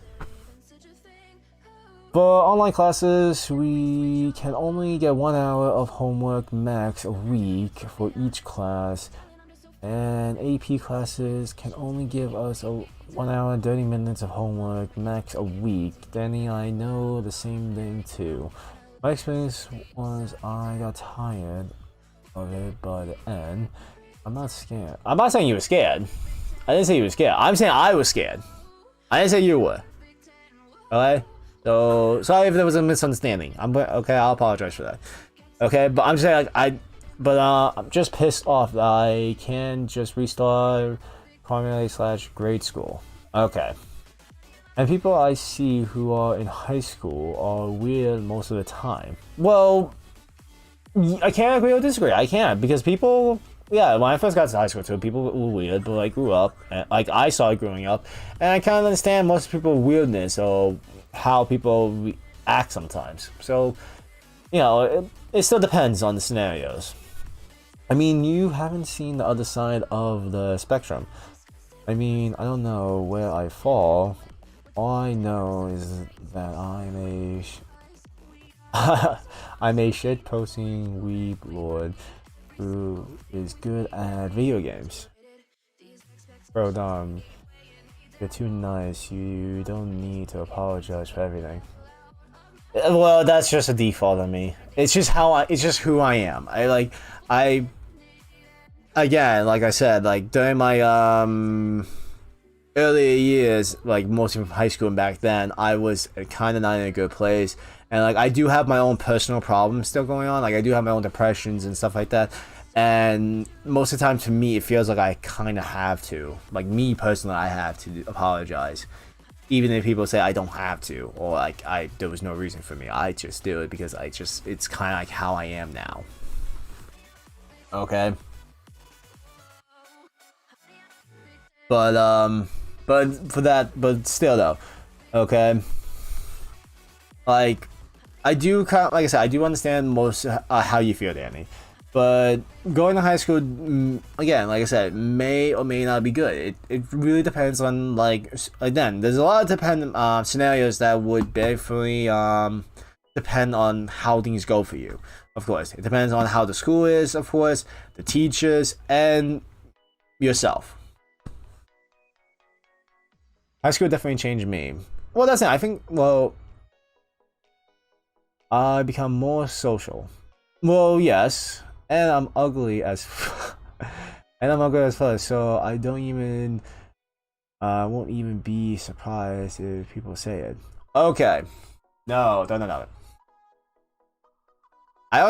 For online classes, we can only get 1 hour of homework max a week for each class. And AP classes can only give us a 1 hour and 30 minutes of homework max a week. Danny, I know the same thing too. My experience was I got tired of it by the end. I'm not scared. I'm not saying you were scared. I didn't say you were scared. I'm saying I was scared. I didn't say you were. Okay? So, sorry if there was a misunderstanding. Okay, I'll apologize for that. Okay, but I'm saying like I'm just pissed off that I can't just restart primary/grade school. Okay. And people I see who are in high school are weird most of the time. Well, I can't agree or disagree. I can't, because people, yeah, when I first got to high school too, people were weird, but like grew up, and like I started growing up, and I kind of understand most people's weirdness or how people act sometimes. So, you know, it still depends on the scenarios. I mean, you haven't seen the other side of the spectrum. I mean, I don't know where I fall. All I know is that I'm a shit-posting weeb lord who is good at video games. Bro, Dom, you're too nice. You don't need to apologize for everything. Well, that's just a default on me. It's just who I am. Again, like I said, like during my earlier years, like mostly from high school and back then, I was kind of not in a good place, and like I do have my own personal problems still going on. Like I do have my own depressions and stuff like that, and most of the time, to me, it feels like I kind of have to. Like me personally, I have to apologize, even if people say I don't have to, or like there was no reason for me. I just do it because it's kind of like how I am now. Okay. But still though, okay. Like, I do like I said, I do understand most how you feel, Danny. But going to high school, again, like I said, may or may not be good. It really depends on, like, again, there's a lot of dependent scenarios that would definitely depend on how things go for you. Of course, it depends on how the school is, of course, the teachers, and yourself. High school definitely changed me. Well, that's it. I think, well, I become more social. Well, yes, and I'm ugly as fuck, so I don't even, won't even be surprised if people say it. Okay. No. I don't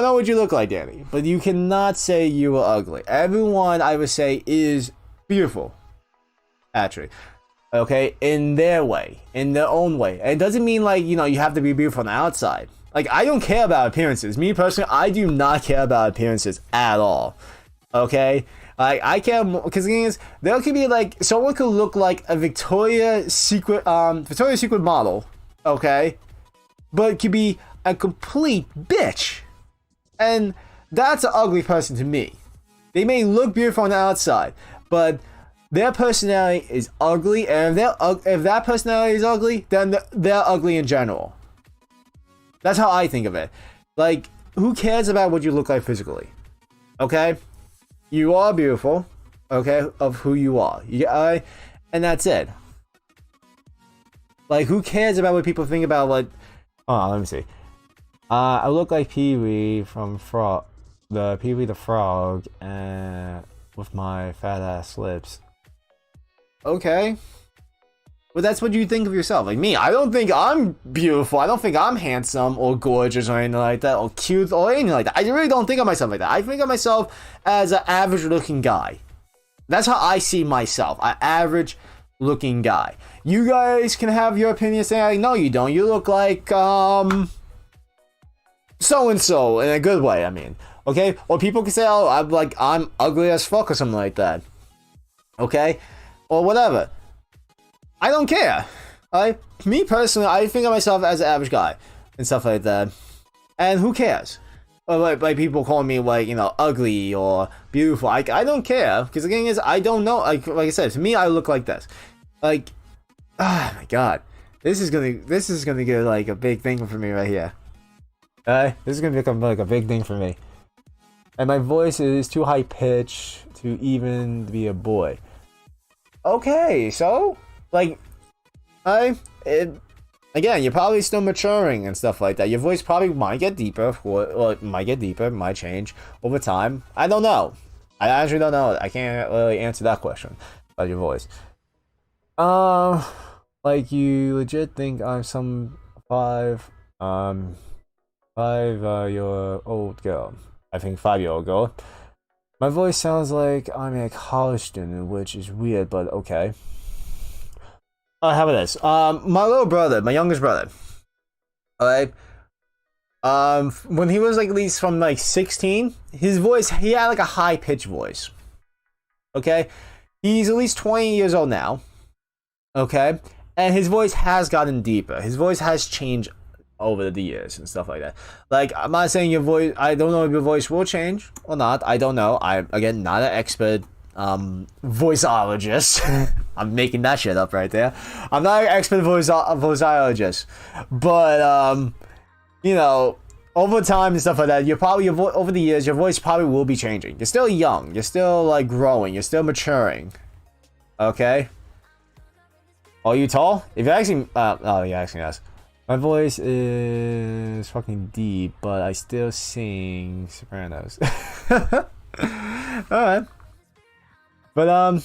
know what you look like, Danny, but you cannot say you were ugly. Everyone, I would say, is beautiful. Actually. Okay, in their way, in their own way. And it doesn't mean like, you know, you have to be beautiful on the outside. Like, I don't care about appearances. Me personally, I do not care about appearances at all. Okay? Like, I care more, because the thing is, there could be like, someone could look like a Victoria's Secret model, okay? But could be a complete bitch. And that's an ugly person to me. They may look beautiful on the outside, but their personality is ugly, and if that personality is ugly, then they're ugly in general. That's how I think of it. Like, who cares about what you look like physically? Okay? You are beautiful, okay, of who you are. And that's it. Like, who cares about what people think about, like... Oh, let me see. I look like Pee-wee from Pee-wee the Frog, and with my fat-ass lips. Okay. But that's what you think of yourself. Like me, I don't think I'm beautiful. I don't think I'm handsome or gorgeous or anything like that, or cute or anything like that. I really don't think of myself like that. I think of myself as an average looking guy. That's how I see myself. An average looking guy. You guys can have your opinion saying, like, no, you don't. You look like, so-and-so in a good way, I mean. Okay? Or people can say, oh, I'm ugly as fuck or something like that. Okay? Or whatever. I don't care. Me personally, I think of myself as an average guy and stuff like that. And who cares? Or like people call me, like, you know, ugly or beautiful. I don't care, because the thing is, I don't know. Like I said, to me, I look like this. Like, oh my god, this is gonna get like a big thing for me right here. This is gonna become like a big thing for me. And my voice is too high pitched to even be a boy. Okay, so like, again, you're probably still maturing and stuff like that. Your voice probably might get deeper, or it might get deeper, might change over time. I don't know. I actually don't know. I can't really answer that question about your voice. Like you legit think I'm some 5 year old girl. I think 5-year-old girl. My voice sounds like I'm a college student, which is weird, but okay. How about this? My little brother, my youngest brother. Alright. When he was like at least from like 16, his voice, he had like a high pitched voice. Okay? He's at least 20 years old now. Okay? And his voice has gotten deeper. His voice has changed over the years and stuff like that. Like, I'm not saying your voice, I don't know if your voice will change or not. I don't know. I'm, again, not an expert voiceologist. I'm making that shit up right there. I'm not an expert voiceologist. But, you know, over time and stuff like that, you're probably, over the years, your voice probably will be changing. You're still young. You're still, like, growing. You're still maturing. Okay? Are you tall? If you're asking, oh, you're asking us. My voice is fucking deep, but I still sing sopranos. Alright. But,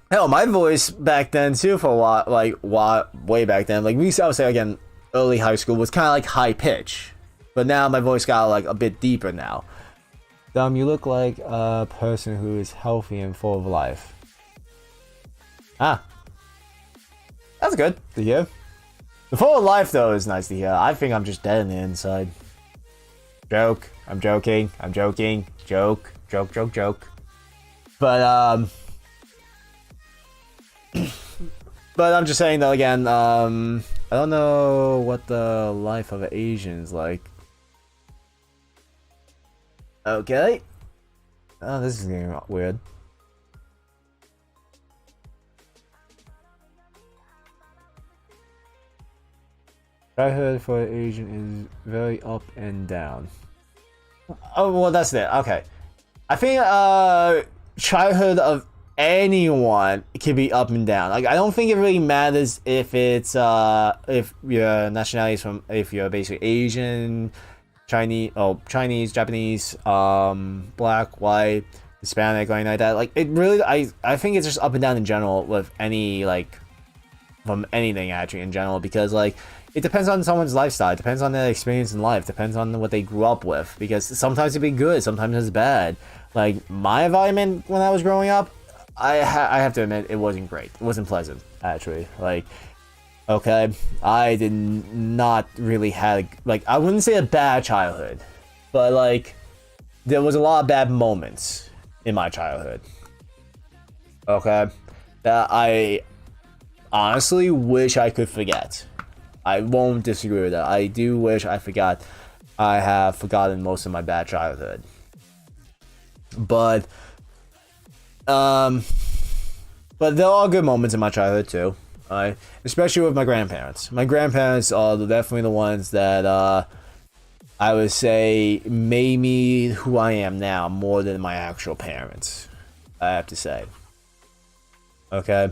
hell, my voice back then, too, for a while, like, way back then, like, I would say, again, early high school was kind of, like, high pitch. But now my voice got, like, a bit deeper now. You look like a person who is healthy and full of life. Ah. That's good to hear. The full of life, though, is nice to hear. I think I'm just dead on the inside. Joke. I'm joking. I'm joking. Joke. Joke, joke, joke. But, but I'm just saying, though, again, I don't know what the life of an Asian is like. Okay. Oh, this is getting weird. Childhood for an Asian is very up and down. Oh, well, that's it. Okay. I think, childhood of anyone can be up and down. Like, I don't think it really matters if it's, if your nationality is from, if you're basically Asian, Chinese, Japanese, black, white, Hispanic, anything like that. Like, it really, I think it's just up and down in general with any, like, from anything actually in general, because, like, it depends on someone's lifestyle. It depends on their experience in life. It depends on what they grew up with. Because sometimes it'd be good, sometimes it's bad. Like, my environment when I was growing up, I have to admit, it wasn't great. It wasn't pleasant, actually. Like, okay, I did not really have, like, I wouldn't say a bad childhood. But, like, there was a lot of bad moments in my childhood. Okay? That I honestly wish I could forget. I won't disagree with that. I do wish I have forgotten most of my bad childhood. But there are good moments in my childhood too. Especially with my grandparents. My grandparents are definitely the ones that I would say made me who I am now more than my actual parents. I have to say. Okay.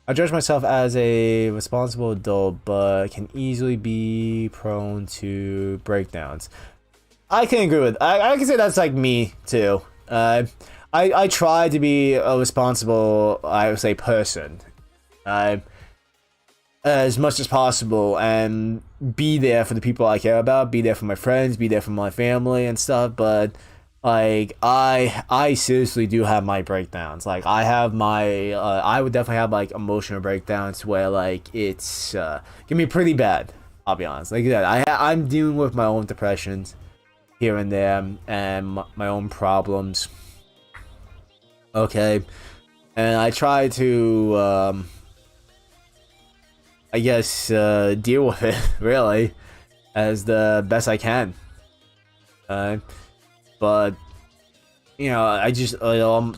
I judge myself as a responsible adult, but can easily be prone to breakdowns. I can agree with. I can say that's like me too. I try to be a responsible, I would say, person, as much as possible, and be there for the people I care about, be there for my friends, be there for my family and stuff. But like, I seriously do have my breakdowns. Like, I have my, I would definitely have like emotional breakdowns where like it's can be pretty bad. I'll be honest. Like that, I'm dealing with my own depressions here and there, and my own problems. Okay, and I try to, I guess, deal with it really as the best I can. But you know, I just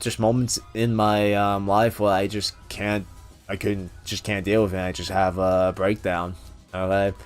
just moments in my life where I just can't deal with it. I just have a breakdown. Okay.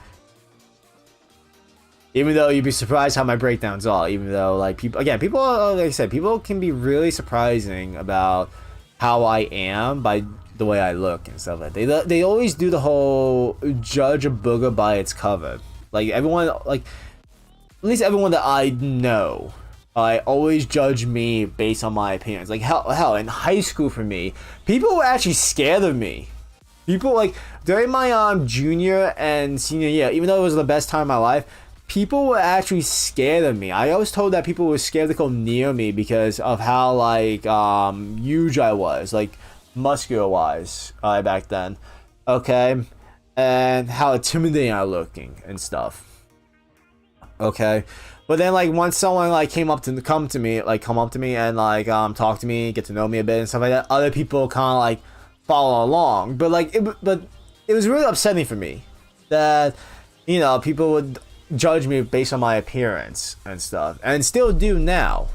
Even though you'd be surprised how my breakdowns are. Even though like people, again, people, like I said, people can be really surprising about how I am by the way I look and stuff like that. They always do the whole judge a booger by its cover. Like everyone, like at least everyone that I know, I always judge me based on my appearance. Like hell, in high school for me, people were actually scared of me. People like during my junior and senior year, even though it was the best time of my life, people were actually scared of me. I was told that people were scared to go near me because of how like huge I was, like muscular wise, back then. Okay, and how intimidating I looking and stuff. Okay, but then like once someone like come to me and like talk to me, get to know me a bit and stuff like that, other people kind of like follow along. But like it was really upsetting for me that, you know, people would judge me based on my appearance and stuff, and still do now.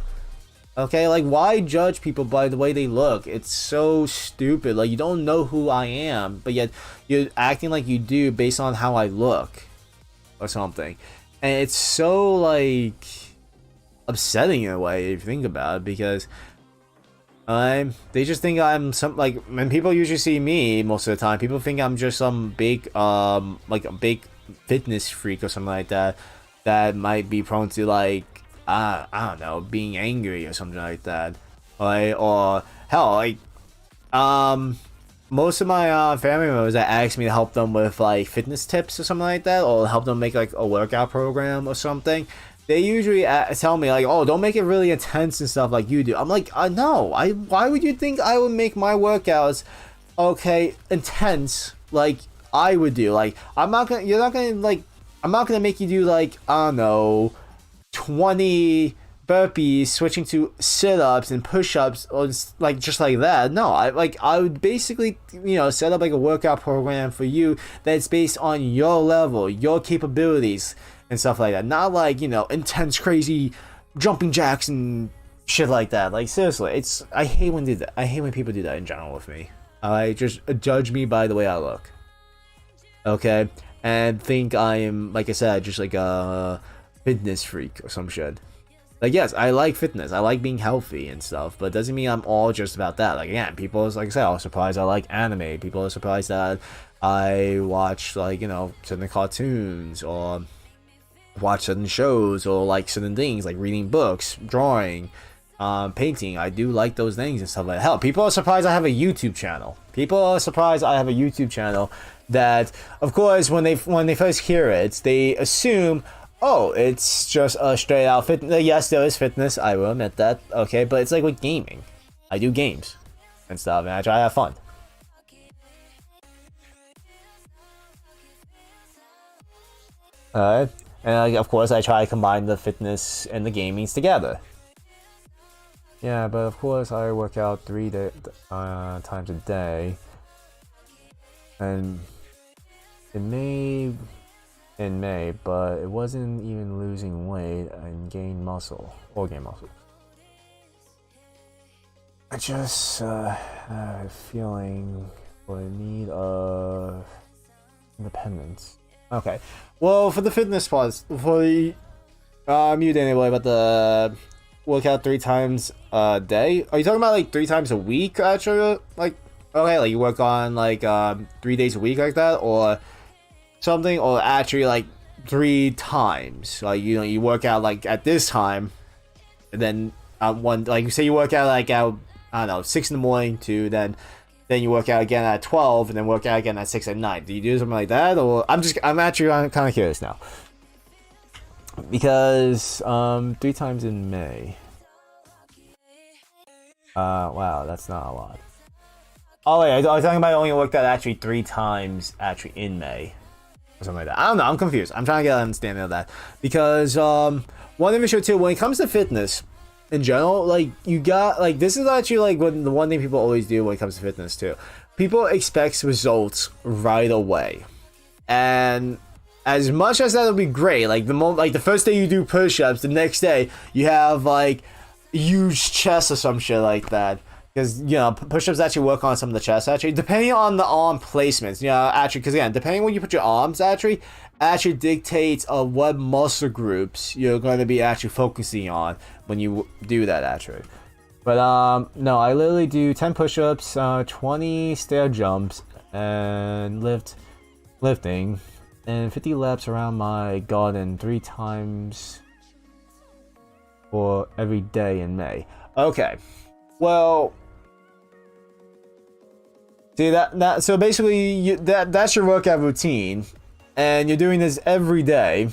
Okay, like why judge people by the way they look? It's so stupid. Like you don't know who I am, but yet you're acting like you do based on how I look or something. And it's so like upsetting in a way if you think about it, because they just think I'm some, like when people usually see me most of the time, people think I'm just some big like a big fitness freak or something like that that might be prone to like I don't know, being angry or something like that, right? Or hell, like most of my family members that ask me to help them with like fitness tips or something like that, or help them make like a workout program or something, they usually tell me like, oh, don't make it really intense and stuff like you do. I'm like, no, why would you think I would make my workouts okay intense like I would do? Like I'm not gonna make you do like, I don't know, 20 burpees switching to sit-ups and push-ups or like just like that. No, I would basically, you know, set up like a workout program for you that's based on your level, your capabilities and stuff like that. Not like, you know, intense crazy jumping jacks and shit like that. Like seriously, I hate when people do that in general with me. I just judge me by the way I look, okay, and think I am, like I said, just like a fitness freak or some shit. Like, yes, I like fitness, I like being healthy and stuff, but it doesn't mean I'm all just about that. Like, again, people, like I said, are surprised I like anime. People are surprised that I watch, like, you know, certain cartoons, or watch certain shows, or like certain things, like reading books, drawing, painting. I do like those things and stuff like that. Hell, people are surprised I have a YouTube channel. People are surprised I have a YouTube channel that, of course, when they first hear it, they assume, oh, it's just a straight out fitness. Yes, there is fitness, I will admit that, okay, but it's like with gaming. I do games and stuff, and I try to have fun. Alright, and of course I try to combine the fitness and the gamings together. Yeah, but of course I work out 3 times a day, and in May, but it wasn't even losing weight and gain muscle, or gain muscle. I just feeling for a need of independence. Okay, well, for the fitness parts, for the mute anyway, about the workout 3 times a day. Are you talking about like 3 times a week? Actually, like, okay, like you work on like 3 days a week like that, or something, or actually like 3 times, like, you know, you work out like at this time, and then one, like say you work out like at, I don't know, 6 in the morning to then you work out again at 12, and then work out again at 6 at night. Do you do something like that? Or I'm kind of curious now, because 3 times in May, wow, that's not a lot. Oh wait, I was talking about only worked out actually 3 times actually in May, or something like that. I don't know, I'm confused. I'm trying to get an understanding of that. Because, one thing for sure too, when it comes to fitness, in general, like, you got, like, this is actually, like, the one thing people always do when it comes to fitness too. People expect results right away. And as much as that would be great, like, the first day you do push-ups, the next day, you have, like, huge chest or some shit like that. because you know push-ups actually work on some of the chest actually, depending on the arm placements. You know, actually, because again, depending when you put your arms actually dictates of what muscle groups you're going to be actually focusing on when you do that actually. But no, I literally do 10 push-ups, 20 stair jumps, and lifting, and 50 laps around my garden 3 times for every day in May. Okay, well, see that so basically that's your workout routine, and you're doing this every day.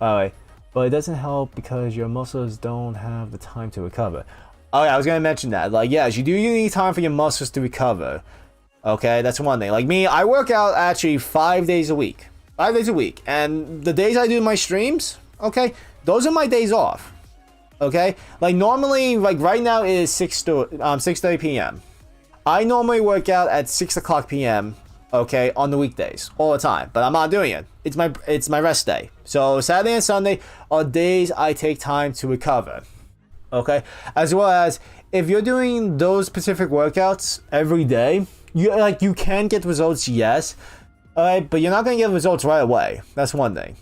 Alright, but it doesn't help because your muscles don't have the time to recover. Oh yeah, I was gonna mention that. Like, yes, you do need time for your muscles to recover. Okay, that's one thing. Like me, I work out actually 5 days a week. 5 days a week. And the days I do my streams, okay, those are my days off. Okay? Like normally, like right now it is 6:30 p.m. I normally work out at 6 o'clock p.m. okay, on the weekdays, all the time. But I'm not doing it. It's my rest day. So Saturday and Sunday are days I take time to recover. Okay, as well as if you're doing those specific workouts every day, you can get results, yes, alright, but you're not gonna get results right away. That's one thing.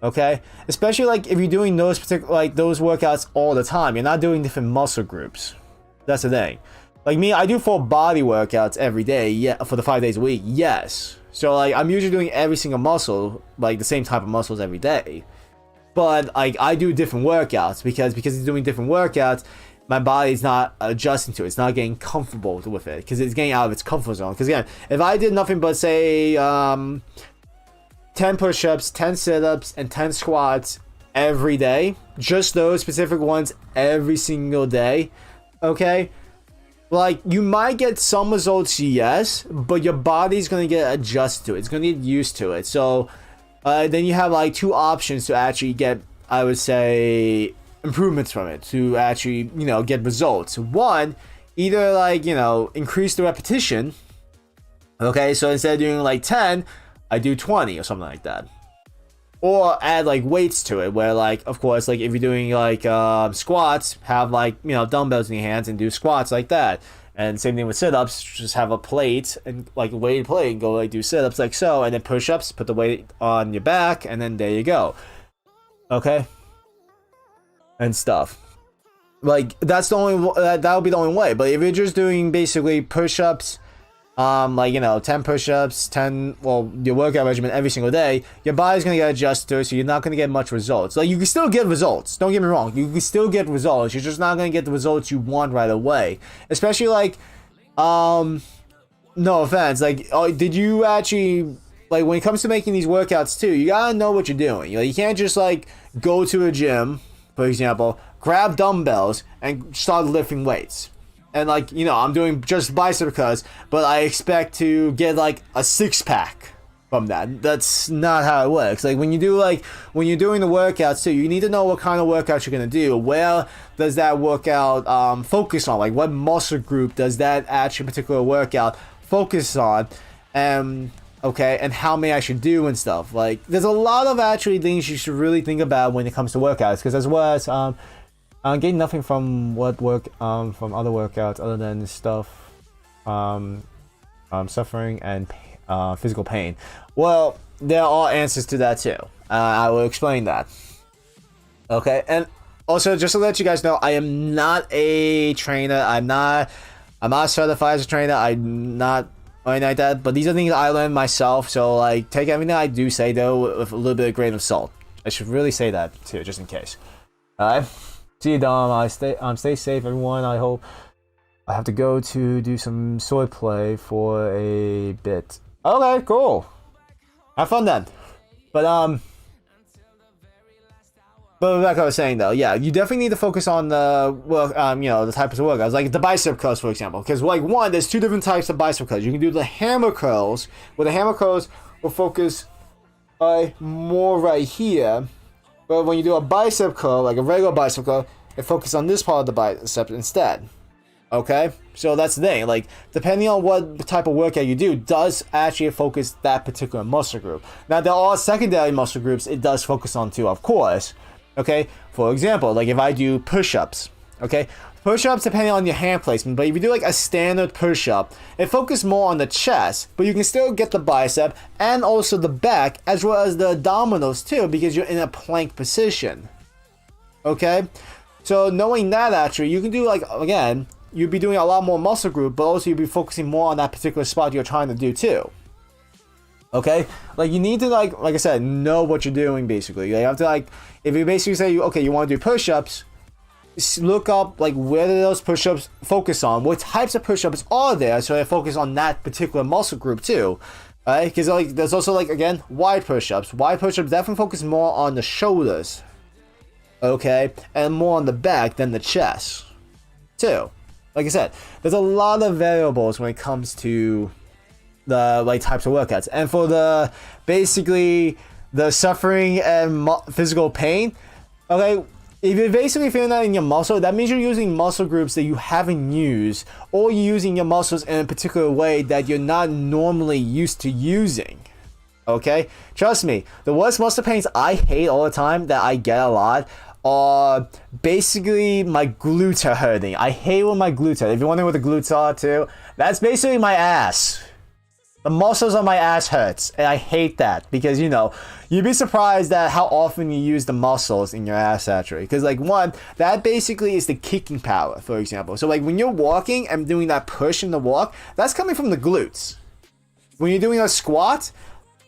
Okay, especially like if you're doing those those workouts all the time, you're not doing different muscle groups. That's the thing. Like me, I do full body workouts every day, yeah, for the 5 days a week, yes. So like I'm usually doing every single muscle, like the same type of muscles every day. But like I do different workouts because it's doing different workouts, my body's not adjusting to it. It's not getting comfortable with it because it's getting out of its comfort zone. Because again, if I did nothing but say 10 push-ups, 10 sit-ups, and 10 squats every day, just those specific ones every single day, okay, like you might get some results, yes, but your body's gonna get adjusted to it. It's gonna get used to it. So then you have like 2 options to actually get, I would say, improvements from it, to actually, you know, get results. One, either like, you know, increase the repetition. Okay, so instead of doing like 10, I do 20 or something like that. Or add like weights to it, where like, of course, like if you're doing like squats, have like, you know, dumbbells in your hands and do squats like that. And same thing with sit-ups, just have a plate and like a weighted plate and go like do sit-ups like so, and then push-ups, put the weight on your back, and then there you go. Okay? And stuff. Like that's the only that'll be the only way. But if you're just doing basically push-ups, like, you know, 10 push-ups, 10, well, your workout regimen every single day, your body's gonna get adjusted to it, so you're not gonna get much results. Like, you can still get results, don't get me wrong, you can still get results, you're just not gonna get the results you want right away. Especially, like, no offense, like, did you actually, like, when it comes to making these workouts too, you gotta know what you're doing. You know, you can't just, like, go to a gym, for example, grab dumbbells, and start lifting weights. And like, you know, I'm doing just bicep curls, but I expect to get like a 6-pack from that. That's not how it works. Like when you're doing the workouts too, you need to know what kind of workouts you're gonna do. Where does that workout focus on? Like what muscle group does that actual particular workout focus on? Okay, and how many I should do and stuff. Like there's a lot of actually things you should really think about when it comes to workouts, because as well as I'm getting nothing from from other workouts other than stuff, suffering and physical pain. Well, there are answers to that too. I will explain that. Okay, and also just to let you guys know, I am not a trainer. I'm not certified as a trainer. I'm not anything like that. But these are things I learned myself. So like, take everything I do say though with a little bit of grain of salt. I should really say that too, just in case. Alright. See you, Dom. Stay safe, everyone. I hope. I have to go to do some sword play for a bit. Okay, cool. Have fun then. But like I was saying though, yeah, you definitely need to focus on the you know, the types of workouts, like the bicep curls, for example. Because like one, there's 2 different types of bicep curls. You can do the hammer curls, where the hammer curls will focus more right here. But when you do a bicep curl, like a regular bicep curl, it focuses on this part of the bicep instead. Okay? So that's the thing. Like, depending on what type of workout you do, does actually focus that particular muscle group. Now, there are secondary muscle groups it does focus on too, of course. Okay? For example, like if I do push-ups, okay? push-ups depending on your hand placement, but if you do like a standard push-up, it focuses more on the chest, but you can still get the bicep and also the back as well as the abdominals too, because you're in a plank position. Okay, so knowing that, actually you can do like, again, you'll be doing a lot more muscle group, but also you'll be focusing more on that particular spot you're trying to do too. Okay, like you need to like I said, know what you're doing basically. You have to like, if you basically say, okay, you want to do push-ups, look up like where do those push-ups focus on, what types of push-ups are there, so they focus on that particular muscle group too. Right, because like there's also like, again, wide push-ups. Wide push-ups definitely focus more on the shoulders, okay, and more on the back than the chest too. Like I said, there's a lot of variables when it comes to the like types of workouts. And for the basically the suffering and physical pain, okay, if you're basically feeling that in your muscle, that means you're using muscle groups that you haven't used, or you're using your muscles in a particular way that you're not normally used to using. Okay, trust me, the worst muscle pains I hate all the time that I get a lot are basically my glutes are hurting. I hate when my glutes hurt. If you're wondering what the glutes are too, that's basically my ass. The muscles on my ass hurts, and I hate that because, you know, you'd be surprised at how often you use the muscles in your ass actually. Because like, one, that basically is the kicking power, for example. So like when you're walking and doing that push in the walk, that's coming from the glutes. When you're doing a squat,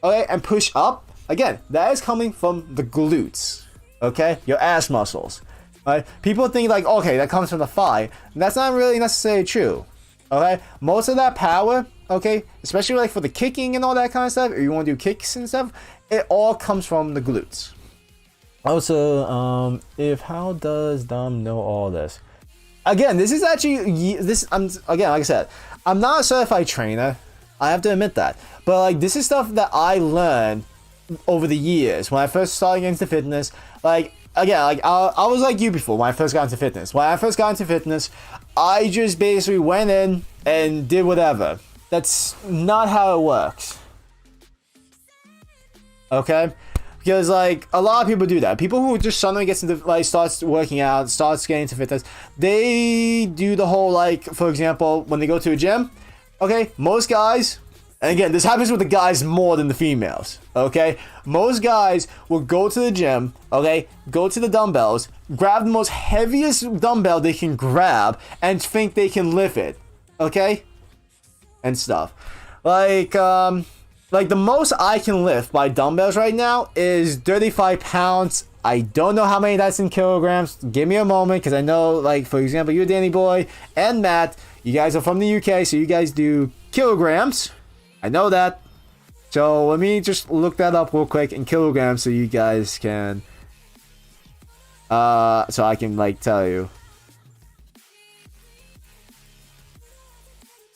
okay, and push up, again, that is coming from the glutes, okay, your ass muscles. Right? People think like, okay, that comes from the thigh. That's not really necessarily true. Okay, most of that power, okay, especially like for the kicking and all that kind of stuff, if you want to do kicks and stuff, it all comes from the glutes. Also, if how does Dom know all this? Again, this is actually again, like I said, I'm not a certified trainer. I have to admit that, but like this is stuff that I learned over the years when I first started getting into fitness. Like again, like I was like you before when I first got into fitness. When I first got into fitness, I just basically went in and did whatever. That's not how it works. Okay? Because like a lot of people do that. People who just suddenly gets into like starts working out, starts getting into fitness, they do the whole like, for example, when they go to a gym, okay, most guys, and again, this happens with the guys more than the females, okay? Most guys will go to the gym, okay, go to the dumbbells, grab the most heaviest dumbbell they can grab, and think they can lift it, okay? And stuff. Like the most I can lift by dumbbells right now is 35 pounds. I don't know how many that's in kilograms. Give me a moment, because I know, like, for example, you, Danny Boy, and Matt, you guys are from the UK, so you guys do kilograms. I know that. So let me just look that up real quick in kilograms so you guys can so I can like tell you.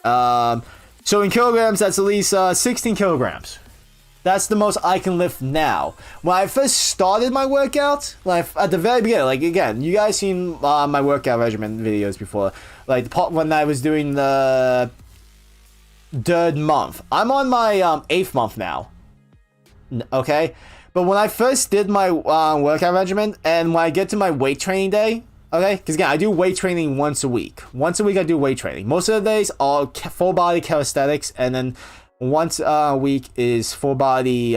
So in kilograms, that's at least 16 kilograms. That's the most I can lift now. When I first started my workout, like at the very beginning, like again, you guys seen my workout regimen videos before, like the part when I was doing the 3rd month. I'm on my 8th month now. Okay, but when I first did my workout regimen, and when I get to my weight training day, okay, because again, I do weight training once a week. Once a week, I do weight training. Most of the days are full body calisthenics, and then once a week is full body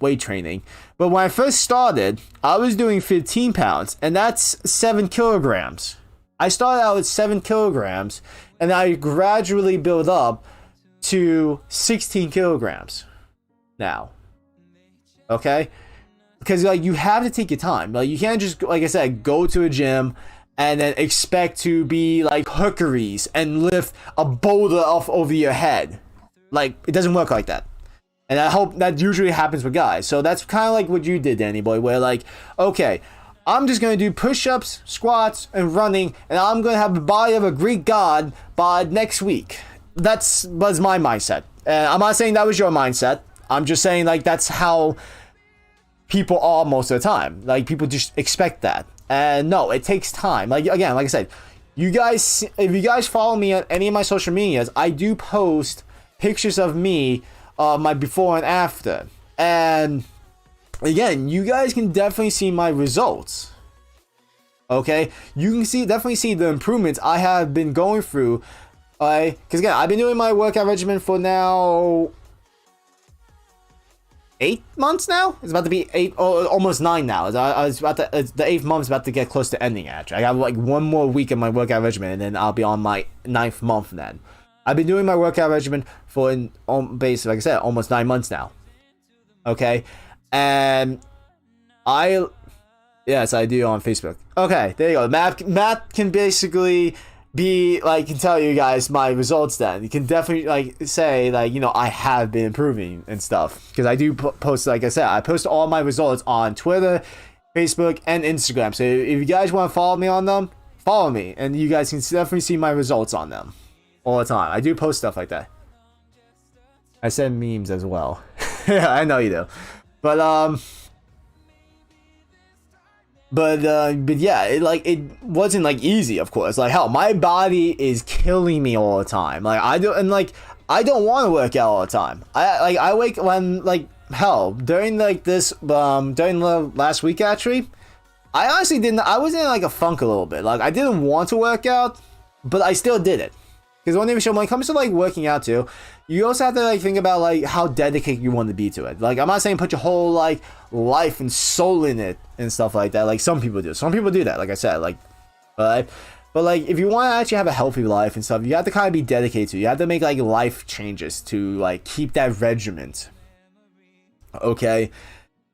weight training. But when I first started, I was doing 15 pounds, and that's 7 kilograms. I started out with 7 kilograms, and I gradually build up to 16 kilograms now. Okay? Because like you have to take your time. Like you can't just, like I said, go to a gym and then expect to be like hookeries and lift a boulder off over your head. Like it doesn't work like that. And I hope that usually happens with guys. So that's kind of like what you did, Danny Boy, where like, okay, I'm just going to do push-ups, squats, and running, and I'm going to have the body of a Greek god by next week. Was my mindset. I'm not saying that was your mindset. I'm just saying like that's how people are most of the time. Like people just expect that. And no, it takes time. Like again, like I said, you guys, if you guys follow me on any of my social medias, I do post pictures of me, my before and after. And again, you guys can definitely see my results. Okay, you can definitely see the improvements I have been going through. Because again, I've been doing my workout regimen for now 8 months now. It's about to be eight, almost 9 now. I was about to, the 8th month is about to get close to ending. Actually, I got like 1 more week of my workout regimen, and then I'll be on my 9th month. Then I've been doing my workout regimen for basically, like I said, almost 9 months now. Okay, and yes, I do on Facebook. Okay, there you go. Matt can basically be like, can tell you guys my results. Then you can definitely like say like, you know, I have been improving and stuff, because I do post, like I said, I post all my results on Twitter, Facebook, and Instagram. So if you guys want to follow me on them, follow me, and you guys can definitely see my results on them all the time. I do post stuff like that. I send memes as well. Yeah, I know you do, but yeah, it wasn't like easy, of course. Like, hell, my body is killing me all the time. Like, I don't want to work out all the time. I wake when, like, hell, during like this during the last week actually, I honestly didn't. I was in like a funk a little bit. Like, I didn't want to work out, but I still did it. Because when it comes to like working out too, you also have to like think about like how dedicated you want to be to it. Like, I'm not saying put your whole like life and soul in it and stuff like that. Like some people do. Some people do that. Like I said, like, but like if you want to actually have a healthy life and stuff, you have to kind of be dedicated to it. You have to make like life changes to like keep that regiment. Okay.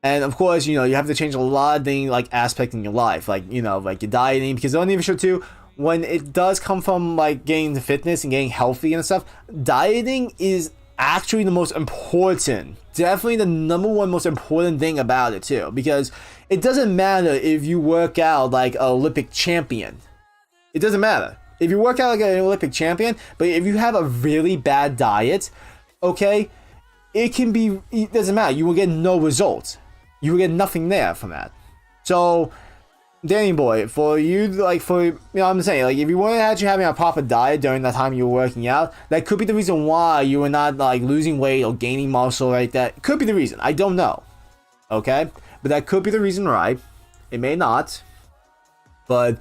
And of course, you know, you have to change a lot of things, like aspect in your life, like, you know, like your dieting, because the only issue too, when it does come from like getting the fitness and getting healthy and stuff, dieting is actually the most important, definitely the #1 most important thing about it too, because it doesn't matter if you work out like an Olympic champion. It doesn't matter if you work out like an Olympic champion, but if you have a really bad diet, okay, it doesn't matter. You will get no results. You will get nothing there from that. So, Danny boy, for you, like, for, you know, I'm saying, like, if you weren't actually having a proper diet during the time you were working out, that could be the reason why you were not, like, losing weight or gaining muscle, right? That could be the reason. I don't know. Okay? But that could be the reason, right? It may not. But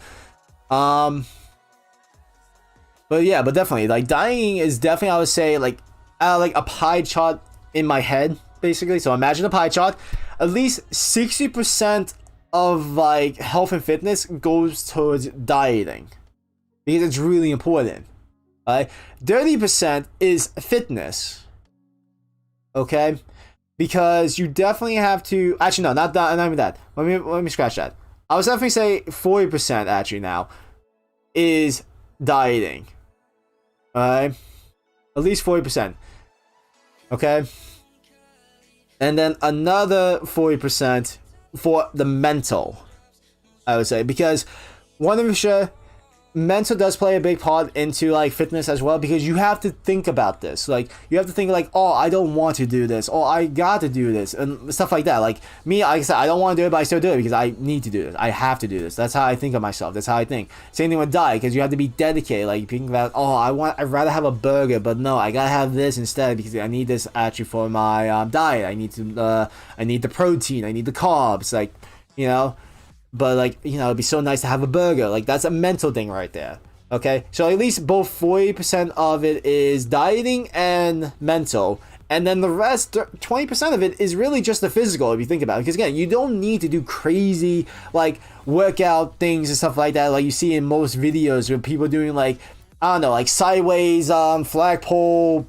yeah, but definitely, like, dieting is definitely, I would say, like a pie chart in my head, basically. So imagine a pie chart. At least 60% of like health and fitness goes towards dieting, because it's really important. 30% is fitness. Okay, because you definitely have to. Actually, no, not even that. Let me scratch that. I would definitely say 40% actually now is dieting. At least 40%. Okay, and then another 40% for the mental, I would say, because one of sure mental does play a big part into like fitness as well, because you have to think about this. Like, you have to think like, oh, I don't want to do this, or I got to do this, and stuff like that. Like me, like I said, I don't want to do it, but I still do it because I need to do this. I have to do this. That's how I think of myself. That's how I think. Same thing with diet, because you have to be dedicated. Like, you think about, oh, I'd rather have a burger, but no, I gotta have this instead because I need this actually for my diet. I need the protein. I need the carbs. Like, you know. But like, you know, it'd be so nice to have a burger. Like, that's a mental thing right there. Okay, so at least both 40% of it is dieting and mental, and then the rest 20% of it is really just the physical, if you think about it. Because again, you don't need to do crazy like workout things and stuff like that, like you see in most videos where people doing like, I don't know, like sideways flagpole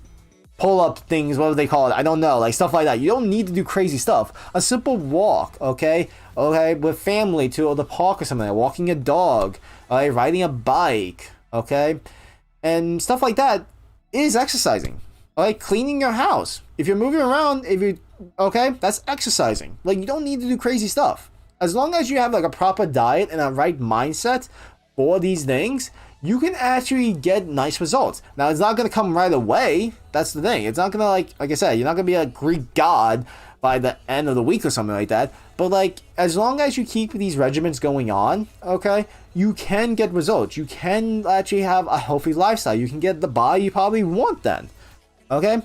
pull-up things, what do they call it? I don't know, like stuff like that. You don't need to do crazy stuff. A simple walk, okay, with family to the park or something, like walking a dog, riding a bike, okay, and stuff like that is exercising. Like cleaning your house, if you're moving around, that's exercising. Like, you don't need to do crazy stuff. As long as you have like a proper diet and a right mindset for these things, you can actually get nice results. Now, it's not going to come right away. That's the thing. It's not going to, like I said, you're not going to be a Greek god by the end of the week or something like that. But, like, as long as you keep these regimens going on, okay, you can get results. You can actually have a healthy lifestyle. You can get the body you probably want then. Okay?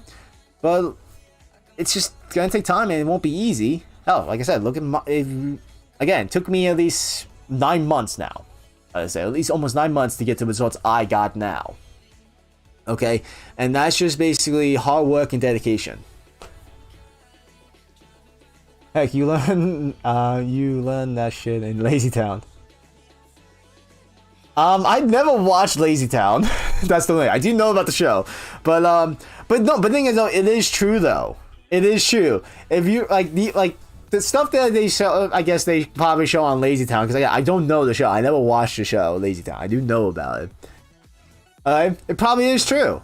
But it's just going to take time, and it won't be easy. Hell, like I said, look at again, it took me at least 9 months now. I say at least almost 9 months to get the results I got now. Okay, and that's just basically hard work and dedication. Heck, you learn that shit in Lazy Town. I never watched Lazy Town. That's the thing. I do know about the show, but the thing is though, it is true though. It is true. If you the stuff that they show, I guess they probably show on Lazy Town, because I don't know the show. I never watched the show Lazy Town. I do know about it. It probably is true.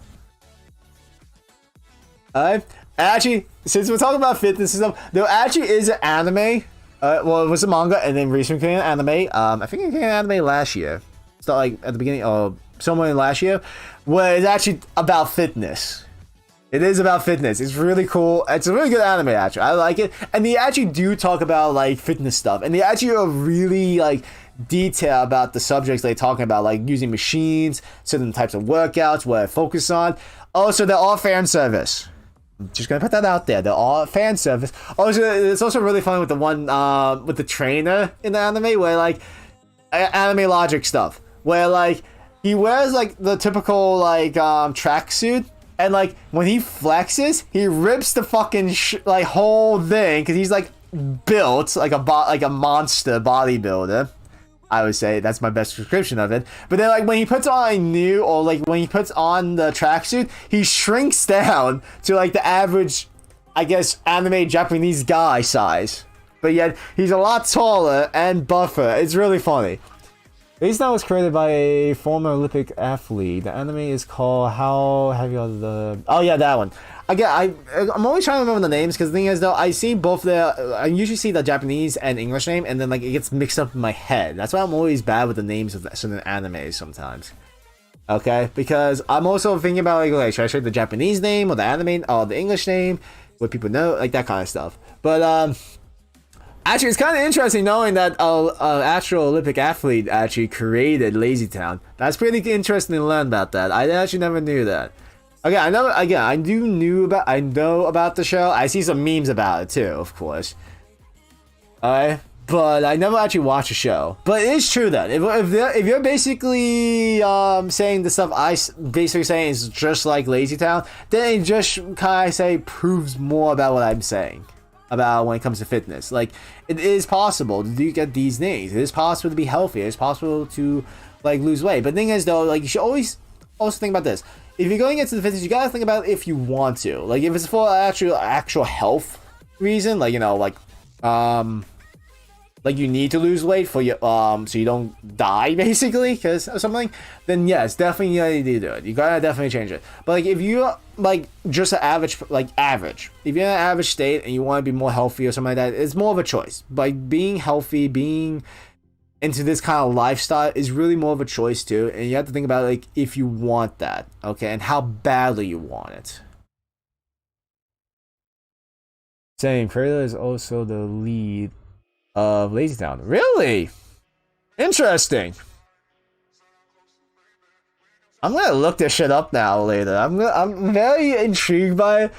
Actually, since we're talking about fitness and stuff, there actually is an anime. Well, it was a manga, and then recently became an anime. I think it became an anime last year. It's not like at the beginning, or somewhere in last year, where it's actually about fitness. It is about fitness. It's really cool. It's a really good anime, actually. I like it, and they actually do talk about like fitness stuff, and they actually are really like detail about the subjects they're talking about, like using machines, certain types of workouts, what I focus on. Also, they're all fan service. I'm just gonna put that out there. They're all fan service. Also, it's also really fun with the one with the trainer in the anime, where like anime logic stuff, where like he wears like the typical like tracksuit, and like when he flexes, he rips the fucking like whole thing, because he's like built like a monster bodybuilder. I would say that's my best description of it. But then, like, when he puts on a new, or like when he puts on the tracksuit, he shrinks down to like the average, I guess, anime Japanese guy size. But yet he's a lot taller and buffer. It's really funny. Lazy Town was created by a former Olympic athlete. The anime is called How Have You the? Oh yeah, that one. Again, I'm always trying to remember the names, because the thing is though, I see both I usually see the Japanese and English name, and then like it gets mixed up in my head. That's why I'm always bad with the names of certain animes sometimes. Okay, because I'm also thinking about like, okay, should I say the Japanese name or the anime or the English name, what people know, like that kind of stuff. But actually, it's kind of interesting knowing that an actual Olympic athlete actually created Lazy Town. That's pretty interesting to learn about that. I actually never knew that. Okay, I know about the show. I see some memes about it too, of course. But I never actually watched the show. But it is true that if you're basically saying the stuff I basically saying is just like Lazy Town, then it just kind of say proves more about what I'm saying about when it comes to fitness. Like, it is possible to get these things. It is possible to be healthy. It is possible to like lose weight. But the thing is though, like, you should always also think about this. If you're going into the fitness, you gotta think about if you want to. Like, if it's for actual health reason, like, you know, like you need to lose weight for your so you don't die basically, because of something, then yes, definitely you need to do it. You gotta definitely change it. But like, if you're like just an average, if you're in an average state and you want to be more healthy or something like that, it's more of a choice. Like, being healthy, being into this kind of lifestyle is really more of a choice too, and you have to think about like if you want that, okay, and how badly you want it. Same, Freya is also the lead of Lazy Town. Really? Interesting. I'm gonna look this shit up now later. I'm very intrigued by it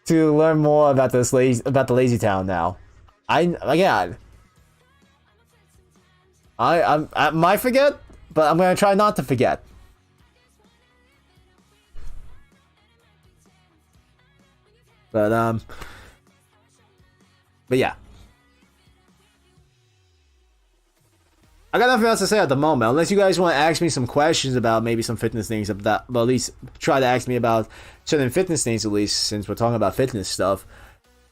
to learn more about the Lazy Town now. I might forget, but I'm gonna try not to forget. But yeah. I got nothing else to say at the moment, unless you guys want to ask me some questions about maybe some fitness things, but at least try to ask me about certain fitness things, at least, since we're talking about fitness stuff.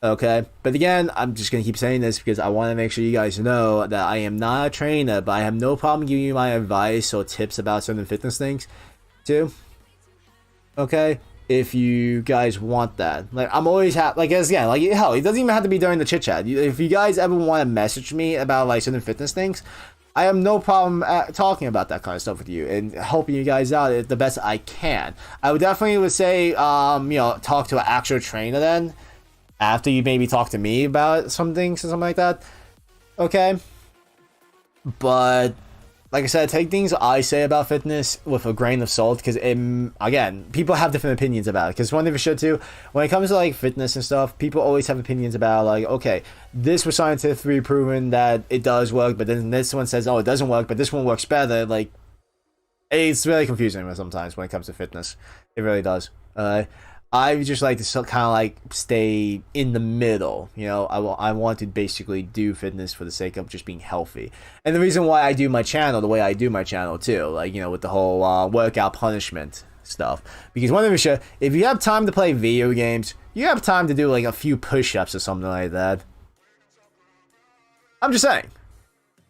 Okay, but again, I'm just gonna keep saying this because I want to make sure you guys know that I am not a trainer, but I have no problem giving you my advice or tips about certain fitness things too. Okay, if you guys want that, like, I'm always happy. Like, again, like, hell, it doesn't even have to be during the chit chat. If you guys ever want to message me about like certain fitness things, I have no problem talking about that kind of stuff with you and helping you guys out the best I can. I would definitely say, you know, talk to an actual trainer then, after you maybe talk to me about some things or something like that. Okay? But like I said, take things I say about fitness with a grain of salt, because again, people have different opinions about it. Because one thing for sure too, when it comes to like fitness and stuff, people always have opinions about like, okay, this was scientifically proven that it does work, but then this one says, oh, it doesn't work, but this one works better. Like, it's really confusing sometimes when it comes to fitness. It really does. I just like to kind of like stay in the middle, you know. I want to basically do fitness for the sake of just being healthy, and the reason why I do my channel the way I do my channel too, like, you know, with the whole workout punishment stuff. Because one thing for sure, if you have time to play video games, you have time to do like a few push-ups or something like that. I'm just saying.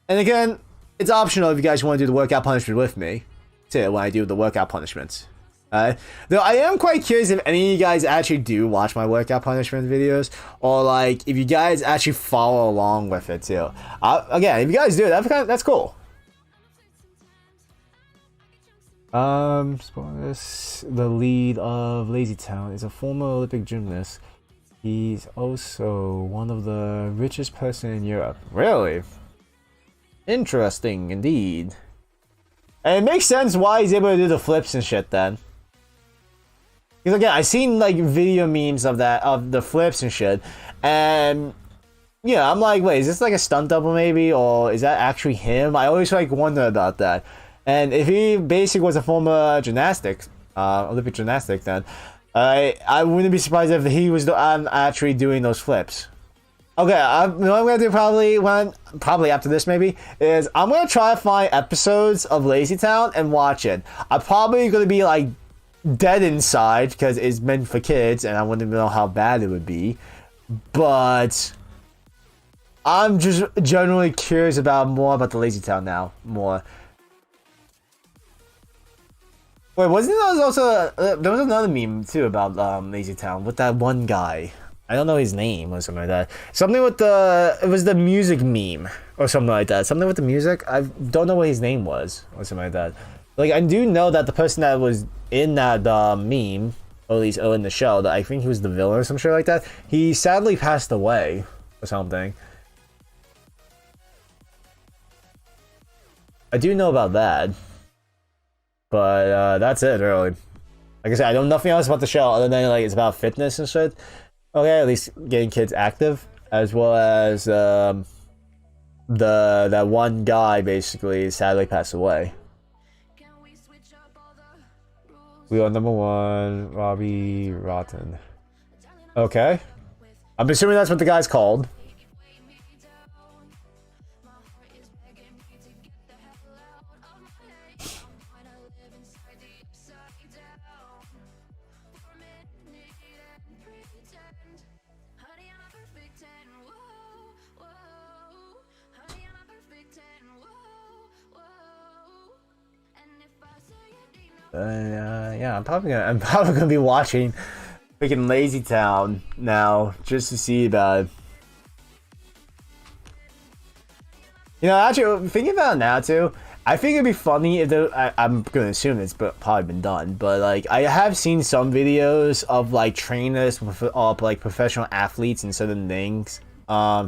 And again, it's optional if you guys want to do the workout punishment with me too when I do the workout punishments. Though I am quite curious if any of you guys actually do watch my workout punishment videos, or like if you guys actually follow along with it too. Again, if you guys do, that's cool. The lead of Lazy Town is a former Olympic gymnast. He's also one of the richest person in Europe. Really? Interesting indeed. And it makes sense why he's able to do the flips and shit then. Because again, I've seen like video memes of that, of the flips and shit, and yeah, I'm like, wait, is this like a stunt double maybe, or is that actually him? I always like wonder about that. And if he basically was a former Olympic gymnastic, then I wouldn't be surprised if he was actually doing those flips. Okay, what I'm gonna do probably after this maybe is I'm gonna try to find episodes of Lazy Town and watch it. I'm probably gonna be like dead inside because it's meant for kids and I wouldn't know how bad it would be, but I'm just generally curious about more about the Lazy Town now. More. Wait, wasn't there also there was another meme too about Lazy Town with that one guy? I don't know his name or something like that. Something with it was the music meme or something like that. Something with the music. I don't know what his name was or something like that. Like, I do know that the person that was in that meme, or at least in the show, that I think he was the villain or some shit like that, he sadly passed away or something. I do know about that. But that's it, really. Like I said, I know nothing else about the show other than like it's about fitness and shit. Okay, at least getting kids active, as well as that one guy basically sadly passed away. We are number one, Robbie Rotten. Okay. I'm assuming that's what the guy's called. Yeah, I'm probably gonna be watching freaking Lazy Town now just to see about it. You know, actually, thinking about it now too, I think it'd be funny if I'm gonna assume it's probably been done, but like I have seen some videos of like trainers of like professional athletes in certain things,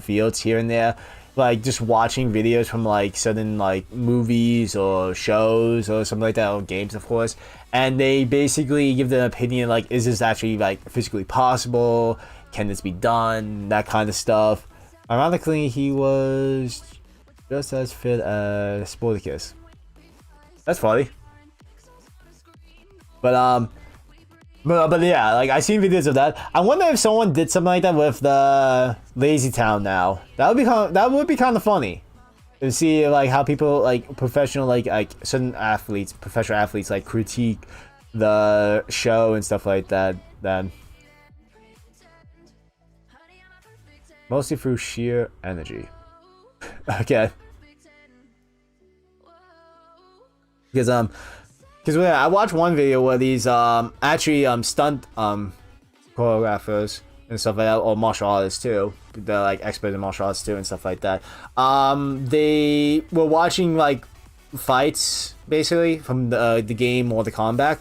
fields here and there. Like just watching videos from like certain like movies or shows or something like that, or games of course, and they basically give their opinion like, is this actually like physically possible, can this be done, that kind of stuff. Ironically, he was just as fit as Sporticus. That's funny. But yeah, like I seen videos of that. I wonder if someone did something like that with the Lazy Town now. That would be kind of funny to see like how people like professional like certain professional athletes like critique the show and stuff like that. Then mostly through sheer energy. Okay. Because I watched one video where these actually stunt choreographers and stuff like that, or martial artists too. They're like expert in martial arts too and stuff like that. They were watching like fights basically from the game Mortal Kombat.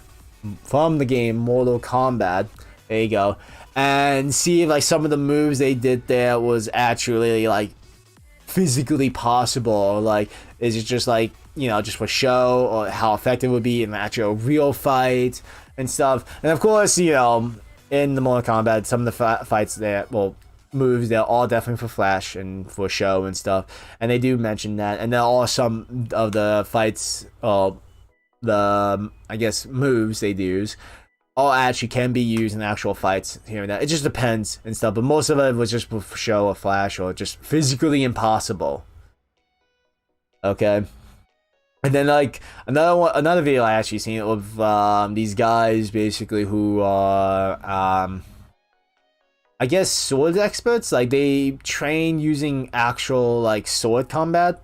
From the game Mortal Kombat. There you go. And see if like some of the moves they did there was actually like physically possible, or like is it just like just for show, or how effective it would be in an actual real fight and stuff. And of course, in the Mortal Kombat, some of the fights there, well, moves, they're all definitely for flash and for show and stuff. And they do mention that. And there are some of the fights, I guess, moves they use, all actually can be used in actual fights here and there. It just depends and stuff, but most of it was just for show or flash, or just physically impossible. Okay. And then like another video I actually seen of these guys basically who are I guess sword experts. Like they train using actual like sword combat,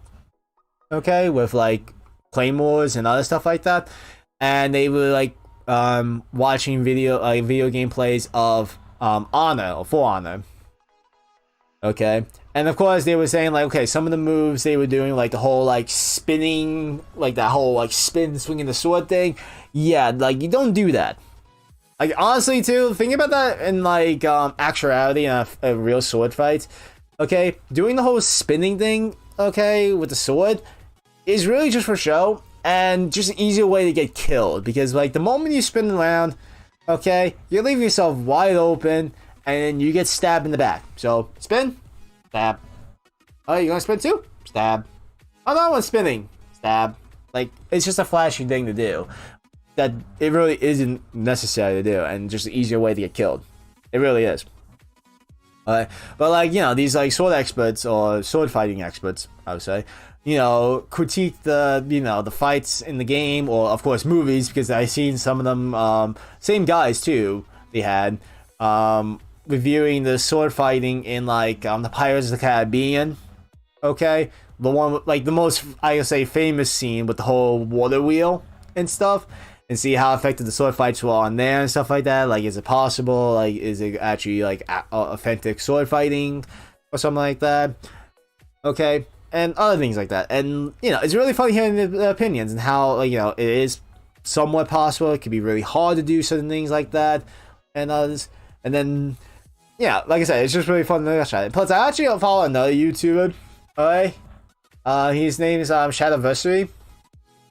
okay, with like claymores and other stuff like that. And they were like watching video gameplays of Honor, or For Honor. Okay. And of course they were saying like, okay, some of the moves they were doing, like the whole like spinning, like that whole like spin swinging the sword thing. Yeah, like you don't do that. Like honestly too, think about that in like actuality in a real sword fight. Okay, doing the whole spinning thing, okay, with the sword is really just for show, and just an easier way to get killed, because like the moment you spin around, okay, you're leaving yourself wide open and you get stabbed in the back. So spin, stab. Oh, you gonna spin too? Stab. Oh no, one's spinning. Stab. Like it's just a flashy thing to do that it really isn't necessary to do, and just an easier way to get killed. It really is. But like, these like sword experts, or sword fighting experts, I would say, critique the, the fights in the game, or of course movies, because I've seen some of them, same guys too, they had, reviewing the sword fighting in like, the Pirates of the Caribbean, okay? The one, like the most, I would say, famous scene with the whole water wheel and stuff, and see how effective the sword fights were on there and stuff like that. Like, is it possible? Like, is it actually like authentic sword fighting or something like that? Okay, and other things like that. And it's really funny hearing the opinions and how like, it is somewhat possible. It can be really hard to do certain things like that, and others. And then like I said, it's just really fun to look at. Plus, I actually follow another YouTuber. Alright, his name is Shadowversary.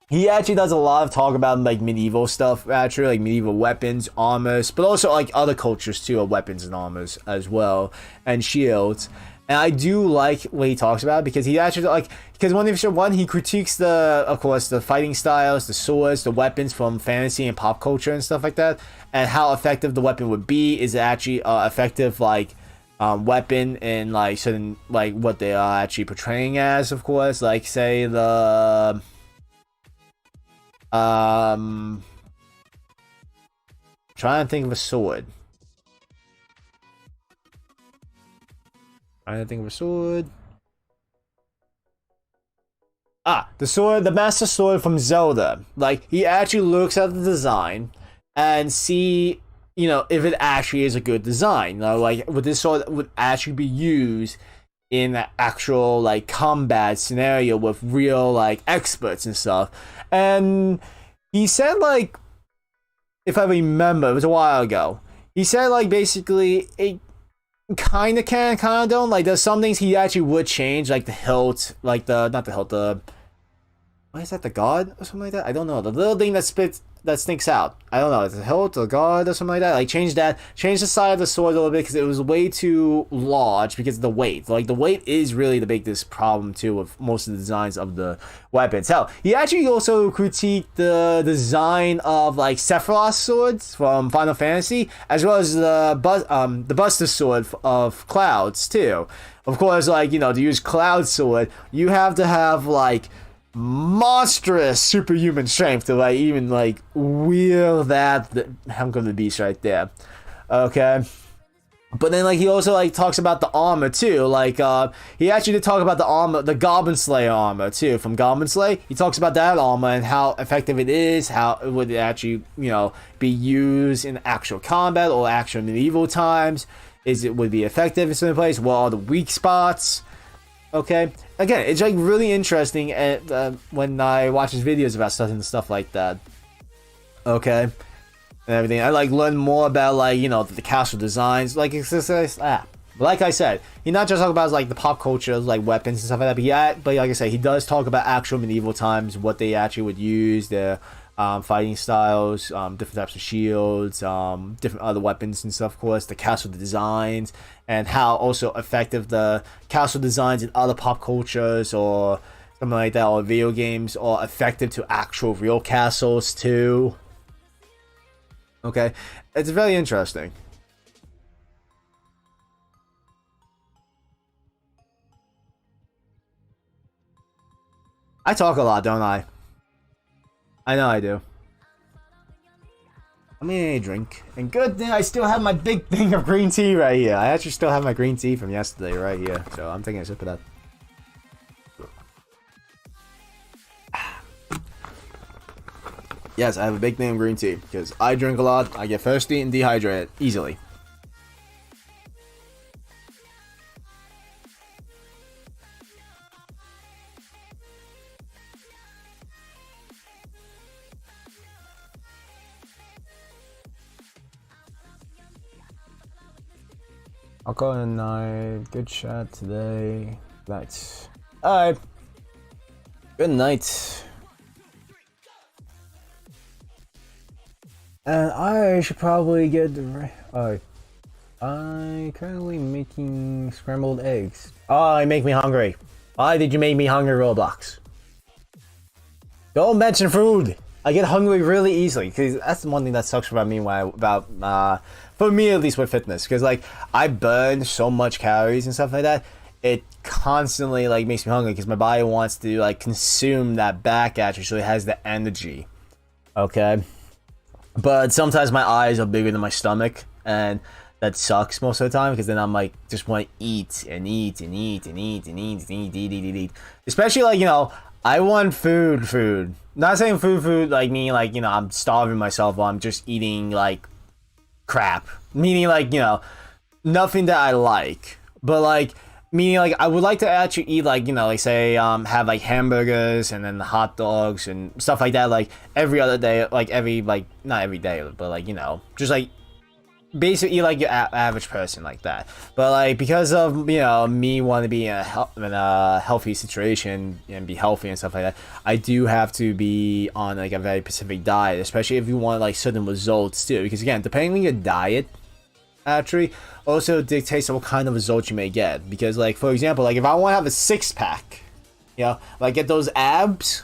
He actually does a lot of talk about like medieval stuff, actually, like medieval weapons, armors, but also like other cultures too of weapons and armors as well, and shields. And I do like what he talks about, because he actually because one he critiques of course the fighting styles, the swords, the weapons from fantasy and pop culture and stuff like that, and how effective the weapon would be. Is it actually effective like weapon in like certain like what they are actually portraying as, of course, like say the trying to think of a sword. The sword, the Master Sword from Zelda. Like, he actually looks at the design and see, if it actually is a good design. Like, would this sword would actually be used in an actual, like, combat scenario with real, like, experts and stuff. And he said, like, if I remember, it was a while ago, he said, like, basically, it kind of can, kind of don't. Like, there's some things he actually would change, like the hilt, like not the hilt, what is that, the guard or something like that? I don't know. The little thing that sticks out. I don't know. It's a hilt or guard or something like that. Like, change the side of the sword a little bit, because it was way too large because of the weight. Like, the weight is really the biggest problem too with most of the designs of the weapons. Hell, he actually also critiqued the design of like Sephiroth's swords from Final Fantasy, as well as the Buster sword of Cloud's too. Of course, like, to use Cloud's sword, you have to have like monstrous superhuman strength to like even like wield that hunk of the beast right there. Okay, but then like he also like talks about the armor too. Like he actually did talk about the armor, the Goblin Slayer armor too from Goblin Slayer. He talks about that armor and how effective it is, how it would actually be used in actual combat or actual medieval times. Would be effective in certain places? What are the weak spots? Okay, again, it's like really interesting when I watch his videos about stuff like that. Okay, and everything. I like learn more about like the castle designs. Like it's just But like I said, he not just talk about like the pop culture, like weapons and stuff like that. But yeah, but like I said, he does talk about actual medieval times, what they actually would use, their fighting styles, different types of shields, different other weapons and stuff. Of course, the castle designs, and how also effective the castle designs in other pop cultures or something like that, or video games, are effective to actual real castles too. Okay, it's very interesting. I talk a lot, don't I? I know I do. Let me drink. And good thing I still have my big thing of green tea right here. I actually still have my green tea from yesterday right here. So I'm taking a sip of that. Yes, I have a big thing of green tea because I drink a lot. I get thirsty and dehydrated easily. I'll go night. Good chat today. Night. Alright. Good night. And I should probably get the. Alright. I'm currently making scrambled eggs. Oh, you make me hungry. Why did you make me hungry, Roblox? Don't mention food. I get hungry really easily because that's the one thing that sucks about me for me at least with fitness, because like I burn so much calories and stuff like that. It constantly like makes me hungry because my body wants to like consume that back actually, so it has the energy. Okay, but sometimes my eyes are bigger than my stomach, and that sucks most of the time because then I'm like just want to eat and eat and eat and eat and eat and eat. Especially like, you know, I want food. Not saying food like me, like, you know, I'm starving myself while I'm just eating like crap. Meaning like, you know, nothing that I like. But like, meaning like I would like to actually eat like, you know, like say have like hamburgers and then hot dogs and stuff like that like every other day, like every like not every day, but like, you know, just like basically like your average person like that. But like because of, you know, me wanting to be in a healthy situation and be healthy and stuff like that, I do have to be on like a very specific diet, especially if you want like certain results too, because again, depending on your diet actually also dictates what kind of results you may get. Because like for example, like if I want to have a six-pack, you know, like get those abs,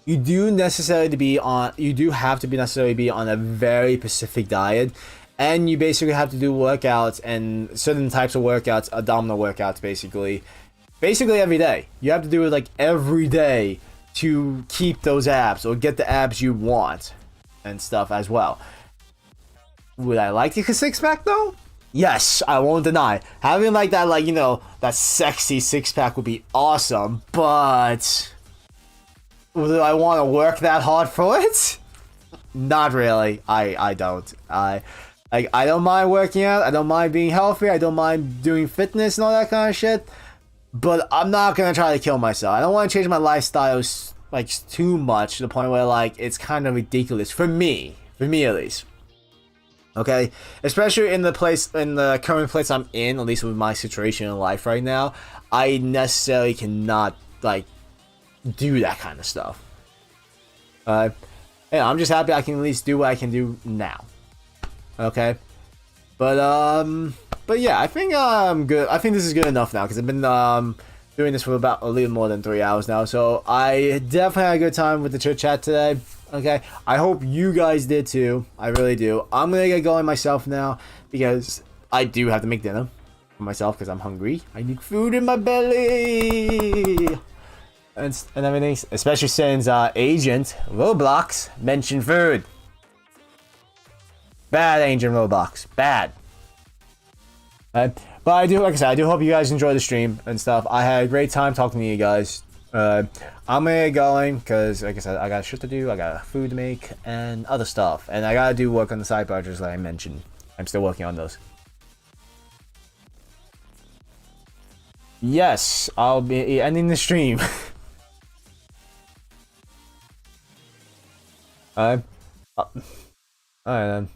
you do have to be necessarily be on a very specific diet, and you basically have to do workouts and certain types of workouts, abdominal workouts, basically every day. You have to do it like every day to keep those abs or get the abs you want and stuff as well. Would I like a six-pack though? Yes, I won't deny. Having like that, like, you know, that sexy six-pack would be awesome, but do I want to work that hard for it? Not really. I don't. I don't mind working out. I don't mind being healthy. I don't mind doing fitness and all that kind of shit. But I'm not gonna try to kill myself. I don't want to change my lifestyle like too much to the point where like it's kind of ridiculous for me at least. Okay, especially in the current place I'm in, at least with my situation in life right now, I necessarily cannot like do that kind of stuff. Yeah, I'm just happy I can at least do what I can do now. Okay, but yeah, I think I'm good. I think this is good enough now because I've been doing this for about a little more than 3 hours now. So I definitely had a good time with the chit chat today. Okay, I hope you guys did too. I really do. I'm gonna get going myself now because I do have to make dinner for myself because I'm hungry. I need food in my belly and everything. Especially since Agent Roblox mentioned food. Bad, Agent Roblox. Bad. But I do, like I said, I do hope you guys enjoy the stream and stuff. I had a great time talking to you guys. I'm gonna get going because, like I said, I got shit to do. I got food to make and other stuff, and I gotta do work on the side projects that I mentioned. I'm still working on those. Yes, I'll be ending the stream. Alright then.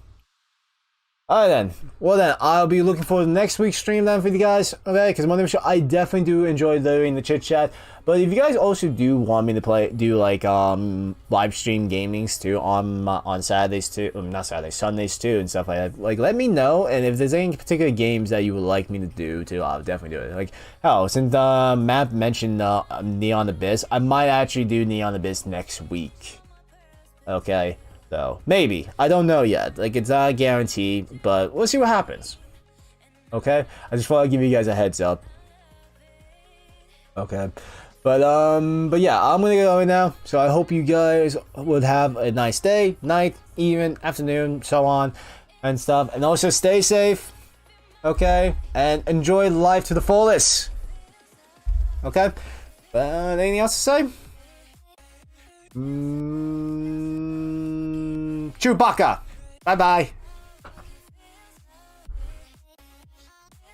Alright then. Well then, I'll be looking for the next week's stream then for you guys. Okay, because Monday show, I definitely do enjoy doing the chit chat. But if you guys also do want me to do like live stream gamings too on Saturdays too, not Saturdays, Sundays too, and stuff like that. Like, let me know, and if there's any particular games that you would like me to do too, I'll definitely do it. Like, hell, since Matt mentioned Neon Abyss, I might actually do Neon Abyss next week. Okay. So, maybe. I don't know yet. Like, it's not a guarantee, but we'll see what happens. Okay? I just want to give you guys a heads up. Okay. But yeah, I'm gonna go right now. So I hope you guys would have a nice day, night, even, afternoon, so on, and stuff. And also stay safe. Okay? And enjoy life to the fullest. Okay? But anything else to say? Chewbacca. Bye bye.